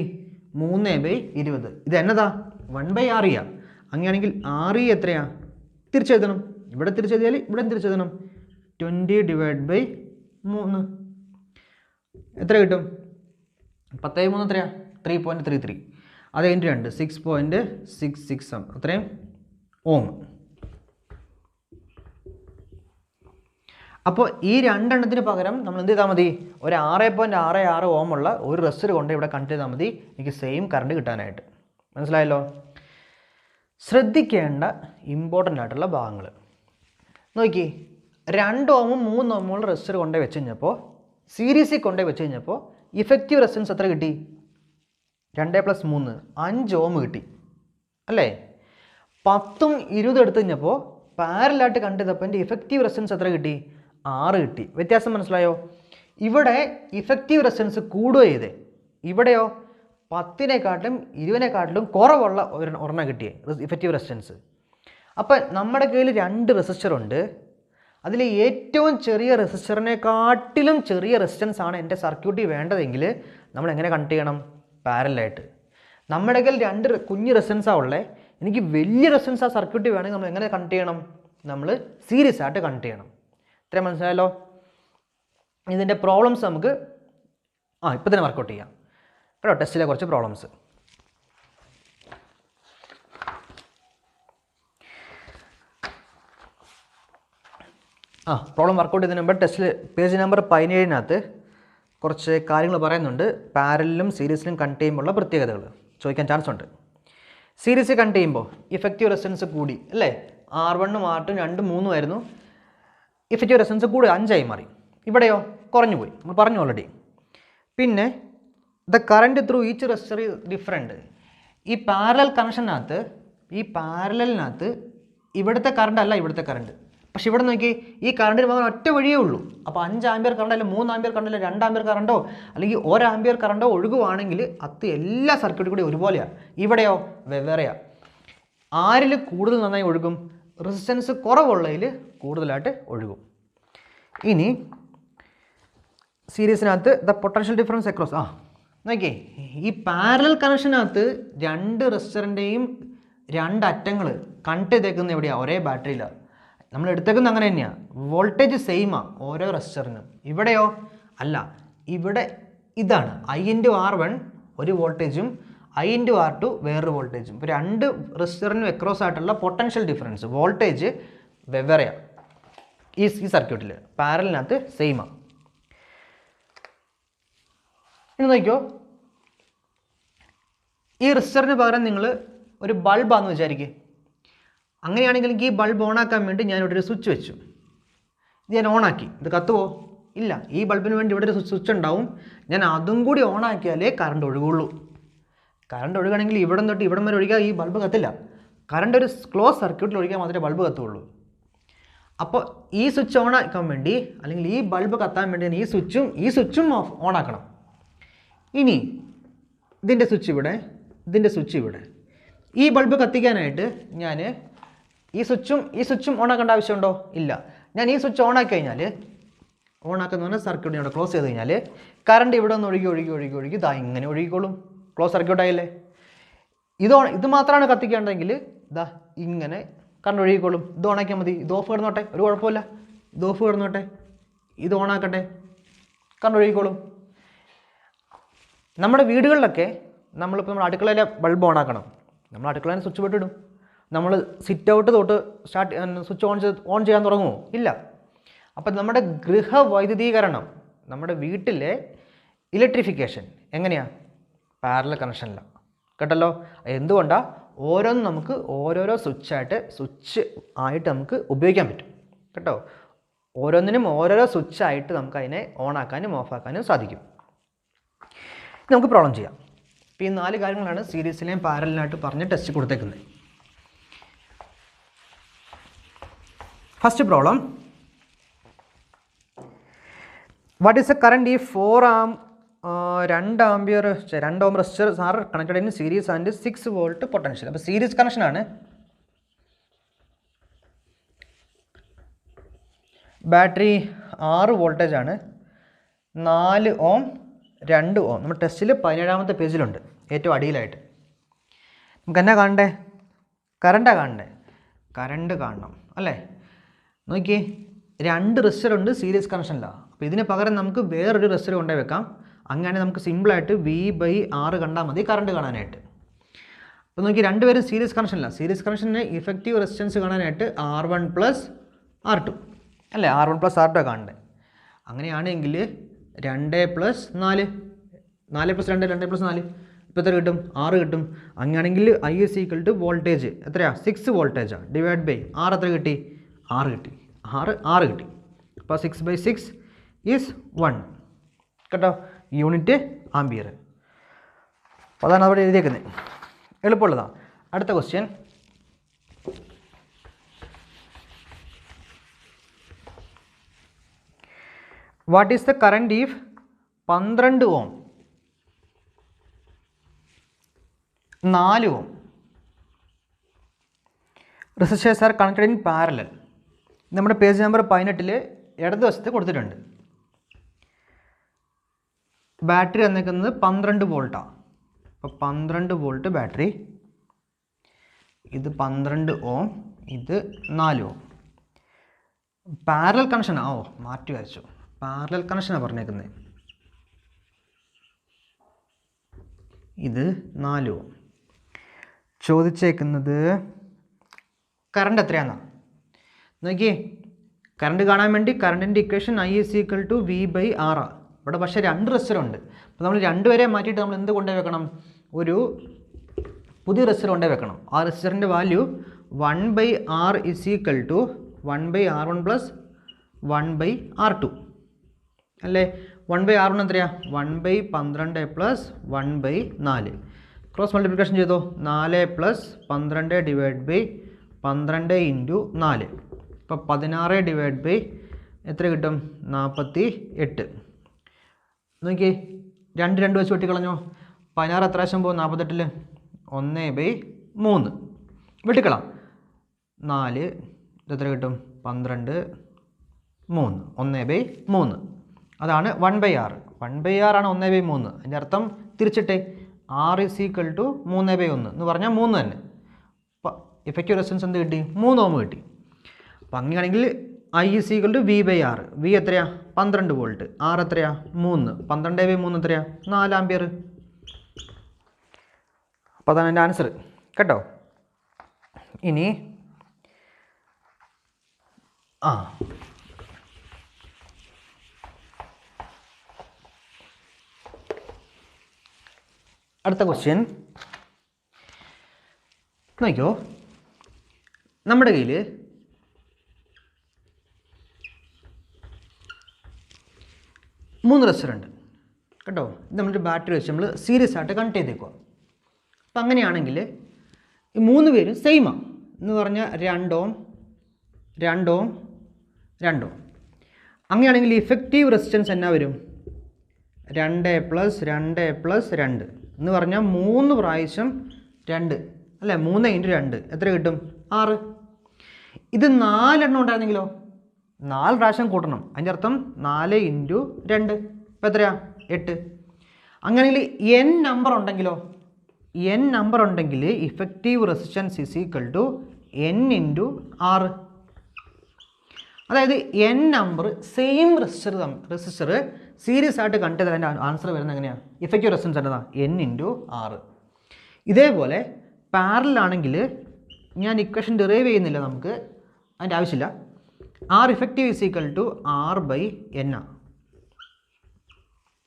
3/20. ഇത് എന്നതാ? 1/RE. അങ്ങനെയാണെങ്കിൽ RE എത്രയാ? തിരിച്ചെഴുതണം. ഇവിടെ തിരിച്ചെഴുതിയാൽ ഇവിടെ തിരിച്ചെഴുതണം. 20 / 3 എത്ര കിട്ടും? 10/3 എത്രയാ? 3.33. അത് കഴിഞ്ഞിട്ട് 2 6.66 അത്രയും ഓം. അപ്പോൾ ഈ രണ്ടെണ്ണത്തിന് പകരം നമ്മൾ എന്ത് ചെയ്താൽ മതി? ഒരു 6.66 ഓം ഉള്ള ഒരു റെസിസ്റ്റർ കൊണ്ട് ഇവിടെ കണക്ട് ചെയ്താൽ മതി, എനിക്ക് സെയിം കറണ്ട് കിട്ടാനായിട്ട്. മനസ്സിലായല്ലോ? ശ്രദ്ധിക്കേണ്ട ഇമ്പോർട്ടൻ്റ് ആയിട്ടുള്ള ഭാഗങ്ങൾ നോക്കി. 2 ഓമും 3 ഓമുള്ള റെസിസ്റ്റർ കൊണ്ടേ വെച്ച് കഴിഞ്ഞപ്പോൾ, സീരീസിൽ കൊണ്ടേ വെച്ച് കഴിഞ്ഞപ്പോൾ ഇഫക്റ്റീവ് റെസിസ്റ്റൻസ് എത്ര കിട്ടി? 2 + 3 5 ഓം കിട്ടി അല്ലേ? 10ഉം 20 എടുത്തു കഴിഞ്ഞപ്പോൾ പാരലായിട്ട് കണക്ട് ചെയ്തപ്പോൾ എൻ്റെ ഇഫക്റ്റീവ് റെസിസ്റ്റൻസ് എത്ര കിട്ടി? 6 കിട്ടി. വ്യത്യാസം മനസ്സിലായോ? ഇവിടെ ഇഫക്റ്റീവ് റെസിസ്റ്റൻസ് കൂടുകയോ ചെയ്തേ, ഇവിടെയോ 10നെക്കാട്ടിലും 20നെക്കാട്ടിലും കുറവുള്ള ഒരെണ്ണം കിട്ടിയേ ഇഫക്റ്റീവ് റെസിസ്റ്റൻസ്. അപ്പം നമ്മുടെ കയ്യിൽ 2 റെസിസ്റ്റർ ഉണ്ട്. അതിൽ ഏറ്റവും ചെറിയ റെസിസ്റ്ററിനെക്കാട്ടിലും ചെറിയ റെസിസ്റ്റൻസ് ആണ് എൻ്റെ സർക്യൂട്ടിൽ വേണ്ടതെങ്കിൽ നമ്മൾ എങ്ങനെ കണക്ട് ചെയ്യണം? പാരലായിട്ട്. നമ്മുടെ കയ്യിൽ 2 കുഞ്ഞ് റെസിസ്റ്റൻസാണ് ഉള്ളത്. എനിക്ക് വലിയ റെസിസ്റ്റൻസ് ആ സർക്യൂട്ടിൽ വേണമെങ്കിൽ നമ്മൾ എങ്ങനെ കണക്ട് ചെയ്യണം? നമ്മൾ സീരീസ് ആയിട്ട് കണക്ട് ചെയ്യണം. ഇത്രയും മനസ്സിലായല്ലോ? ഇതിൻ്റെ പ്രോബ്ലംസ് നമുക്ക് ഇപ്പോൾ തന്നെ വർക്കൗട്ട് ചെയ്യാം കേട്ടോ. ടെസ്റ്റിലെ കുറച്ച് പ്രോബ്ലംസ്. പ്രോബ്ലം വർക്കൗട്ട് ചെയ്തതിന് മുമ്പ് ടെസ്റ്റിൽ പേജ് നമ്പർ 17-നകത്ത് കുറച്ച് കാര്യങ്ങൾ പറയുന്നുണ്ട്. പാരലിലും സീരീസിലും കണക്ട് ചെയ്യുമ്പോഴുള്ള പ്രത്യേകതകൾ ചോദിക്കാൻ ചാൻസ് ഉണ്ട്. സീരീസ് കണക്ട് ചെയ്യുമ്പോൾ ഇഫക്റ്റീവ് റെസിസ്റ്റൻസ് കൂടി അല്ലേ? R1ഉം R2ഉം 2ഉം 3ഉം ആയിരുന്നു. ഇഫക്റ്റീവ് റെസിസ്റ്റൻസ് കൂടി 5 മാറി. ഇവിടെയോ കുറഞ്ഞു പോയി, നമ്മൾ പറഞ്ഞു ഓൾറെഡി. പിന്നെ the current through each resistor is different. ഈ പാരലൽ കണക്ഷനകത്ത്, ഈ പാരലലിനകത്ത് ഇവിടുത്തെ കറണ്ട് അല്ല ഇവിടുത്തെ കറണ്ട്. പക്ഷെ ഇവിടെ നോക്കി, ഈ കറണ്ടിന് പോകാൻ ഒറ്റ വഴിയേ ഉള്ളൂ. അപ്പോൾ 5 ആമ്പിയർ കറണ്ട് അല്ലെങ്കിൽ 3 ആമ്പിയർ കറണ്ട് അല്ലെങ്കിൽ 2 ആമ്പിയർ കറണ്ടോ അല്ലെങ്കിൽ 1 ആമ്പിയർ കറണ്ടോ ഒഴുകുവാണെങ്കിൽ അത് എല്ലാ സർക്യൂട്ടും കൂടി ഒരുപോലെയാണ്. ഇവിടെയോ വെവ്വേറെയാണ്. ആരിൽ കൂടുതൽ നന്നായി ഒഴുകും? റെസിസ്റ്റൻസ് കുറവുള്ളതിൽ കൂടുതലായിട്ട് ഒഴുകും. ഇനി സീരീസിനകത്ത് ദ പൊട്ടൻഷ്യൽ ഡിഫറൻസ് അക്രോസ്. നോക്കിയേ, ഈ പാരലൽ കണക്ഷനകത്ത് 2 റെസിസ്റ്ററിൻ്റെയും 2 അറ്റങ്ങൾ കണക്ട് ചെയ്തേക്കുന്നത് എവിടെയാണ്? ഒരേ ബാറ്ററിയിലാണ്. നമ്മൾ എടുത്തേക്കുന്നത് അങ്ങനെ തന്നെയാണ്. വോൾട്ടേജ് സെയിമാണ് ഓരോ റെസിസ്റ്ററിനും. ഇവിടെയോ അല്ല, ഇവിടെ ഇതാണ് I × R1 ഒരു വോൾട്ടേജും I × R2 വേറൊരു വോൾട്ടേജും. ഇപ്പോൾ 2 റെസിസ്റ്ററിനും അക്രോസ് ആയിട്ടുള്ള പൊട്ടൻഷ്യൽ ഡിഫറൻസ് വോൾട്ടേജ് വെവ്വേറെയാണ്. ഈ സർക്യൂട്ടിൽ പാരലിനകത്ത് സെയിമാണ്. ഇനി നോക്കിയോ, ഈ റെസിസ്റ്ററിന് പകരം നിങ്ങൾ ഒരു ബൾബാണെന്ന് വിചാരിക്കുക. അങ്ങനെയാണെങ്കിൽ ഈ ബൾബ് ഓണാക്കാൻ വേണ്ടി ഞാനിവിടെ ഒരു സ്വിച്ച് വെച്ചു. ഇത് ഞാൻ ഓണാക്കി. ഇത് കത്തുവോ? ഇല്ല. ഈ ബൾബിന് വേണ്ടി ഇവിടെ ഒരു സ്വിച്ച് ഉണ്ടാവും. ഞാൻ അതും കൂടി ഓണാക്കിയാലേ കറണ്ട് ഒഴുകുള്ളൂ. കറണ്ട് ഒഴുകണമെങ്കിൽ ഇവിടെ തൊട്ട് ഇവിടം വരെ ഒഴിക്കാൻ ഈ ബൾബ് കത്തില്ല. കറണ്ട് ഒരു ക്ലോസ് സർക്യൂട്ടിൽ ഒഴിക്കാൻ മാത്രമേ ബൾബ് കത്തുള്ളൂ. അപ്പോൾ ഈ സ്വിച്ച് ഓണാക്കാൻ വേണ്ടി അല്ലെങ്കിൽ ഈ ബൾബ് കത്താൻ വേണ്ടി ഈ സ്വിച്ചും ഓണാക്കണം. ഇനി ഇതിൻ്റെ സ്വിച്ച് ഇവിടെ, ഇതിൻ്റെ സ്വിച്ച് ഇവിടെ. ഈ ബൾബ് കത്തിക്കാനായിട്ട് ഞാൻ ഈ സ്വിച്ചും ഓണാക്കേണ്ട ആവശ്യമുണ്ടോ? ഇല്ല. ഞാൻ ഈ സ്വിച്ച് ഓണാക്കി കഴിഞ്ഞാൽ, ഓണാക്കുന്ന പറഞ്ഞാൽ സർക്യൂട്ട് ഇവിടെ ക്ലോസ് ചെയ്ത് കഴിഞ്ഞാൽ കറണ്ട് ഇവിടെ നിന്ന് ഒഴുകി ഇതാ ഇങ്ങനെ ഒഴുകിക്കോളും. ക്ലോസ് സർക്യൂട്ടായില്ലേ? ഇത് മാത്രമാണ് കത്തിക്കേണ്ടതെങ്കിൽ ഇതാ ഇങ്ങനെ കറണ്ട് ഒഴുകിക്കോളും. ഇത് ഓണാക്കിയാൽ മതി. ഇത് ഓഫ് കിടന്നോട്ടെ, ഒരു കുഴപ്പമില്ല. ഇത് ഓഫ് കിടന്നോട്ടെ, ഇത് ഓണാക്കട്ടെ, കറണ്ട് ഒഴുകിക്കോളും. നമ്മുടെ വീടുകളിലൊക്കെ നമ്മളിപ്പോൾ നമ്മുടെ അടുക്കളയിലെ ബൾബ് ഓണാക്കണം. നമ്മൾ അടുക്കളയിൽ സ്വിച്ച് വിട്ടിടും. നമ്മൾ സിറ്റ് ഔട്ട് തൊട്ട് സ്വിച്ച് ഓൺ ചെയ്യാൻ തുടങ്ങുമോ? ഇല്ല. അപ്പം നമ്മുടെ ഗൃഹവൈദ്യുതീകരണം, നമ്മുടെ വീട്ടിലെ ഇലക്ട്രിഫിക്കേഷൻ എങ്ങനെയാണ്? പാരലൽ കണക്ഷനിലാണ്. കേട്ടല്ലോ? എന്തുകൊണ്ടാണ്? ഓരോന്നും നമുക്ക് ഓരോരോ സ്വിച്ച് ആയിട്ട് നമുക്ക് ഉപയോഗിക്കാൻ പറ്റും. കേട്ടോ? ഓരോന്നിനും ഓരോരോ സ്വിച്ചായിട്ട് നമുക്ക് അതിനെ ഓണാക്കാനും ഓഫാക്കാനും സാധിക്കും. നമുക്ക് പ്രോബ്ലം ചെയ്യാം. അപ്പോൾ ഈ 4 കാര്യങ്ങളാണ് സീരീസിലെയും പാരലിനായിട്ട് പറഞ്ഞ് ടെസ്റ്റ് കൊടുത്തേക്കുന്നത്. First problem, what is the current ഈ 4 ohm resistors are connected in series and 6 volt potential. അപ്പോൾ സീരീസ് കണക്ഷനാണ്. ബാറ്ററി 6 വോൾട്ടേജ് ആണ്, 4 ഓം 2 ഓം. നമ്മൾ ടെസ്റ്റിൽ 17ാമത്തെ പേജിലുണ്ട്, ഏറ്റവും അടിയിലായിട്ട്. നമുക്ക് എന്നാ കാണണ്ടേ? കറണ്ടാണ് കാണണ്ടേ? കറണ്ട് കാണണം അല്ലേ? നോക്കിയേ, 2 റെസിസ്റ്റർ ഉണ്ട് സീരീസ് കണക്ഷനിലാണ്. അപ്പോൾ ഇതിന് പകരം നമുക്ക് വേറൊരു റെസിസ്റ്റർ കൊണ്ടുപോയി വെക്കാം. അങ്ങനെ നമുക്ക് സിമ്പിളായിട്ട് V/R കണ്ടാൽ മതി കറണ്ട് കാണാനായിട്ട്. അപ്പോൾ നോക്കി, രണ്ടുപേരും സീരീസ് കണക്ഷനിലാണ്. സീരീസ് കണക്ഷന് ഇഫക്റ്റീവ് റെസിസ്റ്റൻസ് കാണാനായിട്ട് R1 + R2 അല്ലേ? R1 + R2 കാണണ്ടേ? അങ്ങനെയാണെങ്കിൽ 2 + 4, 4 + 2, 2 + 4, ഇപ്പോൾ എത്ര കിട്ടും? 6 കിട്ടും. അങ്ങനെയാണെങ്കിൽ I = വോൾട്ടേജ് എത്രയാണ്? 6 വോൾട്ടേജാണ്. ഡിവൈഡ് ബൈ R എത്ര കിട്ടി? 6 കിട്ടി. 6 കിട്ടി. അപ്പോൾ 6/6 ഈസ് 1 കേട്ടോ, യൂണിറ്റ് ആംബിയർ. അപ്പോൾ അതാണ് അവിടെ എഴുതിയേക്കുന്നത്. എളുപ്പമുള്ളതാണ്. അടുത്ത question, what is the current if 12 ohm 4 ohm resistors are connected in parallel. നമ്മുടെ പേജ് നമ്പർ 18 ഇടതുവശത്ത് കൊടുത്തിട്ടുണ്ട്. ബാറ്ററി തന്നിരിക്കുന്നത് 12 വോൾട്ടാണ്. അപ്പോൾ 12 വോൾട്ട് ബാറ്ററി, ഇത് 12 ഓം, ഇത് 4 ഓം. പാരലൽ കണക്ഷനാണ്. മാറ്റി വരച്ചു. പാരലൽ കണക്ഷനാണ് പറഞ്ഞേക്കുന്നത്. ഇത് 4 ഓം. ചോദിച്ചേക്കുന്നത് കറണ്ട് എത്രയാണെന്നാണ്. നോക്കിയേ, കറണ്ട് കാണാൻ വേണ്ടി കറണ്ടിൻ്റെ ഇക്വേഷൻ I = V/R. ഇവിടെ പക്ഷേ 2 റെസിസ്റ്റർ ഉണ്ട്. അപ്പോൾ നമ്മൾ 2 വരെ മാറ്റിയിട്ട് നമ്മൾ എന്ത് കൊണ്ടുപോയി വെക്കണം? ഒരു പുതിയ റെസിസ്റ്റർ കൊണ്ടുപോയി വെക്കണം. ആ റെസിസ്റ്ററിൻ്റെ വാല്യൂ 1/R = 1/R1 + 1/R2 അല്ലേ? 1/R1 എത്രയാണ്? 1/12 + 1/4. ക്രോസ് മൾട്ടിപ്ലിക്കേഷൻ ചെയ്തോ. 4 + 12 / 12 × 4. ഇപ്പോൾ 16 / എത്ര കിട്ടും? 48. നോക്കിയേ, 2 വെച്ച് വെട്ടിക്കളഞ്ഞോ. 16 എത്ര പ്രാവശ്യം പോകും? 48. 1/3 വെട്ടിക്കളാം. 4 എത്ര കിട്ടും? 12, 3, 1/3. അതാണ് 1/R. 1/R ആണ് 1/3. അതിൻ്റെ അർത്ഥം തിരിച്ചിട്ടേ, R = 3/1 എന്ന് പറഞ്ഞാൽ 3 തന്നെ. അപ്പോൾ ഇഫക്റ്റീവ് റെസിസ്റ്റൻസ് എന്ത് കിട്ടി? 3 ഓം കിട്ടി. അപ്പോൾ അങ്ങനെയാണെങ്കിൽ I = V/R. V എത്രയാ? 12 വോൾട്ട്. R എത്രയാ? 3. 12/3 എത്രയാ? 4 ആംപിയർ. അപ്പോൾ അതാണ് എൻ്റെ ആൻസർ കേട്ടോ. ഇനി അടുത്ത ക്വസ്റ്റ്യൻ നോക്കിയോ. നമ്മുടെ കയ്യിൽ മൂന്ന് റെസിസ്റ്റർ ഉണ്ട് കേട്ടോ. ഇത് നമ്മളൊരു ബാറ്ററി വെച്ച് നമ്മൾ സീരീസ് ആയിട്ട് കണക്ട് ചെയ്തേക്കുക. അപ്പം അങ്ങനെയാണെങ്കിൽ ഈ 3 പേരും സെയിമാണ് എന്ന് പറഞ്ഞാൽ 2 ഓം 2 ഓം 2 ഓം. അങ്ങനെയാണെങ്കിൽ ഇഫക്റ്റീവ് റെസിസ്റ്റൻസ് എന്നാ വരും? 2 + 2 + 2 എന്ന് പറഞ്ഞാൽ 3 പ്രാവശ്യം 2 അല്ലേ? 3 × 2 എത്ര കിട്ടും? 6. ഇത് 4 എണ്ണം ഉണ്ടായിരുന്നെങ്കിലോ 4 പ്രാവശ്യം കൂട്ടണം. അതിൻ്റെ അർത്ഥം 4 × 2 ഇപ്പോൾ എത്രയാ? 8. അങ്ങനെയെങ്കിൽ n നമ്പർ ഉണ്ടെങ്കിലോ, n നമ്പർ ഉണ്ടെങ്കിൽ ഇഫക്റ്റീവ് റെസിസ്റ്റൻസ് = n × R. അതായത് n number same resistor series ആയിട്ട് കണക്ട് ചെയ്താൽ അതിൻ്റെ ആൻസർ വരുന്നത് എങ്ങനെയാണ്? ഇഫക്റ്റീവ് റെസിസ്റ്റൻസ് എന്നതാ n × R. ഇതേപോലെ പാരലാണെങ്കിൽ ഞാൻ ഇക്വേഷൻ ഡിറൈവ് ചെയ്യുന്നില്ല, നമുക്ക് അതിൻ്റെ ആവശ്യമില്ല. R effective = R/N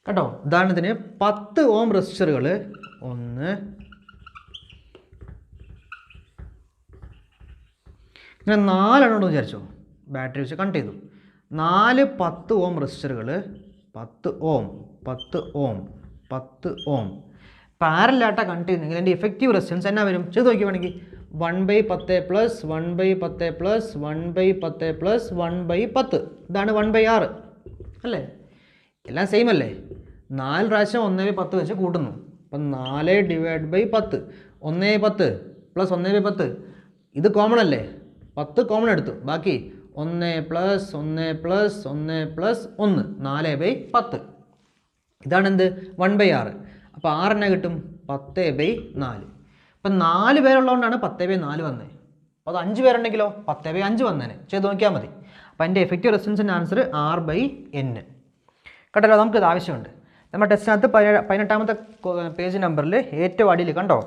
കേട്ടോ. ഉദാഹരണത്തിന് 10 ഓം റെസിസ്റ്ററുകൾ 1 ഇങ്ങനെ 4 എണ്ണം ഉണ്ടെന്ന് വിചാരിച്ചോ. ബാറ്ററി വെച്ച് കണക്ട് ചെയ്തു. 4 10 ഓം റെസിസ്റ്ററുകൾ 10 ഓം 10 ഓം പാരലായിട്ടാണ് കണക്ട് ചെയ്യുന്നെങ്കിൽ എൻ്റെ ഇഫക്റ്റീവ് റെസിസ്റ്റൻസ് എന്നാ വരും ചെയ്ത് നോക്കിയാണെങ്കിൽ 1/10 പ്ലസ് 1/10 പ്ലസ് 1/10 പ്ലസ് 1/10 ഇതാണ് 1/6 അല്ലേ? എല്ലാം സെയിം അല്ലേ? 4 പ്രാവശ്യം 1/10 വെച്ച് കൂട്ടുന്നു. അപ്പം 4/10 1/10 പ്ലസ് 1/10 ഇത് കോമൺ അല്ലേ? 10 കോമൺ എടുത്തു. ബാക്കി 1 പ്ലസ് 1 പ്ലസ് 1 പ്ലസ് 1 4/10 ഇതാണ് എന്ത് 1/6. അപ്പോൾ 6 എന്നാ കിട്ടും 10/4. അപ്പം 4 പേരുള്ളതുകൊണ്ടാണ് 10/4 വന്നത്. അപ്പോൾ അത് 5 പേരുണ്ടെങ്കിലോ 10/5 വന്നേനെ. ചെയ്ത് നോക്കിയാൽ മതി. അപ്പോൾ എൻ്റെ എഫക്റ്റീവ് റെസിസ്റ്റൻസിൻ്റെ ആൻസർ R/N. കേട്ടല്ലോ? നമുക്കിത് ആവശ്യമുണ്ട്. നമ്മുടെ ടെസ്റ്റിനകത്ത് 18ാമത്തെ പേജ് നമ്പറിൽ ഏറ്റവും അടിയിൽ കണ്ടോ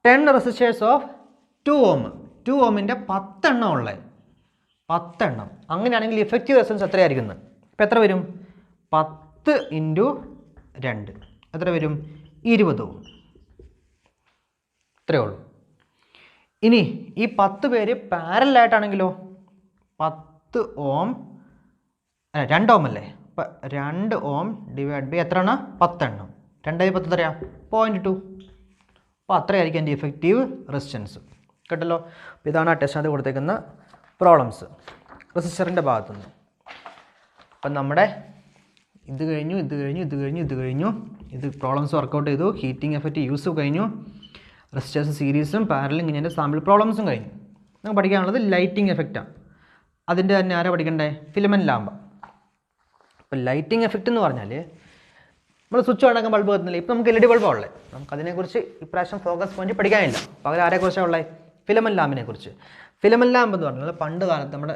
10 റെസിസ്റ്റേഴ്സ് ഓഫ് 2 ഓം. 2 ഓമിൻ്റെ 10 എണ്ണം ഉള്ളത്. 10 എണ്ണം. അങ്ങനെയാണെങ്കിൽ ഇഫക്റ്റീവ് റെസിസ്റ്റൻസ് എത്രയായിരിക്കും? ഇപ്പോൾ എത്ര വരും? 10 × 2 എത്ര വരും? 20 ഓം. ഇത്രയേ ഉള്ളൂ. ഇനി ഈ 10 പേര് പാരലായിട്ടാണെങ്കിലോ 10 ഓം 2 ഓം അല്ലേ? അപ്പം 2 ഓം ഡിവൈഡ് ബൈ എത്ര എണ്ണം? 10 എണ്ണം. 2/10 എത്രയാണ്? 0.2. അപ്പോൾ അത്രയായിരിക്കും എൻ്റെ ഇഫക്റ്റീവ് റെസിസ്റ്റൻസ്. കേട്ടല്ലോ? അപ്പോൾ ഇതാണ് ആ ടെസ്റ്റിനകത്ത് കൊടുത്തേക്കുന്ന പ്രോബ്ലംസ് റെസിസ്റ്ററിൻ്റെ ഭാഗത്തുനിന്ന്. അപ്പം നമ്മുടെ ഇത് കഴിഞ്ഞു, ഇത് കഴിഞ്ഞു, ഇത് കഴിഞ്ഞു, ഇത് കഴിഞ്ഞു. ഇത് പ്രോബ്ലംസ് വർക്കൗട്ട് ചെയ്തു. ഹീറ്റിംഗ് എഫക്റ്റ് യൂസ് കഴിഞ്ഞു. റെസിസ്റ്റേഴ്സ് സീരീസും പാരലും ഇങ്ങനെ സാമ്പിൾ പ്രോബ്ലംസും കഴിഞ്ഞു. നമുക്ക് പഠിക്കാനുള്ളത് ലൈറ്റിംഗ് എഫക്റ്റാണ്. അതിൻ്റെ തന്നെ ആരാ പഠിക്കണ്ടേ? ഫിലമെൻറ്റ് ലാമ്പ. അപ്പോൾ ലൈറ്റിംഗ് എഫക്റ്റ് എന്ന് പറഞ്ഞാൽ നമ്മൾ സ്വിച്ച് അടക്കം ബൾബ് കത്തുന്നില്ല. ഇപ്പോൾ നമുക്ക് LED ബൾബാണ് ഉള്ളത്. നമുക്കതിനെക്കുറിച്ച് ഇപ്രാവശ്യം ഫോക്കസ് പോയിന്റ് പഠിക്കാനില്ല. പകരം ആരെക്കുറിച്ചാണ് ഉള്ളത്? ഫിലമെൻറ്റ് ലാമ്പിനെ കുറിച്ച്. ഫിലമെൻറ്റ് ലാമ്പ് എന്ന് പറഞ്ഞാൽ പണ്ട് കാലത്ത് നമ്മുടെ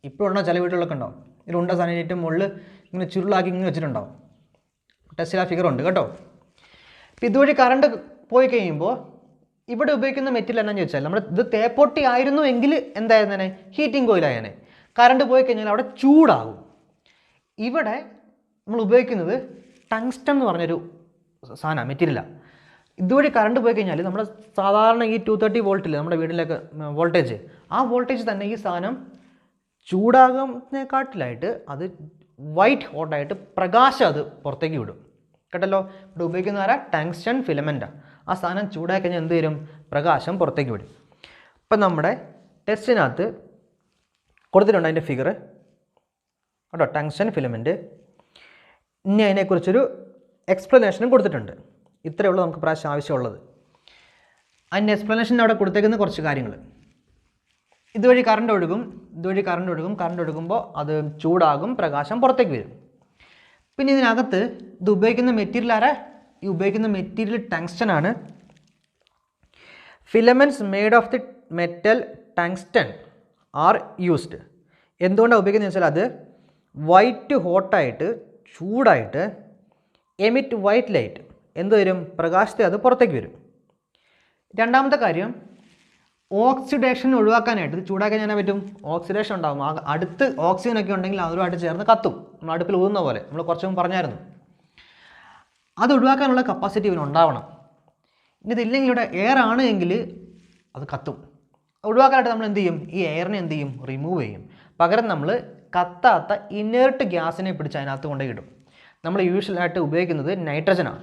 ഇപ്പോഴുള്ള ചില വീടുകളൊക്കെ ഉണ്ടാവും. ഇതിലുണ്ട സാധനം മുകളിൽ ഇങ്ങനെ ചുരുളാക്കി ഇങ്ങനെ വെച്ചിട്ടുണ്ടാവും. ടെസ്റ്റിൽ ആ ഫിഗർ ഉണ്ട് കേട്ടോ. അപ്പോൾ ഇതുവഴി കറണ്ട് പോയി കഴിയുമ്പോൾ ഇവിടെ ഉപയോഗിക്കുന്ന മെറ്റീരിയൽ എന്നാന്ന് ചോദിച്ചാൽ നമ്മൾ ഇത് തേപ്പൊട്ടി ആയിരുന്നു എങ്കിൽ എന്തായിരുന്നേ? ഹീറ്റിംഗ് കോയിലായനെ. കറണ്ട് പോയി കഴിഞ്ഞാൽ അവിടെ ചൂടാകും. ഇവിടെ നമ്മൾ ഉപയോഗിക്കുന്നത് ടങ്സ്റ്റൺ എന്ന് പറഞ്ഞൊരു സാധനം മെറ്റീരിയലാണ്. ഇതുവഴി കറണ്ട് പോയി കഴിഞ്ഞാൽ നമ്മുടെ സാധാരണ ഈ 230 വോൾട്ടിൽ നമ്മുടെ വീട്ടിലേക്ക് വോൾട്ടേജ്, ആ വോൾട്ടേജ് തന്നെ ഈ സാധനം ചൂടാകുന്നതിനെക്കാട്ടിലായിട്ട് അത് വൈറ്റ് ഹോട്ടായിട്ട് പ്രകാശം അത് പുറത്തേക്ക് വിടും. കേട്ടല്ലോ? ഇവിടെ ഉപയോഗിക്കുന്ന ആരാ? ടങ്സ്റ്റൺ ഫിലമെൻറ്റാണ്. ആ സാധനം ചൂടായി കഴിഞ്ഞാൽ എന്ത് വരും? പ്രകാശം പുറത്തേക്ക് വിടും. ഇപ്പം നമ്മുടെ ടെസ്റ്റിനകത്ത് കൊടുത്തിട്ടുണ്ട് അതിൻ്റെ ഫിഗർ കേട്ടോ. Tungsten filament. ഇനി അതിനെക്കുറിച്ചൊരു എക്സ്പ്ലനേഷനും കൊടുത്തിട്ടുണ്ട്. ഇത്രയേ ഉള്ളൂ നമുക്ക് പ്രാവശ്യം ആവശ്യമുള്ളത്. അതിൻ്റെ എക്സ്പ്ലനേഷൻ്റെ അവിടെ കൊടുത്തേക്കുന്ന കുറച്ച് കാര്യങ്ങൾ. ഇതുവഴി കറണ്ട് ഒഴുകും, ഇതുവഴി കറണ്ട് ഒഴുകും. കറണ്ട് ഒഴുകുമ്പോൾ അത് ചൂടാകും, പ്രകാശം പുറത്തേക്ക് വരും. പിന്നെ ഇതിനകത്ത് ഇത് ഉപയോഗിക്കുന്ന മെറ്റീരിയൽ ആരാ? ഈ ഉപയോഗിക്കുന്ന മെറ്റീരിയൽ ടങ്സ്റ്റൺ ആണ്. Filaments made of the metal tungsten are used. എന്തുകൊണ്ടാണ് ഉപയോഗിക്കുന്നത് വെച്ചാൽ അത് വൈറ്റ് ഹോട്ടായിട്ട് ചൂടായിട്ട് എമിറ്റ് വൈറ്റ് ലൈറ്റ് എന്ത് വരും? പ്രകാശത്തെ അത് പുറത്തേക്ക് വരും. രണ്ടാമത്തെ കാര്യം ഓക്സിഡേഷൻ ഒഴിവാക്കാനായിട്ട് ഇത് ചൂടാക്കാൻ ഞാൻ പറ്റും. ഓക്സിഡേഷൻ ഉണ്ടാകും. അടുത്ത് ഓക്സിജനൊക്കെ ഉണ്ടെങ്കിൽ അതുമായിട്ട് ചേർന്ന് കത്തും. നമ്മൾ അടുപ്പിൽ ഊതുന്ന പോലെ നമ്മൾ കുറച്ച് മുമ്പ് പറഞ്ഞായിരുന്നു. അത് ഒഴിവാക്കാനുള്ള കപ്പാസിറ്റി ഇവന് ഉണ്ടാവണം. ഇനി ഇതില്ലെങ്കിൽ ഇവിടെ എയർ ആണ് എങ്കിൽ അത് കത്തും. ഒഴിവാക്കാനായിട്ട് നമ്മൾ എന്ത് ചെയ്യും? ഈ എയറിനെ എന്ത് ചെയ്യും? റിമൂവ് ചെയ്യും. പകരം നമ്മൾ കത്താത്ത ഇനേർട്ട് ഗ്യാസിനെ പിടിച്ച് അതിനകത്ത് കൊണ്ടുപോയി ഇടും. നമ്മൾ യൂഷ്വലായിട്ട് ഉപയോഗിക്കുന്നത് നൈട്രജനാണ്.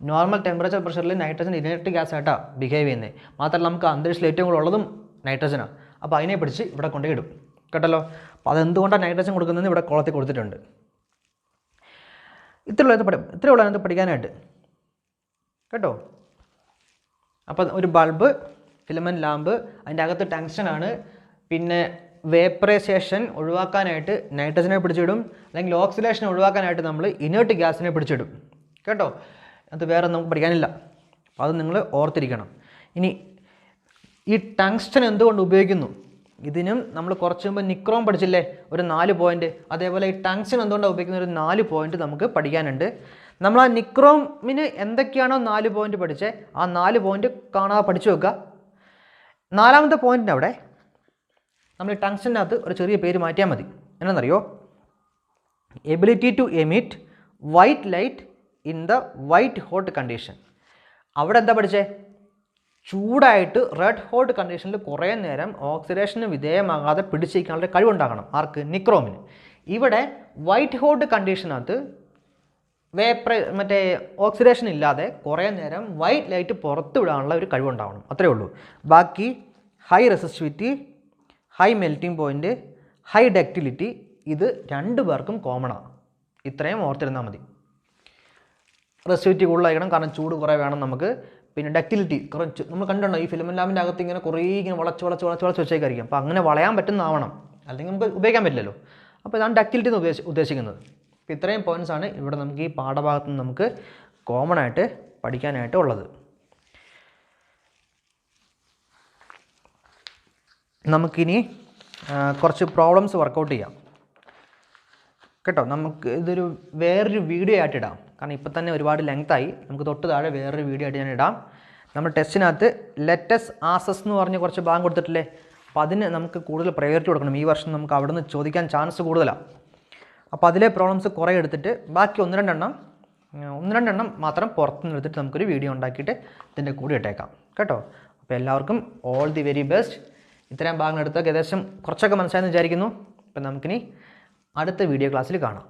നോർമൽ ടെമ്പറേച്ചർ പ്രഷറിൽ നൈട്രജൻ ഇനേർട്ട് ഗ്യാസ് ആയിട്ടാണ് ബിഹേവ് ചെയ്യുന്നത്. മാത്രമല്ല നമുക്ക് അന്തരീക്ഷത്തിൽ ഏറ്റവും കൂടുതൽ ഉള്ളതും നൈട്രജനാണ്. അപ്പോൾ അതിനെ പിടിച്ച് ഇവിടെ കൊണ്ടുപോയി ഇടും. കേട്ടല്ലോ? അപ്പോൾ അതെന്തുകൊണ്ടാണ് നൈട്രജൻ കൊടുക്കുന്നതെന്ന് ഇവിടെ കോളത്തിൽ കൊടുത്തിട്ടുണ്ട്. ഇത്രയുള്ള അതിനകത്ത് പഠിക്കാനായിട്ട് കേട്ടോ. അപ്പം ഒരു ബൾബ്, ഫിലമെൻറ്റ് ലാമ്പ്, അതിൻ്റെ അകത്ത് ടങ്സ്റ്റൺ ആണ്. പിന്നെ വേപ്പറൈസേഷൻ ഒഴിവാക്കാനായിട്ട് നൈട്രജനെ പിടിച്ചിടും, അല്ലെങ്കിൽ ഓക്സിഡേഷൻ ഒഴിവാക്കാനായിട്ട് നമ്മൾ ഇനേർട്ട് ഗ്യാസിനെ പിടിച്ചിടും. കേട്ടോ? അത് വേറെ നമുക്ക് പഠിക്കാനില്ല. അപ്പോൾ അത് നിങ്ങൾ ഓർത്തിരിക്കണം. ഇനി ഈ ടങ്സ്റ്റൺ എന്തുകൊണ്ട് ഉപയോഗിക്കുന്നു? ഇതിനും നമ്മൾ കുറച്ച് മുമ്പ് നിക്രോം പഠിച്ചില്ലേ, ഒരു 4 പോയിൻറ്റ്. അതേപോലെ ഈ ടങ്സ്റ്റൺ എന്തുകൊണ്ടാണ് ഉപയോഗിക്കുന്ന ഒരു 4 പോയിൻറ്റ് നമുക്ക് പഠിക്കാനുണ്ട്. നമ്മൾ ആ നിക്രോമിന് എന്തൊക്കെയാണോ 4 പോയിൻറ്റ് പഠിച്ചത് ആ 4 പോയിൻറ്റ് കാണാതെ പഠിച്ചു വെക്കുക. 4ാമത്തെ പോയിൻറ്റിന് അവിടെ നമ്മൾ ഈ ടങ്സ്റ്റനകത്ത് ഒരു ചെറിയ പേര് മാറ്റിയാൽ മതി. എന്നാണെന്നറിയോ? Ability to emit white light in the white hot condition. അവിടെ എന്താ പഠിച്ചേ? ചൂടായിട്ട് റെഡ് ഹോട്ട് കണ്ടീഷനിൽ കുറേ നേരം ഓക്സിഡേഷന് വിധേയമാകാതെ പിടിച്ചിരിക്കാനുള്ള കഴിവുണ്ടാകണം. ആർക്ക്? നിക്രോമിന്. ഇവിടെ വൈറ്റ് ഹോട്ട് കണ്ടീഷനകത്ത് മറ്റേ ഓക്സിഡേഷൻ ഇല്ലാതെ കുറേ നേരം വൈറ്റ് ലൈറ്റ് പുറത്ത് വിടാനുള്ള ഒരു കഴിവുണ്ടാവണം, അത്രയേ ഉള്ളൂ. ബാക്കി high resistivity, high melting point, high ductility, ഇത് 2 പേർക്കും കോമണാണ്. ഇത്രയും ഓർത്തിരുന്നാൽ മതി. റെസിസ്റ്റിവിറ്റി കൂടുതലായിരിക്കണം, കാരണം ചൂട് കുറേ വേണം നമുക്ക്. പിന്നെ ഡക്റ്റിലിറ്റി കുറച്ച് നമ്മൾ കണ്ടുണ്ടോ, ഈ ഫിലമെൻ്റ് ലാമ്പിൻ്റെ അകത്ത് ഇങ്ങനെ കുറേ ഇങ്ങനെ വളച്ച് വെച്ചേക്കായിരിക്കും. അപ്പോൾ അങ്ങനെ വളയാൻ പറ്റുന്നതാവണം, അല്ലെങ്കിൽ നമുക്ക് ഉപയോഗിക്കാൻ പറ്റില്ലല്ലോ. അപ്പോൾ ഇതാണ് ഡക്റ്റിലിറ്റി എന്ന് ഉദ്ദേശിക്കുന്നത്. അപ്പോൾ ഇത്രയും പോയിൻറ്റ്സാണ് ഇവിടെ നമുക്ക് ഈ പാഠഭാഗത്ത് നിന്ന് നമുക്ക് കോമൺ ആയിട്ട് പഠിക്കാനായിട്ട് ഉള്ളത്. നമുക്കിനി കുറച്ച് പ്രോബ്ലംസ് വർക്കൗട്ട് ചെയ്യാം കേട്ടോ. നമുക്ക് ഇതൊരു വേറൊരു വീഡിയോ ആയിട്ട് ഇടാം, കാരണം ഇപ്പം തന്നെ ഒരുപാട് ലെങ്തായി. നമുക്ക് തൊട്ട് താഴെ വേറൊരു വീഡിയോ ആയിട്ട് ഞാൻ ഇടാം. നമ്മൾ ടെസ്റ്റിനകത്ത് ലെറ്റസ് ആസസ് എന്ന് പറഞ്ഞ് കുറച്ച് ഭാഗം കൊടുത്തിട്ടില്ലേ, അപ്പോൾ അതിന് നമുക്ക് കൂടുതൽ പ്രയോറിറ്റി കൊടുക്കണം. ഈ വർഷം നമുക്ക് അവിടെ നിന്ന് ചോദിക്കാൻ ചാൻസ് കൂടുതലാണ്. അപ്പോൾ അതിലെ പ്രോബ്ലംസ് കുറേ എടുത്തിട്ട് ബാക്കി 1-2 എണ്ണം മാത്രം പുറത്തുനിന്ന് എടുത്തിട്ട് നമുക്കൊരു വീഡിയോ ഉണ്ടാക്കിയിട്ട് ഇതിൻ്റെ കൂടെ ഇട്ടേക്കാം കേട്ടോ. അപ്പോൾ എല്ലാവർക്കും ഓൾ ദി വെരി ബെസ്റ്റ്. ഇത്രയും ഭാഗങ്ങൾ എടുത്തൊക്കെ ഏകദേശം കുറച്ചൊക്കെ മനസ്സിലായെന്ന് വിചാരിക്കുന്നു. അപ്പോൾ നമുക്കിനി അടുത്ത വീഡിയോ ക്ലാസ്സിൽ കാണാം.